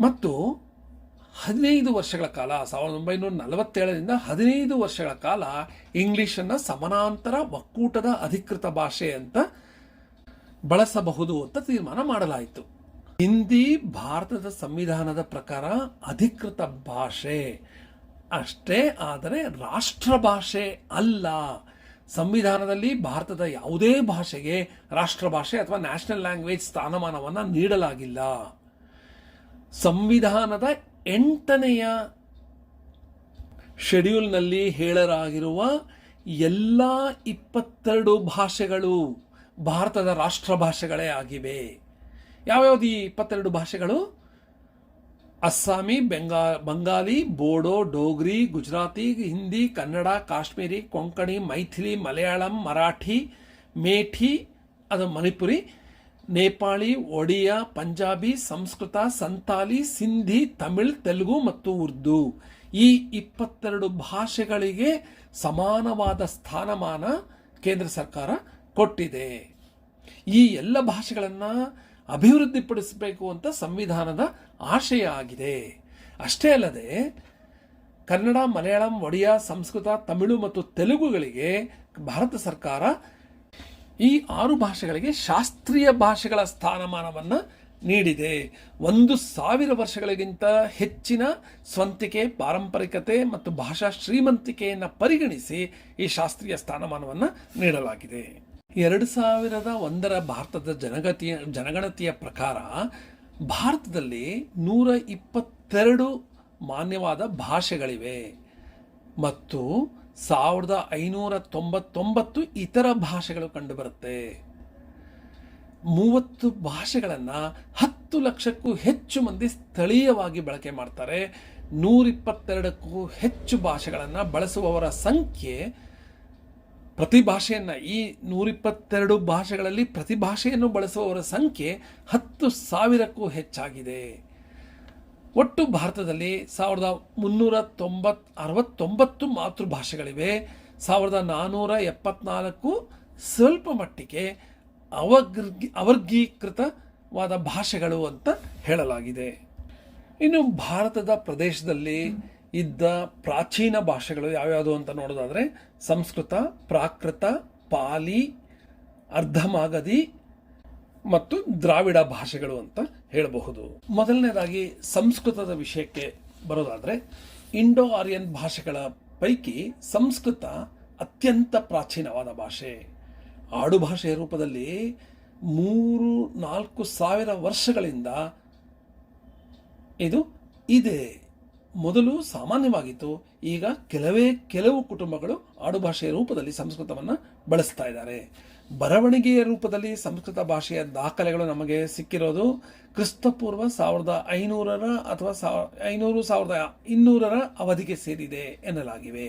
ಮತ್ತು 15 ವರ್ಷಗಳ ಕಾಲ, 1947ರಿಂದ 15 ವರ್ಷಗಳ ಕಾಲ ಇಂಗ್ಲಿಷನ್ನು ಸಮಾನಾಂತರ ಒಕ್ಕೂಟದ ಅಧಿಕೃತ ಭಾಷೆ ಅಂತ ಬಳಸಬಹುದು ಅಂತ ತೀರ್ಮಾನ ಮಾಡಲಾಯಿತು. ಹಿಂದಿ ಭಾರತದ ಸಂವಿಧಾನದ ಪ್ರಕಾರ ಅಧಿಕೃತ ಭಾಷೆ ಅಷ್ಟೇ, ಆದರೆ ರಾಷ್ಟ್ರ ಭಾಷೆ ಅಲ್ಲ. ಸಂವಿಧಾನದಲ್ಲಿ ಭಾರತದ ಯಾವುದೇ ಭಾಷೆಗೆ ರಾಷ್ಟ್ರ ಭಾಷೆ ಅಥವಾ ನ್ಯಾಷನಲ್ ಲ್ಯಾಂಗ್ವೇಜ್ ಸ್ಥಾನಮಾನವನ್ನು ನೀಡಲಾಗಿಲ್ಲ. ಸಂವಿಧಾನದ 8ನೇ ಶೆಡ್ಯೂಲ್ನಲ್ಲಿ ಹೇಳಲಾಗಿರುವ ಎಲ್ಲ 22 ಭಾಷೆಗಳು ಭಾರತದ ರಾಷ್ಟ್ರ ಭಾಷೆಗಳೇ ಆಗಿವೆ. ಯಾವ್ಯಾವುದು ಈ 22 ಭಾಷೆಗಳು? ಅಸ್ಸಾಮಿ, ಬಂಗಾಲಿ, ಬೋಡೋ, ಡೋಗ್ರಿ, ಗುಜರಾತಿ, ಹಿಂದಿ, ಕನ್ನಡ, ಕಾಶ್ಮೀರಿ, ಕೊಂಕಣಿ, ಮೈಥಿಲಿ, ಮಲಯಾಳಂ, ಮರಾಠಿ, ಮೇಠಿ, ಅದು ಮಣಿಪುರಿ, ನೇಪಾಳಿ, ಒಡಿಯಾ, ಪಂಜಾಬಿ, ಸಂಸ್ಕೃತ, ಸಂತಾಲಿ, ಸಿಂಧಿ, ತಮಿಳ್, ತೆಲುಗು ಮತ್ತು ಉರ್ದು. ಈ 22 ಭಾಷೆಗಳಿಗೆ ಸಮಾನವಾದ ಸ್ಥಾನಮಾನ ಕೇಂದ್ರ ಸರ್ಕಾರ ಕೊಟ್ಟಿದೆ. ಈ ಎಲ್ಲ ಭಾಷೆಗಳನ್ನು ಅಭಿವೃದ್ಧಿಪಡಿಸಬೇಕು ಅಂತ ಸಂವಿಧಾನದ ಆಶಯ ಆಗಿದೆ. ಅಷ್ಟೇ ಅಲ್ಲದೆ ಕನ್ನಡ, ಮಲಯಾಳಂ, ಒಡಿಯಾ, ಸಂಸ್ಕೃತ, ತಮಿಳು ಮತ್ತು ತೆಲುಗುಗಳಿಗೆ ಭಾರತ ಸರ್ಕಾರ ಈ 6 ಭಾಷೆಗಳಿಗೆ ಶಾಸ್ತ್ರೀಯ ಭಾಷೆಗಳ ಸ್ಥಾನಮಾನವನ್ನು ನೀಡಿದೆ. 1000 ವರ್ಷಗಳಿಗಿಂತ ಹೆಚ್ಚಿನ ಸ್ವಂತಿಕೆ, ಪಾರಂಪರಿಕತೆ ಮತ್ತು ಭಾಷಾ ಶ್ರೀಮಂತಿಕೆಯನ್ನು ಪರಿಗಣಿಸಿ ಈ ಶಾಸ್ತ್ರೀಯ ಸ್ಥಾನಮಾನವನ್ನು ನೀಡಲಾಗಿದೆ. 2001ರ ಭಾರತದ ಜನಗಣತಿಯ ಪ್ರಕಾರ ಭಾರತದಲ್ಲಿ 122 ಮಾನ್ಯವಾದ ಭಾಷೆಗಳಿವೆ ಮತ್ತು 1599 ಇತರ ಭಾಷೆಗಳು ಕಂಡುಬರುತ್ತೆ. 30 ಭಾಷೆಗಳನ್ನು 10 ಲಕ್ಷಕ್ಕೂ ಹೆಚ್ಚು ಮಂದಿ ಸ್ಥಳೀಯವಾಗಿ ಬಳಕೆ ಮಾಡ್ತಾರೆ. 122ಕ್ಕೂ ಹೆಚ್ಚು ಭಾಷೆಗಳನ್ನು ಬಳಸುವವರ ಸಂಖ್ಯೆ, ಪ್ರತಿ ಭಾಷೆಯನ್ನು, ಈ 122 ಭಾಷೆಗಳಲ್ಲಿ ಪ್ರತಿ ಭಾಷೆಯನ್ನು ಬಳಸುವವರ ಸಂಖ್ಯೆ 10,000ಕ್ಕೂ ಹೆಚ್ಚಾಗಿದೆ. ಒಟ್ಟು ಭಾರತದಲ್ಲಿ 1369 ಮಾತೃಭಾಷೆಗಳಿವೆ. 1474 ಸ್ವಲ್ಪ ಮಟ್ಟಿಗೆ ಅವರ್ಗೀಕೃತವಾದ ಭಾಷೆಗಳು ಅಂತ ಹೇಳಲಾಗಿದೆ. ಇನ್ನು ಭಾರತದ ಪ್ರದೇಶದಲ್ಲಿ ಇದ್ದ ಪ್ರಾಚೀನ ಭಾಷೆಗಳು ಯಾವ್ಯಾವುದು ಅಂತ ನೋಡೋದಾದರೆ ಸಂಸ್ಕೃತ, ಪ್ರಾಕೃತ, ಪಾಲಿ, ಅರ್ಧಮಾಗಧಿ ಮತ್ತು ದ್ರಾವಿಡ ಭಾಷೆಗಳು ಅಂತ ಹೇಳಬಹುದು. ಮೊದಲನೇದಾಗಿ ಸಂಸ್ಕೃತದ ವಿಷಯಕ್ಕೆ ಬರೋದಾದರೆ, ಇಂಡೋ ಆರ್ಯನ್ ಭಾಷೆಗಳ ಪೈಕಿ ಸಂಸ್ಕೃತ ಅತ್ಯಂತ ಪ್ರಾಚೀನವಾದ ಭಾಷೆ. ಆಡುಭಾಷೆಯ ರೂಪದಲ್ಲಿ 3-4 ಸಾವಿರ ವರ್ಷಗಳಿಂದ ಇದು ಇದೆ. ಮೊದಲು ಸಾಮಾನ್ಯವಾಗಿತ್ತು, ಈಗ ಕೆಲವು ಕುಟುಂಬಗಳು ಆಡುಭಾಷೆಯ ರೂಪದಲ್ಲಿ ಸಂಸ್ಕೃತವನ್ನು ಬಳಸ್ತಾ ಇದ್ದಾರೆ. ಬರವಣಿಗೆಯ ರೂಪದಲ್ಲಿ ಸಂಸ್ಕೃತ ಭಾಷೆಯ ದಾಖಲೆಗಳು ನಮಗೆ ಸಿಕ್ಕಿರೋದು ಕ್ರಿಸ್ತಪೂರ್ವ 1500 ಅಥವಾ 1200 ಅವಧಿಗೆ ಸೇರಿದೆ ಎನ್ನಲಾಗಿವೆ.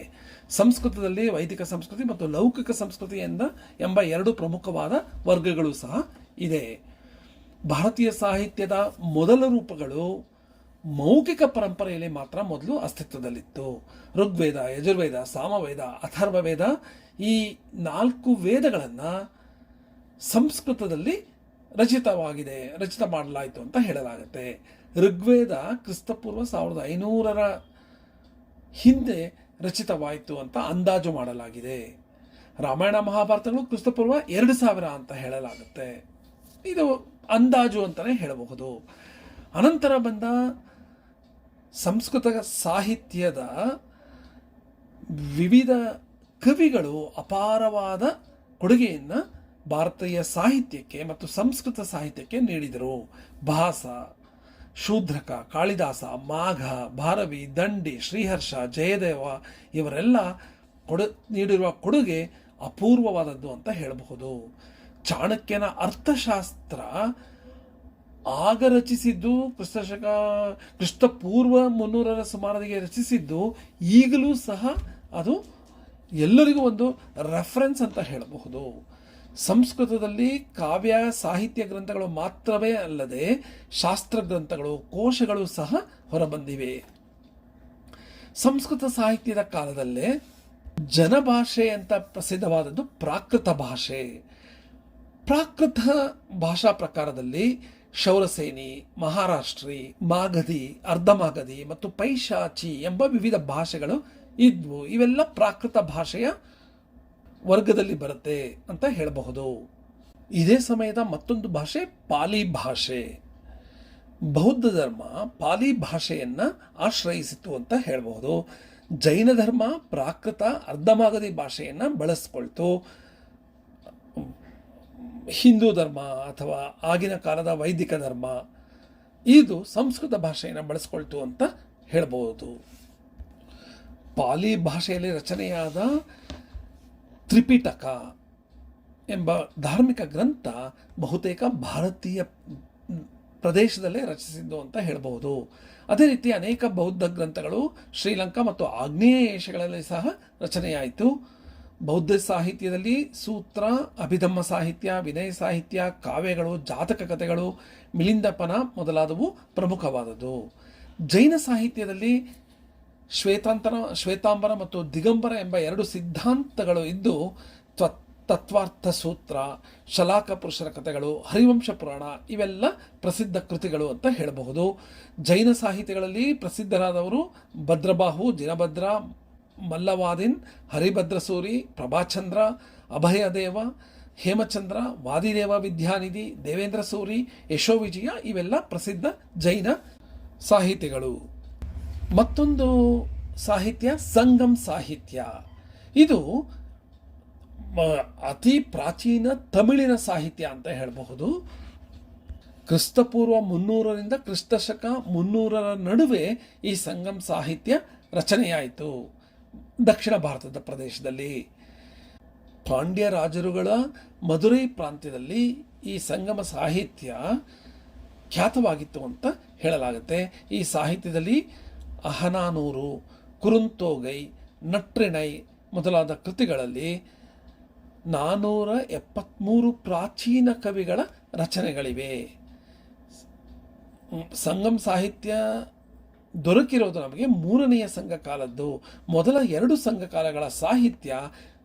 ಸಂಸ್ಕೃತದಲ್ಲಿ ವೈದಿಕ ಸಂಸ್ಕೃತಿ ಮತ್ತು ಲೌಕಿಕ ಸಂಸ್ಕೃತಿ ಎಂಬ 2 ಪ್ರಮುಖವಾದ ವರ್ಗಗಳು ಸಹ ಇದೆ. ಭಾರತೀಯ ಸಾಹಿತ್ಯದ ಮೊದಲ ರೂಪಗಳು ಮೌಖಿಕ ಪರಂಪರೆಯಲ್ಲಿ ಮಾತ್ರ ಮೊದಲು ಅಸ್ತಿತ್ವದಲ್ಲಿತ್ತು. ಋಗ್ವೇದ, ಯಜುರ್ವೇದ, ಸಾಮವೇದ, ಅಥರ್ವವೇದ ಈ 4 ವೇದಗಳನ್ನು ಸಂಸ್ಕೃತದಲ್ಲಿ ರಚಿತ ಮಾಡಲಾಯಿತು ಅಂತ ಹೇಳಲಾಗುತ್ತೆ. ಋಗ್ವೇದ ಕ್ರಿಸ್ತಪೂರ್ವ 1500 ಹಿಂದೆ ರಚಿತವಾಯಿತು ಅಂತ ಅಂದಾಜು ಮಾಡಲಾಗಿದೆ. ರಾಮಾಯಣ ಮಹಾಭಾರತಗಳು ಕ್ರಿಸ್ತಪೂರ್ವ 2000 ಅಂತ ಹೇಳಲಾಗುತ್ತೆ. ಇದು ಅಂದಾಜು ಅಂತಲೇ ಹೇಳಬಹುದು. ಅನಂತರ ಬಂದ ಸಂಸ್ಕೃತ ಸಾಹಿತ್ಯದ ವಿವಿಧ ಕವಿಗಳು ಅಪಾರವಾದ ಕೊಡುಗೆಯನ್ನು ಭಾರತೀಯ ಸಾಹಿತ್ಯಕ್ಕೆ ಮತ್ತು ಸಂಸ್ಕೃತ ಸಾಹಿತ್ಯಕ್ಕೆ ನೀಡಿದರು. ಭಾಸ, ಶೂದ್ರಕ, ಕಾಳಿದಾಸ, ಮಾಘ, ಭಾರವಿ, ದಂಡಿ, ಶ್ರೀಹರ್ಷ, ಜಯದೇವ ಇವರೆಲ್ಲ ನೀಡಿರುವ ಕೊಡುಗೆ ಅಪೂರ್ವವಾದದ್ದು ಅಂತ ಹೇಳಬಹುದು. ಚಾಣಕ್ಯನ ಅರ್ಥಶಾಸ್ತ್ರ ಆಗ ರಚಿಸಿದ್ದು ಕ್ರಿಸ್ತಪೂರ್ವ 300 ಸುಮಾರಿಗೆ ರಚಿಸಿದ್ದು ಈಗಲೂ ಸಹ ಅದು ಎಲ್ಲರಿಗೂ ಒಂದು ರೆಫರೆನ್ಸ್ ಅಂತ ಹೇಳಬಹುದು. ಸಂಸ್ಕೃತದಲ್ಲಿ ಕಾವ್ಯ ಸಾಹಿತ್ಯ ಗ್ರಂಥಗಳು ಮಾತ್ರವೇ ಅಲ್ಲದೆ ಶಾಸ್ತ್ರ ಗ್ರಂಥಗಳು, ಕೋಶಗಳು ಸಹ ಹೊರಬಂದಿವೆ. ಸಂಸ್ಕೃತ ಸಾಹಿತ್ಯದ ಕಾಲದಲ್ಲೇ ಜನಭಾಷೆ ಅಂತ ಪ್ರಸಿದ್ಧವಾದದ್ದು ಪ್ರಾಕೃತ ಭಾಷೆ. ಪ್ರಾಕೃತ ಭಾಷಾ ಪ್ರಕಾರದಲ್ಲಿ ಶೌರಸೇನಿ, ಮಹಾರಾಷ್ಟ್ರಿ, ಮಾಗಧಿ, ಅರ್ಧಮಾಗಧಿ ಮತ್ತು ಪೈಶಾಚಿ ಎಂಬ ವಿವಿಧ ಭಾಷೆಗಳು ಇದ್ವು. ಇವೆಲ್ಲ ಪ್ರಾಕೃತ ಭಾಷೆಯ ವರ್ಗದಲ್ಲಿ ಬರುತ್ತೆ ಅಂತ ಹೇಳಬಹುದು. ಇದೇ ಸಮಯದ ಮತ್ತೊಂದು ಭಾಷೆ ಪಾಲಿ ಭಾಷೆ. ಬೌದ್ಧ ಧರ್ಮ ಪಾಲಿ ಭಾಷೆಯನ್ನು ಆಶ್ರಯಿಸಿತು ಅಂತ ಹೇಳಬಹುದು. ಜೈನ ಧರ್ಮ ಪ್ರಾಕೃತ ಅರ್ಧಮಾಗಧಿ ಭಾಷೆಯನ್ನು ಬಳಸ್ಕೊಳ್ತು. ಹಿಂದೂ ಧರ್ಮ ಅಥವಾ ಆಗಿನ ಕಾಲದ ವೈದಿಕ ಧರ್ಮ ಇದು ಸಂಸ್ಕೃತ ಭಾಷೆಯನ್ನು ಬಳಸ್ಕೊಳ್ತು ಅಂತ ಹೇಳ್ಬೋದು. ಪಾಲಿ ಭಾಷೆಯಲ್ಲಿ ರಚನೆಯಾದ ತ್ರಿಪಿಟಕ ಎಂಬ ಧಾರ್ಮಿಕ ಗ್ರಂಥ ಬಹುತೇಕ ಭಾರತೀಯ ಪ್ರದೇಶದಲ್ಲೇ ರಚಿಸಿದ್ದು ಅಂತ ಹೇಳಬಹುದು. ಅದೇ ರೀತಿ ಅನೇಕ ಬೌದ್ಧ ಗ್ರಂಥಗಳು ಶ್ರೀಲಂಕಾ ಮತ್ತು ಆಗ್ನೇಯ ಏಷ್ಯಾಗಳಲ್ಲಿ ಸಹ ರಚನೆಯಾಯಿತು. ಬೌದ್ಧ ಸಾಹಿತ್ಯದಲ್ಲಿ ಸೂತ್ರ, ಅಭಿಧಮ್ಮ ಸಾಹಿತ್ಯ, ವಿನಯ ಸಾಹಿತ್ಯ, ಕಾವ್ಯಗಳು, ಜಾತಕ ಕಥೆಗಳು, ಮಿಲಿಂದಪನ ಮೊದಲಾದವು ಪ್ರಮುಖವಾದದ್ದು. ಜೈನ ಸಾಹಿತ್ಯದಲ್ಲಿ ಶ್ವೇತಾಂಬರ ಮತ್ತು ದಿಗಂಬರ ಎಂಬ 2 ಸಿದ್ಧಾಂತಗಳು ಇದ್ದು ತತ್ವಾರ್ಥ ಸೂತ್ರ, ಶಲಾಕ ಪುರುಷರ ಕಥೆಗಳು, ಹರಿವಂಶ ಪುರಾಣ ಇವೆಲ್ಲ ಪ್ರಸಿದ್ಧ ಕೃತಿಗಳು ಅಂತ ಹೇಳಬಹುದು. ಜೈನ ಸಾಹಿತ್ಯಗಳಲ್ಲಿ ಪ್ರಸಿದ್ಧರಾದವರು ಭದ್ರಬಾಹು, ಜಿನಭದ್ರ, ಮಲ್ಲವಾದಿನ್, ಹರಿಭದ್ರಸೂರಿ, ಪ್ರಭಾಚಂದ್ರ, ಅಭಯದೇವ, ಹೇಮಚಂದ್ರ, ವಾದಿದೇವ ವಿದ್ಯಾನಿಧಿ, ದೇವೇಂದ್ರ ಸೂರಿ, ಯಶೋವಿಜಯ ಇವೆಲ್ಲ ಪ್ರಸಿದ್ಧ ಜೈನ ಸಾಹಿತಿಗಳು. ಮತ್ತೊಂದು ಸಾಹಿತ್ಯ ಸಂಗಮ್ ಸಾಹಿತ್ಯ. ಇದು ಅತಿ ಪ್ರಾಚೀನ ತಮಿಳಿನ ಸಾಹಿತ್ಯ ಅಂತ ಹೇಳಬಹುದು. ಕ್ರಿಸ್ತಪೂರ್ವ 300ರಿಂದ ಕ್ರಿಸ್ತಶಕ 300ರ ನಡುವೆ ಈ ಸಂಗಮ್ ಸಾಹಿತ್ಯ ರಚನೆಯಾಯಿತು ದಕ್ಷಿಣ ಭಾರತದ ಪ್ರದೇಶದಲ್ಲಿ. ಪಾಂಡ್ಯ ರಾಜರುಗಳ ಮಧುರೈ ಪ್ರಾಂತ್ಯದಲ್ಲಿ ಈ ಸಂಗಮ ಸಾಹಿತ್ಯ ಖ್ಯಾತವಾಗಿತ್ತು ಅಂತ ಹೇಳಲಾಗುತ್ತೆ. ಈ ಸಾಹಿತ್ಯದಲ್ಲಿ ಅಹನಾನೂರು, ಕುರುಂತೋಗೈ, ನಟ್ರಿಣೈ ಮೊದಲಾದ ಕೃತಿಗಳಲ್ಲಿ 473 ಪ್ರಾಚೀನ ಕವಿಗಳ ರಚನೆಗಳಿವೆ. ಸಂಗಮ್ ಸಾಹಿತ್ಯ ದೊರಕಿರೋದು ನಮಗೆ 3ನೆಯ ಸಂಘಕಾಲದ್ದು. ಮೊದಲ 2 ಸಂಘಕಾಲಗಳ ಸಾಹಿತ್ಯ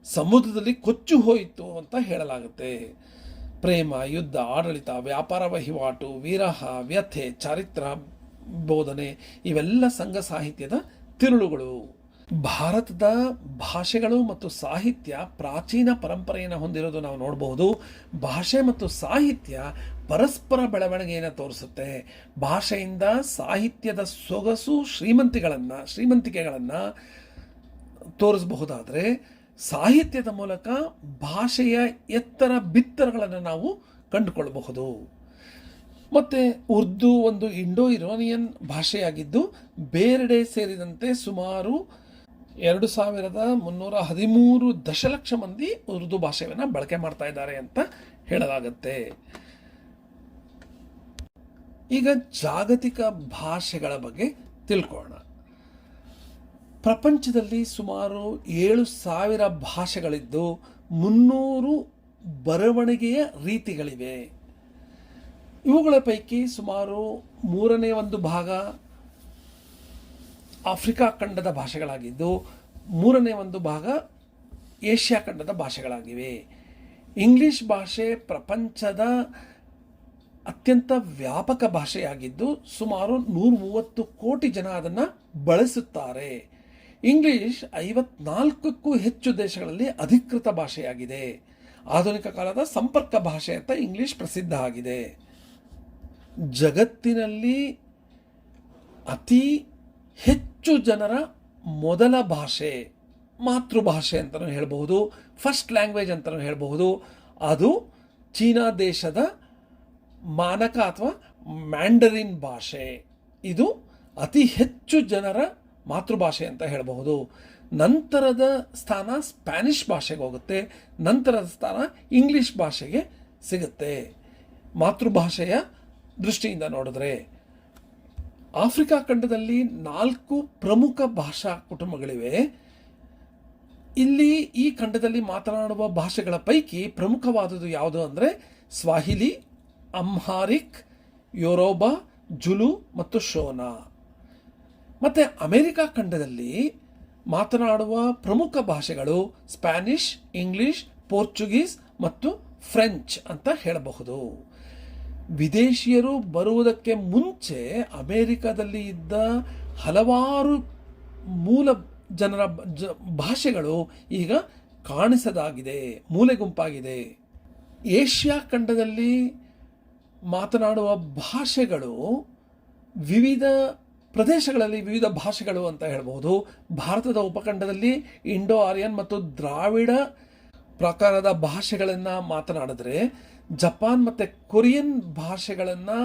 ಸಮುದ್ರದಲ್ಲಿ ಕೊಚ್ಚು ಹೋಯಿತು ಅಂತ ಹೇಳಲಾಗುತ್ತೆ. ಪ್ರೇಮ, ಯುದ್ಧ, ಆಡಳಿತ, ವ್ಯಾಪಾರ ವಹಿವಾಟು, ವಿರಹ, ವ್ಯಥೆ, ಚಾರಿತ್ರ ಬೋಧನೆ ಇವೆಲ್ಲ ಸಂಘ ಸಾಹಿತ್ಯದ ತಿರುಳುಗಳು. ಭಾರತದ ಭಾಷೆಗಳು ಮತ್ತು ಸಾಹಿತ್ಯ ಪ್ರಾಚೀನ ಪರಂಪರೆಯನ್ನು ಹೊಂದಿರೋದು ನಾವು ನೋಡಬಹುದು. ಭಾಷೆ ಮತ್ತು ಸಾಹಿತ್ಯ ಪರಸ್ಪರ ಬೆಳವಣಿಗೆಯನ್ನು ತೋರಿಸುತ್ತೆ. ಭಾಷೆಯಿಂದ ಸಾಹಿತ್ಯದ ಸೊಗಸು ಶ್ರೀಮಂತಿಕೆಗಳನ್ನು ತೋರಿಸಬಹುದಾದರೆ, ಸಾಹಿತ್ಯದ ಮೂಲಕ ಭಾಷೆಯ ಎತ್ತರ ಬಿತ್ತರಗಳನ್ನು ನಾವು ಕಂಡುಕೊಳ್ಳಬಹುದು. ಮತ್ತು ಉರ್ದು ಒಂದು ಇಂಡೋ ಇರಾನಿಯನ್ ಭಾಷೆಯಾಗಿದ್ದು ಬೇರೆಡೆ ಸೇರಿದಂತೆ ಸುಮಾರು 2313 ದಶಲಕ್ಷ ಮಂದಿ ಉರ್ದು ಭಾಷೆಯನ್ನು ಬಳಕೆ ಮಾಡ್ತಾ ಇದ್ದಾರೆ ಅಂತ ಹೇಳಲಾಗುತ್ತೆ. ಈಗ ಜಾಗತಿಕ ಭಾಷೆಗಳ ಬಗ್ಗೆ ತಿಳ್ಕೊಳ್ಳೋಣ. ಪ್ರಪಂಚದಲ್ಲಿ ಸುಮಾರು 7,000 ಭಾಷೆಗಳಿದ್ದು 300 ಬರವಣಿಗೆಯ ರೀತಿಗಳಿವೆ. ಇವುಗಳ ಪೈಕಿ ಸುಮಾರು 1/3 ಭಾಗ ಆಫ್ರಿಕಾ ಖಂಡದ ಭಾಷೆಗಳಾಗಿದ್ದು 1/3 ಭಾಗ ಏಷ್ಯಾ ಖಂಡದ ಭಾಷೆಗಳಾಗಿವೆ. ಇಂಗ್ಲಿಷ್ ಭಾಷೆ ಪ್ರಪಂಚದ ಅತ್ಯಂತ ವ್ಯಾಪಕ ಭಾಷೆಯಾಗಿದ್ದು ಸುಮಾರು 130 ಕೋಟಿ ಜನ ಅದನ್ನು ಬಳಸುತ್ತಾರೆ. ಇಂಗ್ಲಿಷ್ 54ಕ್ಕೂ ಹೆಚ್ಚು ದೇಶಗಳಲ್ಲಿ ಅಧಿಕೃತ ಭಾಷೆಯಾಗಿದೆ. ಆಧುನಿಕ ಕಾಲದ ಸಂಪರ್ಕ ಭಾಷೆ ಅಂತ ಇಂಗ್ಲಿಷ್ ಪ್ರಸಿದ್ಧ ಆಗಿದೆ. ಜಗತ್ತಿನಲ್ಲಿ ಅತಿ ಹೆಚ್ಚು ಜನರ ಮೊದಲ ಭಾಷೆ, ಮಾತೃಭಾಷೆ ಅಂತಲೂ ಹೇಳಬಹುದು, ಫಸ್ಟ್ ಲ್ಯಾಂಗ್ವೇಜ್ ಅಂತಲೂ ಹೇಳಬಹುದು, ಅದು ಚೀನಾ ದೇಶದ ಮಾನಕ ಅಥವಾ ಮ್ಯಾಂಡರಿನ್ ಭಾಷೆ. ಇದು ಅತಿ ಹೆಚ್ಚು ಜನರ ಮಾತೃಭಾಷೆ ಅಂತ ಹೇಳಬಹುದು. ನಂತರದ ಸ್ಥಾನ ಸ್ಪ್ಯಾನಿಷ್ ಭಾಷೆಗೆ ಹೋಗುತ್ತೆ. ನಂತರದ ಸ್ಥಾನ ಇಂಗ್ಲಿಷ್ ಭಾಷೆಗೆ ಸಿಗುತ್ತೆ. ಮಾತೃಭಾಷೆಯ ದೃಷ್ಟಿಯಿಂದ ನೋಡಿದ್ರೆ ಆಫ್ರಿಕಾ ಖಂಡದಲ್ಲಿ 4 ಪ್ರಮುಖ ಭಾಷಾ ಕುಟುಂಬಗಳಿವೆ. ಇಲ್ಲಿ ಈ ಖಂಡದಲ್ಲಿ ಮಾತನಾಡುವ ಭಾಷೆಗಳ ಪೈಕಿ ಪ್ರಮುಖವಾದುದು ಯಾವುದು ಅಂದರೆ ಸ್ವಾಹಿಲಿ, ಅಮ್ಹಾರಿಕ್, ಯೋರೋಬಾ, ಜುಲು ಮತ್ತು ಶೋನಾ. ಮತ್ತು ಅಮೆರಿಕಾ ಖಂಡದಲ್ಲಿ ಮಾತನಾಡುವ ಪ್ರಮುಖ ಭಾಷೆಗಳು ಸ್ಪ್ಯಾನಿಷ್, ಇಂಗ್ಲಿಷ್, ಪೋರ್ಚುಗೀಸ್ ಮತ್ತು ಫ್ರೆಂಚ್ ಅಂತ ಹೇಳಬಹುದು. ವಿದೇಶಿಯರು ಬರುವುದಕ್ಕೆ ಮುಂಚೆ ಅಮೆರಿಕದಲ್ಲಿ ಇದ್ದ ಹಲವಾರು ಮೂಲ ಜನರ ಭಾಷೆಗಳು ಈಗ ಕಾಣಿಸದಾಗಿದೆ, ಮೂಲೆ ಗುಂಪಾಗಿದೆ. ಏಷ್ಯಾ ಖಂಡದಲ್ಲಿ ಮಾತನಾಡುವ ಭಾಷೆಗಳು ವಿವಿಧ ಪ್ರದೇಶಗಳಲ್ಲಿ ವಿವಿಧ ಭಾಷೆಗಳು ಅಂತ ಹೇಳಬಹುದು. ಭಾರತದ ಉಪಖಂಡದಲ್ಲಿ ಇಂಡೋ ಆರ್ಯನ್ ಮತ್ತು ದ್ರಾವಿಡ ಪ್ರಕಾರದ ಭಾಷೆಗಳನ್ನು ಮಾತನಾಡಿದ್ರೆ, ಜಪಾನ್ ಮತ್ತು ಕೊರಿಯನ್ ಭಾಷೆಗಳನ್ನು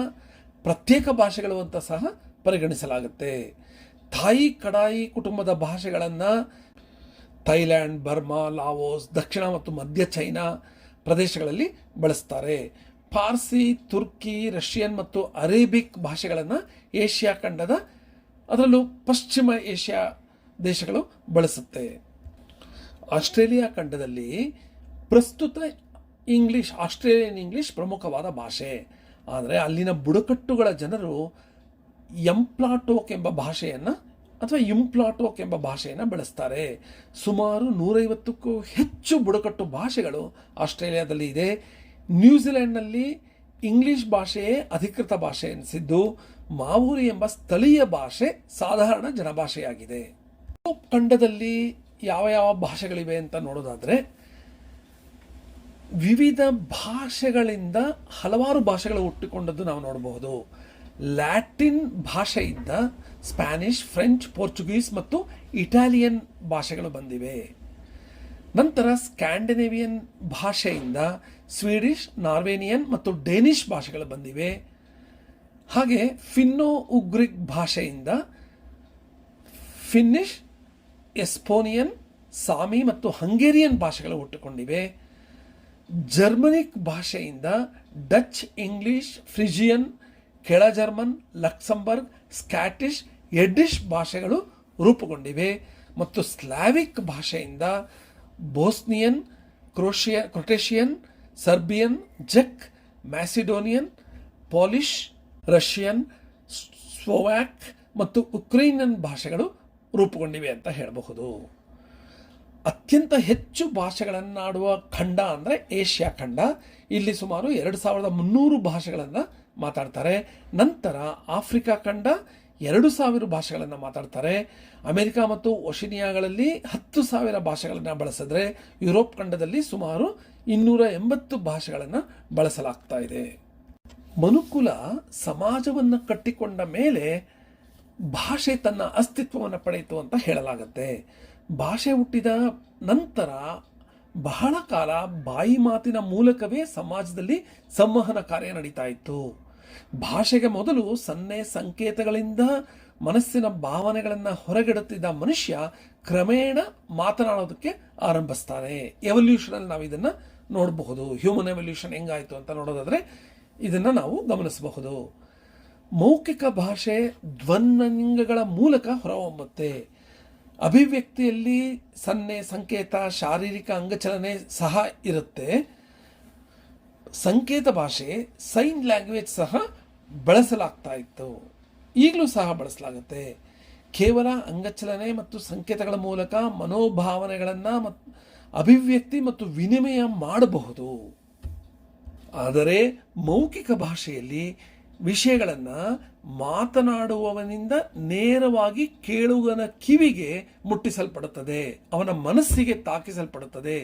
ಪ್ರತ್ಯೇಕ ಭಾಷೆಗಳು ಅಂತ ಸಹ ಪರಿಗಣಿಸಲಾಗುತ್ತೆ. ಥಾಯಿ ಕಡಾಯಿ ಕುಟುಂಬದ ಭಾಷೆಗಳನ್ನು ಥೈಲ್ಯಾಂಡ್, ಬರ್ಮಾ, ಲಾವೋಸ್, ದಕ್ಷಿಣ ಮತ್ತು ಮಧ್ಯ ಚೈನಾ ಪ್ರದೇಶಗಳಲ್ಲಿ ಬಳಸ್ತಾರೆ. ಪಾರ್ಸಿ, ತುರ್ಕಿ, ರಷ್ಯನ್ ಮತ್ತು ಅರೇಬಿಕ್ ಭಾಷೆಗಳನ್ನು ಏಷ್ಯಾ ಖಂಡದ, ಅದರಲ್ಲೂ ಪಶ್ಚಿಮ ಏಷ್ಯಾ ದೇಶಗಳು ಬಳಸುತ್ತೆ. ಆಸ್ಟ್ರೇಲಿಯಾ ಖಂಡದಲ್ಲಿ ಪ್ರಸ್ತುತ ಆಸ್ಟ್ರೇಲಿಯನ್ ಇಂಗ್ಲಿಷ್ ಪ್ರಮುಖವಾದ ಭಾಷೆ. ಆದರೆ ಅಲ್ಲಿನ ಬುಡಕಟ್ಟುಗಳ ಜನರು ಎಂಪ್ಲಾಟೋಕ್ ಎಂಬ ಭಾಷೆಯನ್ನು ಅಥವಾ ಇಂಪ್ಲಾಟೋಕ್ ಎಂಬ ಭಾಷೆಯನ್ನು ಬಳಸ್ತಾರೆ. ಸುಮಾರು 150ಕ್ಕೂ ಹೆಚ್ಚು ಬುಡಕಟ್ಟು ಭಾಷೆಗಳು ಆಸ್ಟ್ರೇಲಿಯಾದಲ್ಲಿ ಇದೆ. ನ್ಯೂಜಿಲೆಂಡ್ನಲ್ಲಿ ಇಂಗ್ಲಿಷ್ ಭಾಷೆಯೇ ಅಧಿಕೃತ ಭಾಷೆ ಎನಿಸಿದ್ದು, ಮಾವೂರಿ ಎಂಬ ಸ್ಥಳೀಯ ಭಾಷೆ ಸಾಧಾರಣ ಜನಭಾಷೆಯಾಗಿದೆ. ಖಂಡದಲ್ಲಿ ಯಾವ ಯಾವ ಭಾಷೆಗಳಿವೆ ಅಂತ ನೋಡೋದಾದರೆ, ವಿವಿಧ ಭಾಷೆಗಳಿಂದ ಹಲವಾರು ಭಾಷೆಗಳು ಹುಟ್ಟಿಕೊಂಡದ್ದು ನಾವು ನೋಡಬಹುದು. ಲ್ಯಾಟಿನ್ ಭಾಷೆಯಿಂದ ಸ್ಪ್ಯಾನಿಷ್, ಫ್ರೆಂಚ್, ಪೋರ್ಚುಗೀಸ್ ಮತ್ತು ಇಟಾಲಿಯನ್ ಭಾಷೆಗಳು ಬಂದಿವೆ. ನಂತರ ಸ್ಕ್ಯಾಂಡಿನೇವಿಯನ್ ಭಾಷೆಯಿಂದ ಸ್ವೀಡಿಷ್, ನಾರ್ವೇನಿಯನ್ ಮತ್ತು ಡೇನಿಷ್ ಭಾಷೆಗಳು ಬಂದಿವೆ. ಹಾಗೆ ಫಿನ್ನೋ ಉಗ್ರಿಕ್ ಭಾಷೆಯಿಂದ ಫಿನ್ನಿಷ್, ಎಸ್ಟೋನಿಯನ್, ಸಾಮಿ ಮತ್ತು ಹಂಗೇರಿಯನ್ ಭಾಷೆಗಳು ಹುಟ್ಟಿಕೊಂಡಿವೆ. ಜರ್ಮನಿಕ್ ಭಾಷೆಯಿಂದ ಡಚ್, ಇಂಗ್ಲಿಷ್, ಫ್ರಿಜಿಯನ್, ಕೆಳ ಜರ್ಮನ್, ಲಕ್ಸಂಬರ್ಗ್, ಸ್ಕಾಟಿಷ್, ಯಡ್ಡಿಷ್ ಭಾಷೆಗಳು ರೂಪುಗೊಂಡಿವೆ. ಮತ್ತು ಸ್ಲಾವಿಕ್ ಭಾಷೆಯಿಂದ ಬೋಸ್ನಿಯನ್, ಕ್ರೊಟೇಷಿಯನ್, ಸರ್ಬಿಯನ್, ಜೆಕ್, ಮ್ಯಾಸಿಡೋನಿಯನ್, ಪೋಲಿಷ್, ರಷ್ಯನ್, ಸ್ಲೋವ್ಯಾಕ್ ಮತ್ತು ಉಕ್ರೇನಿಯನ್ ಭಾಷೆಗಳು ರೂಪುಗೊಂಡಿವೆ ಅಂತ ಹೇಳಬಹುದು. ಅತ್ಯಂತ ಹೆಚ್ಚು ಭಾಷೆಗಳನ್ನಾಡುವ ಖಂಡ ಅಂದರೆ ಏಷ್ಯಾ ಖಂಡ. ಇಲ್ಲಿ ಸುಮಾರು 2300 ಭಾಷೆಗಳನ್ನು ಮಾತಾಡ್ತಾರೆ. ನಂತರ ಆಫ್ರಿಕಾ ಖಂಡ 2,000 ಭಾಷೆಗಳನ್ನು ಮಾತಾಡ್ತಾರೆ. ಅಮೆರಿಕ ಮತ್ತು ಒಶಿನಿಯಾಗಳಲ್ಲಿ 10,000 ಭಾಷೆಗಳನ್ನು ಬಳಸಿದ್ರೆ ಯುರೋಪ್ ಖಂಡದಲ್ಲಿ ಸುಮಾರು 280 ಭಾಷೆಗಳನ್ನು ಬಳಸಲಾಗ್ತಾ ಇದೆ. ಮನುಕುಲ ಸಮಾಜವನ್ನು ಕಟ್ಟಿಕೊಂಡ ಮೇಲೆ ಭಾಷೆ ತನ್ನ ಅಸ್ತಿತ್ವವನ್ನು ಪಡೆಯಿತು ಅಂತ ಹೇಳಲಾಗುತ್ತೆ. ಭಾಷೆ ಹುಟ್ಟಿದ ನಂತರ ಬಹಳ ಕಾಲ ಬಾಯಿ ಮಾತಿನ ಮೂಲಕವೇ ಸಮಾಜದಲ್ಲಿ ಸಂವಹನ ಕಾರ್ಯ ನಡೀತಾ ಇತ್ತು. ಭಾಷೆಗೆ ಮೊದಲು ಸನ್ನೆ ಸಂಕೇತಗಳಿಂದ ಮನಸ್ಸಿನ ಭಾವನೆಗಳನ್ನು ಹೊರಗಿಡುತ್ತಿದ್ದ ಮನುಷ್ಯ ಕ್ರಮೇಣ ಮಾತನಾಡೋದಕ್ಕೆ ಆರಂಭಿಸ್ತಾನೆ. ಎವಲ್ಯೂಷನಲ್ಲಿ ನಾವು ಇದನ್ನು ನೋಡಬಹುದು. ಹ್ಯೂಮನ್ ಎವಲ್ಯೂಷನ್ ಹೆಂಗಾಯಿತು ಅಂತ ನೋಡೋದಾದರೆ ಇದನ್ನು ನಾವು ಗಮನಿಸಬಹುದು. ಮೌಖಿಕ ಭಾಷೆ ಧ್ವನ್ಯಗಳ ಮೂಲಕ ಹೊರಹೊಮ್ಮುತ್ತೆ. ಅಭಿವ್ಯಕ್ತಿಯಲ್ಲಿ ಸನ್ನೆ ಸಂಕೇತ ಶಾರೀರಿಕ ಅಂಗಚಲನೆ ಸಹ ಇರುತ್ತೆ. ಸಂಕೇತ ಭಾಷೆ ಸೈನ್ ಲ್ಯಾಂಗ್ವೇಜ್ ಸಹ ಬಳಸಲಾಗ್ತಾ ಇತ್ತು, ಈಗಲೂ ಸಹ ಬಳಸಲಾಗುತ್ತೆ. ಕೇವಲ ಅಂಗಚಲನೆ ಮತ್ತು ಸಂಕೇತಗಳ ಮೂಲಕ ಮನೋಭಾವನೆಗಳನ್ನು ಅಭಿವ್ಯಕ್ತಿ ಮತ್ತು ವಿನಿಮಯ ಮಾಡಬಹುದು. ಆದರೆ ಮೌಖಿಕ ಭಾಷೆಯಲ್ಲಿ ವಿಷಯಗಳನ್ನು ಮಾತನಾಡುವವನಿಂದ ನೇರವಾಗಿ ಕೇಳುಗನ ಕಿವಿಗೆ ಮುಟ್ಟಿಸಲ್ಪಡುತ್ತದೆ, ಅವನ ಮನಸ್ಸಿಗೆ ತಾಕಿಸಲ್ಪಡುತ್ತದೆ.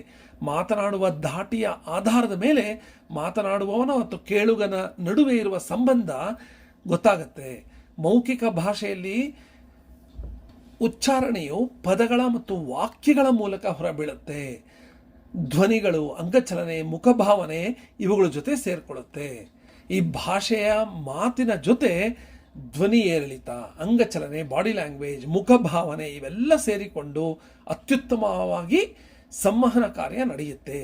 ಮಾತನಾಡುವ ಧಾಟಿಯ ಆಧಾರದ ಮೇಲೆ ಮಾತನಾಡುವವನ ಮತ್ತು ಕೇಳುಗನ ನಡುವೆ ಇರುವ ಸಂಬಂಧ ಗೊತ್ತಾಗುತ್ತೆ. ಮೌಖಿಕ ಭಾಷೆಯಲ್ಲಿ ಉಚ್ಚಾರಣೆಯು ಪದಗಳ ಮತ್ತು ವಾಕ್ಯಗಳ ಮೂಲಕ ಹೊರಬೀಳುತ್ತೆ. ಧ್ವನಿಗಳು, ಅಂಗಚಲನೆ, ಮುಖಭಾವನೆ ಇವುಗಳ ಜೊತೆ ಸೇರಿಕೊಳ್ಳುತ್ತೆ. ಈ ಭಾಷೆಯ ಮಾತಿನ ಜೊತೆ ಧ್ವನಿ ಏರಿಳಿತ, ಅಂಗಚಲನೆ, ಬಾಡಿ ಲ್ಯಾಂಗ್ವೇಜ್, ಮುಖಭಾವನೆ ಇವೆಲ್ಲ ಸೇರಿಕೊಂಡು ಅತ್ಯುತ್ತಮವಾಗಿ ಸಂವಹನ ಕಾರ್ಯ ನಡೆಯುತ್ತೆ.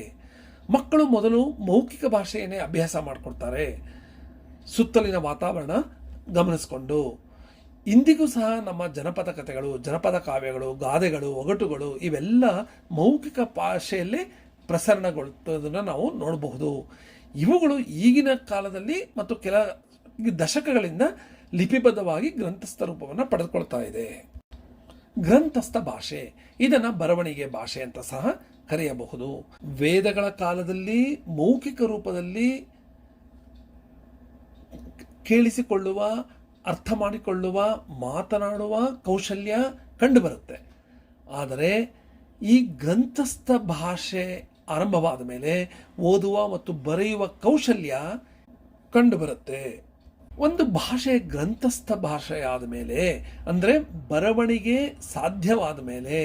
ಮಕ್ಕಳು ಮೊದಲು ಮೌಖಿಕ ಭಾಷೆಯನ್ನೇ ಅಭ್ಯಾಸ ಮಾಡಿಕೊಡ್ತಾರೆ, ಸುತ್ತಲಿನ ವಾತಾವರಣ ಗಮನಿಸಿಕೊಂಡು. ಇಂದಿಗೂ ಸಹ ನಮ್ಮ ಜನಪದ ಕಥೆಗಳು, ಜನಪದ ಕಾವ್ಯಗಳು, ಗಾದೆಗಳು, ಒಗಟುಗಳು ಇವೆಲ್ಲ ಮೌಖಿಕ ಭಾಷೆಯಲ್ಲಿ ಪ್ರಸರಣಗೊಳ್ಳುವುದನ್ನು ನಾವು ನೋಡಬಹುದು. ಇವುಗಳು ಈಗಿನ ಕಾಲದಲ್ಲಿ ಮತ್ತು ಕೆಲ ದಶಕಗಳಿಂದ ಲಿಪಿಬದ್ಧವಾಗಿ ಗ್ರಂಥಸ್ಥ ರೂಪವನ್ನು ಪಡೆದುಕೊಳ್ತಾ ಇದೆ. ಗ್ರಂಥಸ್ಥ ಭಾಷೆ, ಇದನ್ನು ಬರವಣಿಗೆ ಭಾಷೆ ಅಂತ ಸಹ ಕರೆಯಬಹುದು. ವೇದಗಳ ಕಾಲದಲ್ಲಿ ಮೌಖಿಕ ರೂಪದಲ್ಲಿ ಕೇಳಿಸಿಕೊಳ್ಳುವ, ಅರ್ಥ ಮಾಡಿಕೊಳ್ಳುವ, ಮಾತನಾಡುವ ಕೌಶಲ್ಯ ಕಂಡುಬರುತ್ತೆ. ಆದರೆ ಈ ಗ್ರಂಥಸ್ಥ ಭಾಷೆ ಆರಂಭವಾದ ಮೇಲೆ ಓದುವ ಮತ್ತು ಬರೆಯುವ ಕೌಶಲ್ಯ ಕಂಡುಬರುತ್ತೆ. ಒಂದು ಭಾಷೆ ಗ್ರಂಥಸ್ಥ ಭಾಷೆ ಆದ ಮೇಲೆ, ಅಂದರೆ ಬರವಣಿಗೆ ಸಾಧ್ಯವಾದ ಮೇಲೆ,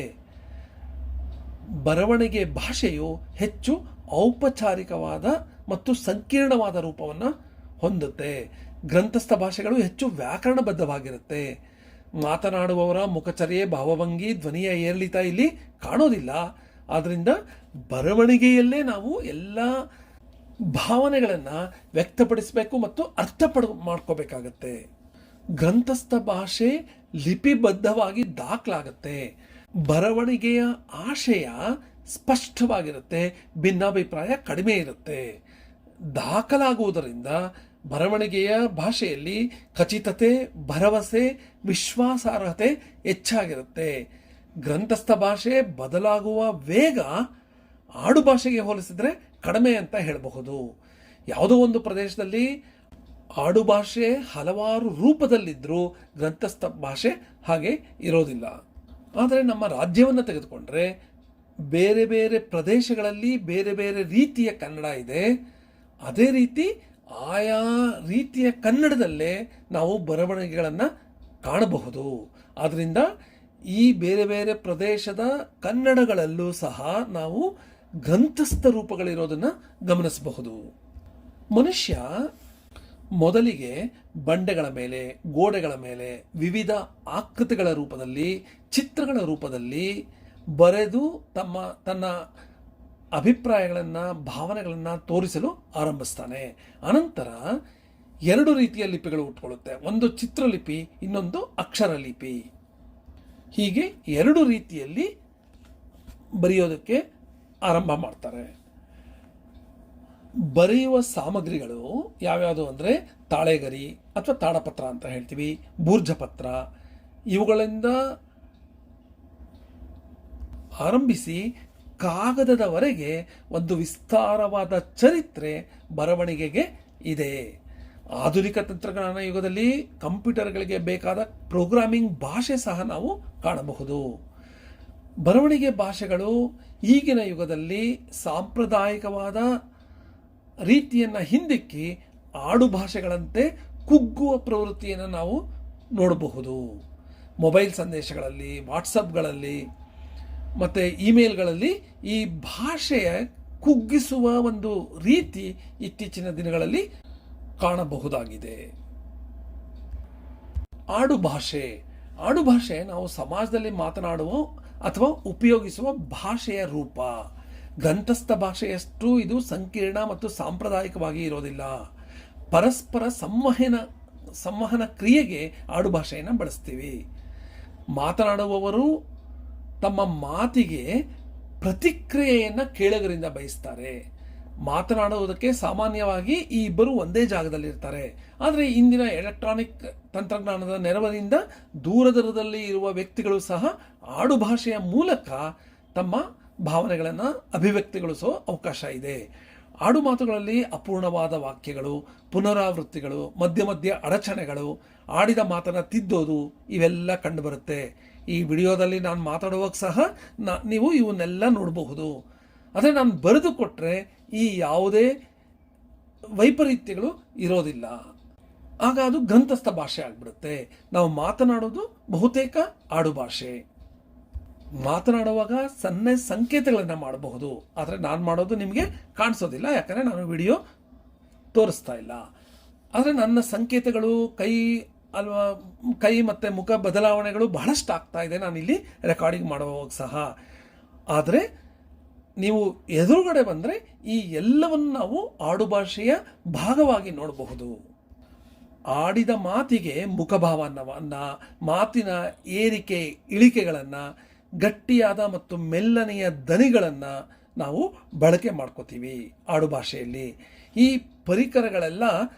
ಬರವಣಿಗೆ ಭಾಷೆಯು ಹೆಚ್ಚು ಔಪಚಾರಿಕವಾದ ಮತ್ತು ಸಂಕೀರ್ಣವಾದ ರೂಪವನ್ನು ಹೊಂದುತ್ತೆ. ಗ್ರಂಥಸ್ಥ ಭಾಷೆಗಳು ಹೆಚ್ಚು ವ್ಯಾಕರಣಬದ್ಧವಾಗಿರುತ್ತೆ. ಮಾತನಾಡುವವರ ಮುಖಚರ್ಯೆ, ಭಾವಭಂಗಿ, ಧ್ವನಿಯ ಏರಿಳಿತ ಇಲ್ಲಿ ಕಾಣೋದಿಲ್ಲ. ಆದ್ದರಿಂದ ಬರವಣಿಗೆಯಲ್ಲೇ ನಾವು ಎಲ್ಲ ಭಾವನೆಗಳನ್ನು ವ್ಯಕ್ತಪಡಿಸಬೇಕು ಮತ್ತು ಮಾಡ್ಕೋಬೇಕಾಗತ್ತೆ. ಗ್ರಂಥಸ್ಥ ಭಾಷೆ ಲಿಪಿಬದ್ಧವಾಗಿ ದಾಖಲಾಗುತ್ತೆ. ಬರವಣಿಗೆಯ ಆಶಯ ಸ್ಪಷ್ಟವಾಗಿರುತ್ತೆ, ಭಿನ್ನಾಭಿಪ್ರಾಯ ಕಡಿಮೆ ಇರುತ್ತೆ. ದಾಖಲಾಗುವುದರಿಂದ ಬರವಣಿಗೆಯ ಭಾಷೆಯಲ್ಲಿ ಖಚಿತತೆ, ಭರವಸೆ, ವಿಶ್ವಾಸಾರ್ಹತೆ ಹೆಚ್ಚಾಗಿರುತ್ತೆ. ಗ್ರಂಥಸ್ಥ ಭಾಷೆ ಬದಲಾಗುವ ವೇಗ ಆಡು ಭಾಷೆಗೆ ಹೋಲಿಸಿದರೆ ಕಡಿಮೆ ಅಂತ ಹೇಳಬಹುದು. ಯಾವುದೋ ಒಂದು ಪ್ರದೇಶದಲ್ಲಿ ಆಡು ಭಾಷೆ ಹಲವಾರು ರೂಪದಲ್ಲಿದ್ದರೂ ಗ್ರಂಥಸ್ಥ ಭಾಷೆ ಹಾಗೆ ಇರೋದಿಲ್ಲ. ಆದರೆ ನಮ್ಮ ರಾಜ್ಯವನ್ನು ತೆಗೆದುಕೊಂಡ್ರೆ ಬೇರೆ ಬೇರೆ ಪ್ರದೇಶಗಳಲ್ಲಿ ಬೇರೆ ಬೇರೆ ರೀತಿಯ ಕನ್ನಡ ಇದೆ. ಅದೇ ರೀತಿ ಆಯಾ ರೀತಿಯ ಕನ್ನಡದಲ್ಲೇ ನಾವು ಬರವಣಿಗೆಗಳನ್ನು ಕಾಣಬಹುದು. ಆದ್ದರಿಂದ ಈ ಬೇರೆ ಬೇರೆ ಪ್ರದೇಶದ ಕನ್ನಡಗಳಲ್ಲೂ ಸಹ ನಾವು ಗ್ರಂಥಸ್ಥ ರೂಪಗಳಿರೋದನ್ನು ಗಮನಿಸಬಹುದು. ಮನುಷ್ಯ ಮೊದಲಿಗೆ ಬಂಡೆಗಳ ಮೇಲೆ, ಗೋಡೆಗಳ ಮೇಲೆ ವಿವಿಧ ಆಕೃತಿಗಳ ರೂಪದಲ್ಲಿ, ಚಿತ್ರಗಳ ರೂಪದಲ್ಲಿ ಬರೆದು ತನ್ನ ಅಭಿಪ್ರಾಯಗಳನ್ನು, ಭಾವನೆಗಳನ್ನು ತೋರಿಸಲು ಆರಂಭಿಸ್ತಾನೆ. ಅನಂತರ ಎರಡು ರೀತಿಯ ಲಿಪಿಗಳು ಹುಟ್ಟುಕೊಳ್ಳುತ್ತೆ. ಒಂದು ಚಿತ್ರಲಿಪಿ, ಇನ್ನೊಂದು ಅಕ್ಷರ ಲಿಪಿ. ಹೀಗೆ ಎರಡು ರೀತಿಯಲ್ಲಿ ಬರೆಯೋದಕ್ಕೆ ಆರಂಭ ಮಾಡ್ತಾರೆ. ಬರೆಯುವ ಸಾಮಗ್ರಿಗಳು ಯಾವ್ಯಾವುದು ಅಂದರೆ ತಾಳೆಗರಿ ಅಥವಾ ತಾಡಪತ್ರ ಅಂತ ಹೇಳ್ತೀವಿ, ಬೂರ್ಜಪತ್ರ, ಇವುಗಳಿಂದ ಆರಂಭಿಸಿ ಕಾಗದದವರೆಗೆ ಒಂದು ವಿಸ್ತಾರವಾದ ಚರಿತ್ರೆ ಬರವಣಿಗೆಗೆ ಇದೆ. ಆಧುನಿಕ ತಂತ್ರಜ್ಞಾನ ಯುಗದಲ್ಲಿ ಕಂಪ್ಯೂಟರ್ಗಳಿಗೆ ಬೇಕಾದ ಪ್ರೋಗ್ರಾಮಿಂಗ್ ಭಾಷೆ ಸಹ ನಾವು ಕಾಣಬಹುದು. ಬರವಣಿಗೆ ಭಾಷೆಗಳು ಈಗಿನ ಯುಗದಲ್ಲಿ ಸಾಂಪ್ರದಾಯಿಕವಾದ ರೀತಿಯನ್ನು ಹಿಂದಿಕ್ಕಿ ಆಡು ಭಾಷೆಗಳಂತೆ ಕುಗ್ಗುವ ಪ್ರವೃತ್ತಿಯನ್ನು ನಾವು ನೋಡಬಹುದು. ಮೊಬೈಲ್ ಸಂದೇಶಗಳಲ್ಲಿ, ವಾಟ್ಸಪ್ಗಳಲ್ಲಿ ಮತ್ತು ಇಮೇಲ್ಗಳಲ್ಲಿ ಈ ಭಾಷೆಯ ಕುಗ್ಗಿಸುವ ಒಂದು ರೀತಿ ಇತ್ತೀಚಿನ ದಿನಗಳಲ್ಲಿ ಕಾಣಬಹುದಾಗಿದೆ. ಆಡುಭಾಷೆ ನಾವು ಸಮಾಜದಲ್ಲಿ ಮಾತನಾಡುವ ಅಥವಾ ಉಪಯೋಗಿಸುವ ಭಾಷೆಯ ರೂಪ. ಗ್ರಂಥಸ್ಥ ಭಾಷೆಯಷ್ಟು ಇದು ಸಂಕೀರ್ಣ ಮತ್ತು ಸಾಂಪ್ರದಾಯಿಕವಾಗಿ ಇರೋದಿಲ್ಲ. ಪರಸ್ಪರ ಸಂವಹನ ಕ್ರಿಯೆಗೆ ಆಡುಭಾಷೆಯನ್ನು ಬಳಸ್ತೀವಿ. ಮಾತನಾಡುವವರು ತಮ್ಮ ಮಾತಿಗೆ ಪ್ರತಿಕ್ರಿಯೆಯನ್ನು ಕೇಳುಗರಿಂದ ಬಯಸ್ತಾರೆ. ಮಾತನಾಡುವುದಕ್ಕೆ ಸಾಮಾನ್ಯವಾಗಿ ಈ ಇಬ್ಬರು ಒಂದೇ ಜಾಗದಲ್ಲಿರ್ತಾರೆ. ಆದರೆ ಇಂದಿನ ಎಲೆಕ್ಟ್ರಾನಿಕ್ ತಂತ್ರಜ್ಞಾನದ ನೆರವಿನಿಂದ ದೂರದಲ್ಲಿ ಇರುವ ವ್ಯಕ್ತಿಗಳು ಸಹ ಆಡುಭಾಷೆಯ ಮೂಲಕ ತಮ್ಮ ಭಾವನೆಗಳನ್ನು ಅಭಿವ್ಯಕ್ತಿಗೊಳಿಸೋ ಅವಕಾಶ ಇದೆ. ಆಡು ಮಾತುಗಳಲ್ಲಿ ಅಪೂರ್ಣವಾದ ವಾಕ್ಯಗಳು, ಪುನರಾವೃತ್ತಿಗಳು, ಮಧ್ಯ ಅಡಚಣೆಗಳು, ಆಡಿದ ಮಾತನ್ನು ತಿದ್ದೋದು ಇವೆಲ್ಲ ಕಂಡುಬರುತ್ತೆ. ಈ ವಿಡಿಯೋದಲ್ಲಿ ನಾನು ಮಾತಾಡುವಾಗ ಸಹ ನೀವು ಇವನ್ನೆಲ್ಲ ನೋಡಬಹುದು. ಆದರೆ ನಾನು ಬರೆದು ಕೊಟ್ಟರೆ ಈ ಯಾವುದೇ ವೈಪರೀತ್ಯಗಳು ಇರೋದಿಲ್ಲ. ಆಗ ಅದು ಗ್ರಂಥಸ್ಥ ಭಾಷೆ ಆಗಿಬಿಡುತ್ತೆ. ನಾವು ಮಾತನಾಡೋದು ಬಹುತೇಕ ಆಡು ಭಾಷೆ. ಮಾತನಾಡುವಾಗ ಸಣ್ಣ ಸಂಕೇತಗಳನ್ನು ಮಾಡಬಹುದು, ಆದರೆ ನಾನು ಮಾಡೋದು ನಿಮಗೆ ಕಾಣಿಸೋದಿಲ್ಲ, ಯಾಕಂದರೆ ನಾನು ವಿಡಿಯೋ ತೋರಿಸ್ತಾ ಇಲ್ಲ. ಆದರೆ ನನ್ನ ಸಂಕೇತಗಳು ಕೈ ಮತ್ತು ಮುಖ ಬದಲಾವಣೆಗಳು ಬಹಳಷ್ಟು ಆಗ್ತಾ ಇದೆ ನಾನಿಲ್ಲಿ ರೆಕಾರ್ಡಿಂಗ್ ಮಾಡುವಾಗ ಸಹ. ಆದರೆ ನೀವು ಎದುರುಗಡೆ ಬಂದರೆ ಈ ಎಲ್ಲವನ್ನು ನಾವು ಆಡುಭಾಷೆಯ ಭಾಗವಾಗಿ ನೋಡಬಹುದು. ಆಡಿದ ಮಾತಿಗೆ ಮುಖಭಾವವನ್ನು, ಮಾತಿನ ಏರಿಕೆ ಇಳಿಕೆಗಳನ್ನು, ಗಟ್ಟಿಯಾದ ಮತ್ತು ಮೆಲ್ಲನೆಯ ದನಿಗಳನ್ನು ನಾವು ಬಳಕೆ ಮಾಡ್ಕೋತೀವಿ ಆಡುಭಾಷೆಯಲ್ಲಿ. ಈ ಪರಿಕರಗಳೆಲ್ಲ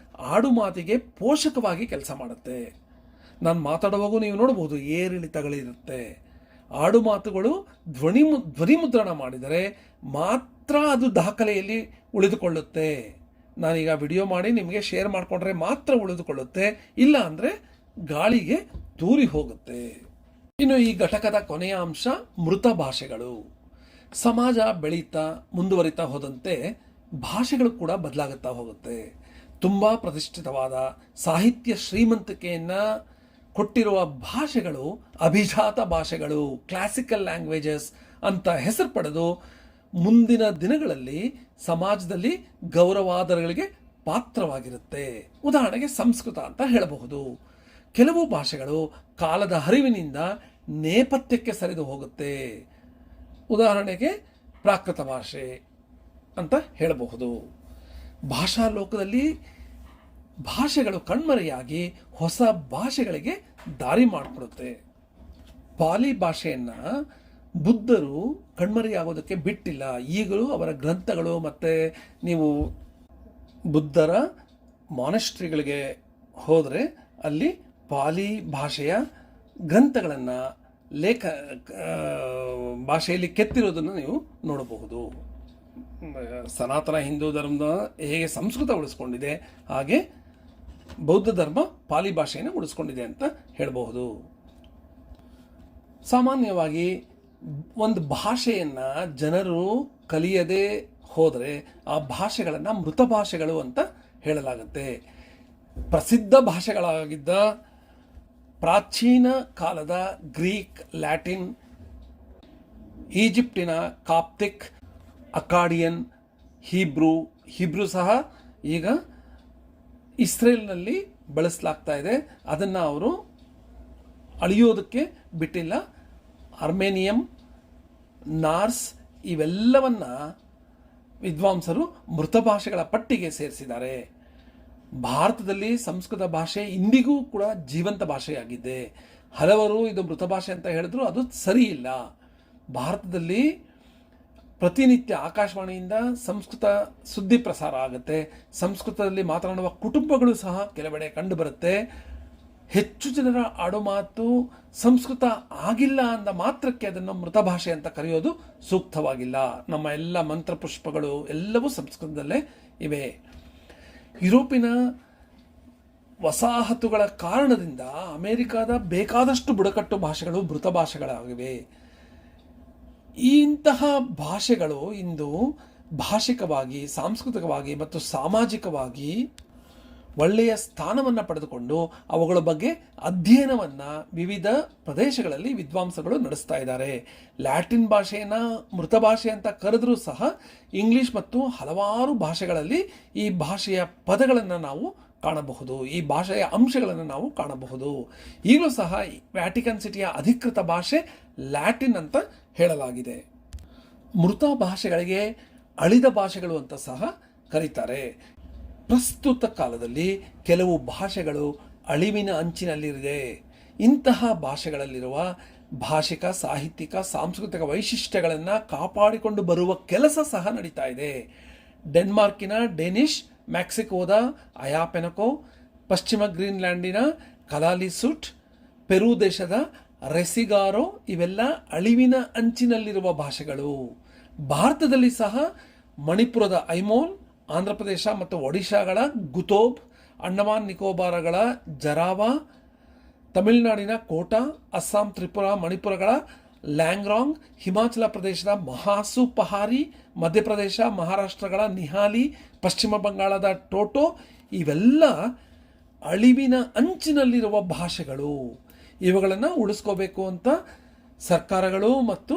ಆಡು ಮಾತಿಗೆ ಪೋಷಕವಾಗಿ ಕೆಲಸ ಮಾಡುತ್ತೆ. ನಾನು ಮಾತಾಡುವಾಗೂ ನೀವು ನೋಡಬಹುದು ಏರಿಳಿತಗಳಿರುತ್ತೆ. ಆಡು ಮಾತುಗಳು ಧ್ವನಿ ಮುದ್ರಣ ಮಾಡಿದರೆ ಮಾತ್ರ ಅದು ದಾಖಲೆಯಲ್ಲಿ ಉಳಿದುಕೊಳ್ಳುತ್ತೆ. ನಾನೀಗ ವಿಡಿಯೋ ಮಾಡಿ ನಿಮಗೆ ಶೇರ್ ಮಾಡಿಕೊಂಡ್ರೆ ಮಾತ್ರ ಉಳಿದುಕೊಳ್ಳುತ್ತೆ, ಇಲ್ಲ ಅಂದರೆ ಗಾಳಿಗೆ ತೂರಿ ಹೋಗುತ್ತೆ. ಇನ್ನು ಈ ಘಟಕದ ಕೊನೆಯ ಅಂಶ ಮೃತ ಭಾಷೆಗಳು. ಸಮಾಜ ಮುಂದುವರಿತಾ ಹೋದಂತೆ ಭಾಷೆಗಳು ಕೂಡ ಬದಲಾಗುತ್ತಾ ಹೋಗುತ್ತೆ. ತುಂಬ ಪ್ರತಿಷ್ಠಿತವಾದ ಸಾಹಿತ್ಯ ಶ್ರೀಮಂತಿಕೆಯನ್ನು ಕೊಟ್ಟಿರುವ ಭಾಷೆಗಳು ಅಭಿಜಾತ ಭಾಷೆಗಳು, ಕ್ಲಾಸಿಕಲ್ ಲ್ಯಾಂಗ್ವೇಜಸ್ ಅಂತ ಹೆಸರು ಪಡೆದು ಮುಂದಿನ ದಿನಗಳಲ್ಲಿ ಸಮಾಜದಲ್ಲಿ ಗೌರವಾದರಗಳಿಗೆ ಪಾತ್ರವಾಗಿರುತ್ತೆ. ಉದಾಹರಣೆಗೆ ಸಂಸ್ಕೃತ ಅಂತ ಹೇಳಬಹುದು. ಕೆಲವು ಭಾಷೆಗಳು ಕಾಲದ ಹರಿವಿನಿಂದ ನೇಪಥ್ಯಕ್ಕೆ ಸರಿದು ಹೋಗುತ್ತೆ. ಉದಾಹರಣೆಗೆ ಪ್ರಾಕೃತ ಭಾಷೆ ಅಂತ ಹೇಳಬಹುದು. ಭಾಷಾ ಲೋಕದಲ್ಲಿ ಭಾಷೆಗಳು ಕಣ್ಮರೆಯಾಗಿ ಹೊಸ ಭಾಷೆಗಳಿಗೆ ದಾರಿ ಮಾಡಿಕೊಡುತ್ತೆ. ಪಾಲಿ ಭಾಷೆಯನ್ನು ಬುದ್ಧರು ಕಣ್ಮರೆಯಾಗೋದಕ್ಕೆ ಬಿಟ್ಟಿಲ್ಲ. ಈಗಲೂ ಅವರ ಗ್ರಂಥಗಳು ಮತ್ತು ನೀವು ಬುದ್ಧರ ಮಾನೆಸ್ಟ್ರಿಗಳಿಗೆ ಹೋದರೆ ಅಲ್ಲಿ ಪಾಲಿ ಭಾಷೆಯ ಗ್ರಂಥಗಳನ್ನು ಭಾಷೆಯಲ್ಲಿ ಕೆತ್ತಿರೋದನ್ನು ನೀವು ನೋಡಬಹುದು. ಸನಾತನ ಹಿಂದೂ ಧರ್ಮದ ಹೇಗೆ ಸಂಸ್ಕೃತ ಉಳಿಸ್ಕೊಂಡಿದೆ, ಹಾಗೆ ಬೌದ್ಧ ಧರ್ಮ ಪಾಲಿ ಭಾಷೆಯನ್ನು ಉಳಿಸ್ಕೊಂಡಿದೆ ಅಂತ ಹೇಳಬಹುದು. ಸಾಮಾನ್ಯವಾಗಿ ಒಂದು ಭಾಷೆಯನ್ನು ಜನರು ಕಲಿಯದೇ ಹೋದರೆ ಆ ಭಾಷೆಗಳನ್ನು ಮೃತ ಭಾಷೆಗಳು ಅಂತ ಹೇಳಲಾಗುತ್ತೆ. ಪ್ರಸಿದ್ಧ ಭಾಷೆಗಳಾಗಿದ್ದ ಪ್ರಾಚೀನ ಕಾಲದ ಗ್ರೀಕ್, ಲ್ಯಾಟಿನ್, ಈಜಿಪ್ಟಿನ ಕಾಪ್ಟಿಕ್, ಅಕಾಡಿಯನ್, ಹೀಬ್ರೂ ಸಹ ಈಗ ಇಸ್ರೇಲ್ನಲ್ಲಿ ಬಳಸಲಾಗ್ತಾ ಇದೆ. ಅದನ್ನು ಅವರು ಅಳಿಯೋದಕ್ಕೆ ಬಿಟ್ಟಿಲ್ಲ. ಅರ್ಮೇನಿಯಂ, ನಾರ್ಸ್ ಇವೆಲ್ಲವನ್ನು ವಿದ್ವಾಂಸರು ಮೃತ ಭಾಷೆಗಳ ಪಟ್ಟಿಗೆ ಸೇರಿಸಿದ್ದಾರೆ. ಭಾರತದಲ್ಲಿ ಸಂಸ್ಕೃತ ಭಾಷೆ ಇಂದಿಗೂ ಕೂಡ ಜೀವಂತ ಭಾಷೆಯಾಗಿದೆ. ಹಲವರು ಇದು ಮೃತ ಭಾಷೆ ಅಂತ ಹೇಳಿದ್ರು ಅದು ಸರಿ ಇಲ್ಲ. ಭಾರತದಲ್ಲಿ ಪ್ರತಿನಿತ್ಯ ಆಕಾಶವಾಣಿಯಿಂದ ಸಂಸ್ಕೃತ ಸುದ್ದಿ ಪ್ರಸಾರ ಆಗುತ್ತೆ. ಸಂಸ್ಕೃತದಲ್ಲಿ ಮಾತನಾಡುವ ಕುಟುಂಬಗಳು ಸಹ ಕೆಲವೆಡೆ ಕಂಡುಬರುತ್ತೆ. ಹೆಚ್ಚು ಜನರ ಆಡುಮಾತು ಸಂಸ್ಕೃತ ಆಗಿಲ್ಲ ಅಂದ ಮಾತ್ರಕ್ಕೆ ಅದನ್ನು ಮೃತ ಭಾಷೆ ಅಂತ ಕರೆಯೋದು ಸೂಕ್ತವಾಗಿಲ್ಲ. ನಮ್ಮ ಎಲ್ಲ ಮಂತ್ರಪುಷ್ಪಗಳು ಎಲ್ಲವೂ ಸಂಸ್ಕೃತದಲ್ಲೇ ಇವೆ. ಯುರೋಪಿನ ವಸಾಹತುಗಳ ಕಾರಣದಿಂದ ಅಮೆರಿಕದ ಬೇಕಾದಷ್ಟು ಬುಡಕಟ್ಟು ಭಾಷೆಗಳು ಮೃತ ಭಾಷೆಗಳಾಗಿವೆ. ಇಂತಹ ಭಾಷೆಗಳು ಇಂದು ಭಾಷಿಕವಾಗಿ, ಸಾಂಸ್ಕೃತಿಕವಾಗಿ ಮತ್ತು ಸಾಮಾಜಿಕವಾಗಿ ಒಳ್ಳೆಯ ಸ್ಥಾನವನ್ನು ಪಡೆದುಕೊಂಡು ಅವುಗಳ ಬಗ್ಗೆ ಅಧ್ಯಯನವನ್ನು ವಿವಿಧ ಪ್ರದೇಶಗಳಲ್ಲಿ ವಿದ್ವಾಂಸಗಳು ನಡೆಸ್ತಾ ಇದ್ದಾರೆ. ಲ್ಯಾಟಿನ್ ಭಾಷೆಯನ್ನು ಮೃತ ಭಾಷೆ ಅಂತ ಕರೆದರೂ ಸಹ ಇಂಗ್ಲಿಷ್ ಮತ್ತು ಹಲವಾರು ಭಾಷೆಗಳಲ್ಲಿ ಈ ಭಾಷೆಯ ಪದಗಳನ್ನು ನಾವು ಕಾಣಬಹುದು, ಈ ಭಾಷೆಯ ಅಂಶಗಳನ್ನು ನಾವು ಕಾಣಬಹುದು. ಈಗಲೂ ಸಹ ವ್ಯಾಟಿಕನ್ ಸಿಟಿಯ ಅಧಿಕೃತ ಭಾಷೆ ಲ್ಯಾಟಿನ್ ಅಂತ ಹೇಳಲಾಗಿದೆ. ಮೃತ ಭಾಷೆಗಳಿಗೆ ಅಳಿದ ಭಾಷೆಗಳು ಅಂತ ಸಹ ಕರೀತಾರೆ. ಪ್ರಸ್ತುತ ಕಾಲದಲ್ಲಿ ಕೆಲವು ಭಾಷೆಗಳು ಅಳಿವಿನ ಅಂಚಿನಲ್ಲಿದೆ. ಇಂತಹ ಭಾಷೆಗಳಲ್ಲಿರುವ ಭಾಷಿಕ, ಸಾಹಿತ್ಯಿಕ, ಸಾಂಸ್ಕೃತಿಕ ವೈಶಿಷ್ಟ್ಯಗಳನ್ನು ಕಾಪಾಡಿಕೊಂಡು ಬರುವ ಕೆಲಸ ಸಹ ನಡೀತಾ ಇದೆ. ಡೆನ್ಮಾರ್ಕಿನ ಡೆನಿಷ್, ಮೆಕ್ಸಿಕೋದ ಅಯಾಪೆನಕೋ, ಪಶ್ಚಿಮ ಗ್ರೀನ್ಲ್ಯಾಂಡಿನ ಕಲಾಲಿಸುಟ್, ಪೆರು ದೇಶದ ರೆಸಿಗಾರೋ ಇವೆಲ್ಲ ಅಳಿವಿನ ಅಂಚಿನಲ್ಲಿರುವ ಭಾಷೆಗಳು. ಭಾರತದಲ್ಲಿ ಸಹ ಮಣಿಪುರದ ಐಮೋಲ್, ಆಂಧ್ರ ಪ್ರದೇಶ ಮತ್ತು ಒಡಿಶಾಗಳ ಗುತೋಬ್, ಅಂಡಮಾನ್ ನಿಕೋಬಾರಗಳ ಜರಾವಾ, ತಮಿಳುನಾಡಿನ ಕೋಟಾ, ಅಸ್ಸಾಂ, ತ್ರಿಪುರಾ, ಮಣಿಪುರಗಳ ಲ್ಯಾಂಗ್ರಾಂಗ್, ಹಿಮಾಚಲ ಪ್ರದೇಶದ ಮಹಾಸು ಪಹಾರಿ, ಮಧ್ಯಪ್ರದೇಶ, ಮಹಾರಾಷ್ಟ್ರಗಳ ನಿಹಾಲಿ, ಪಶ್ಚಿಮ ಬಂಗಾಳದ ಟೋಟೋ ಇವೆಲ್ಲ ಅಳಿವಿನ ಅಂಚಿನಲ್ಲಿರುವ ಭಾಷೆಗಳು. ಇವುಗಳನ್ನು ಉಳಿಸ್ಕೋಬೇಕು ಅಂತ ಸರ್ಕಾರಗಳು ಮತ್ತು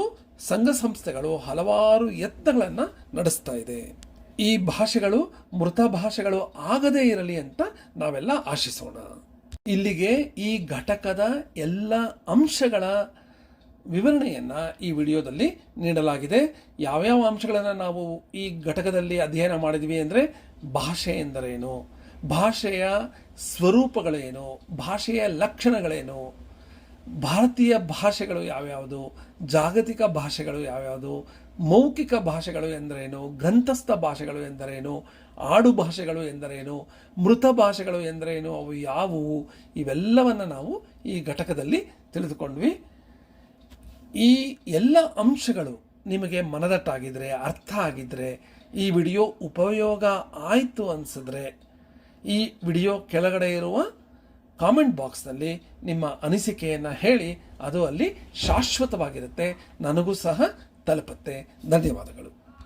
ಸಂಘ ಸಂಸ್ಥೆಗಳು ಹಲವಾರು ಯತ್ನಗಳನ್ನು ನಡೆಸ್ತಾ ಇದೆ. ಈ ಭಾಷೆಗಳು ಮೃತ ಭಾಷೆಗಳು ಆಗದೇ ಇರಲಿ ಅಂತ ನಾವೆಲ್ಲ ಆಶಿಸೋಣ. ಇಲ್ಲಿಗೆ ಈ ಘಟಕದ ಎಲ್ಲ ಅಂಶಗಳ ವಿವರಣೆಯನ್ನು ಈ ವಿಡಿಯೋದಲ್ಲಿ ನೀಡಲಾಗಿದೆ. ಯಾವ್ಯಾವ ಅಂಶಗಳನ್ನು ನಾವು ಈ ಘಟಕದಲ್ಲಿ ಅಧ್ಯಯನ ಮಾಡಿದ್ವಿ ಅಂದರೆ, ಭಾಷೆ ಎಂದರೇನು, ಭಾಷೆಯ ಸ್ವರೂಪಗಳೇನು, ಭಾಷೆಯ ಲಕ್ಷಣಗಳೇನು, ಭಾರತೀಯ ಭಾಷೆಗಳು ಯಾವ್ಯಾವುದು, ಜಾಗತಿಕ ಭಾಷೆಗಳು ಯಾವ್ಯಾವುದು, ಮೌಖಿಕ ಭಾಷೆಗಳು ಎಂದರೇನು, ಗ್ರಂಥಸ್ಥ ಭಾಷೆಗಳು ಎಂದರೇನು, ಆಡು ಭಾಷೆಗಳು ಎಂದರೇನು, ಮೃತ ಭಾಷೆಗಳು ಎಂದರೇನು, ಅವು ಯಾವುವು, ಇವೆಲ್ಲವನ್ನು ನಾವು ಈ ಘಟಕದಲ್ಲಿ ತಿಳಿದುಕೊಂಡ್ವಿ. ಈ ಎಲ್ಲ ಅಂಶಗಳು ನಿಮಗೆ ಮನದಟ್ಟಾಗಿದ್ದರೆ, ಅರ್ಥ ಆಗಿದ್ದರೆ, ಈ ವಿಡಿಯೋ ಉಪಯೋಗ ಆಯಿತು ಅನಿಸಿದ್ರೆ ಈ ವಿಡಿಯೋ ಕೆಳಗಡೆ ಇರುವ ಕಾಮೆಂಟ್ ಬಾಕ್ಸ್ನಲ್ಲಿ ನಿಮ್ಮ ಅನಿಸಿಕೆಯನ್ನು ಹೇಳಿ. ಅದು ಅಲ್ಲಿ ಶಾಶ್ವತವಾಗಿರುತ್ತೆ, ನನಗೂ ಸಹ ತಲುಪುತ್ತೆ. ಧನ್ಯವಾದಗಳು.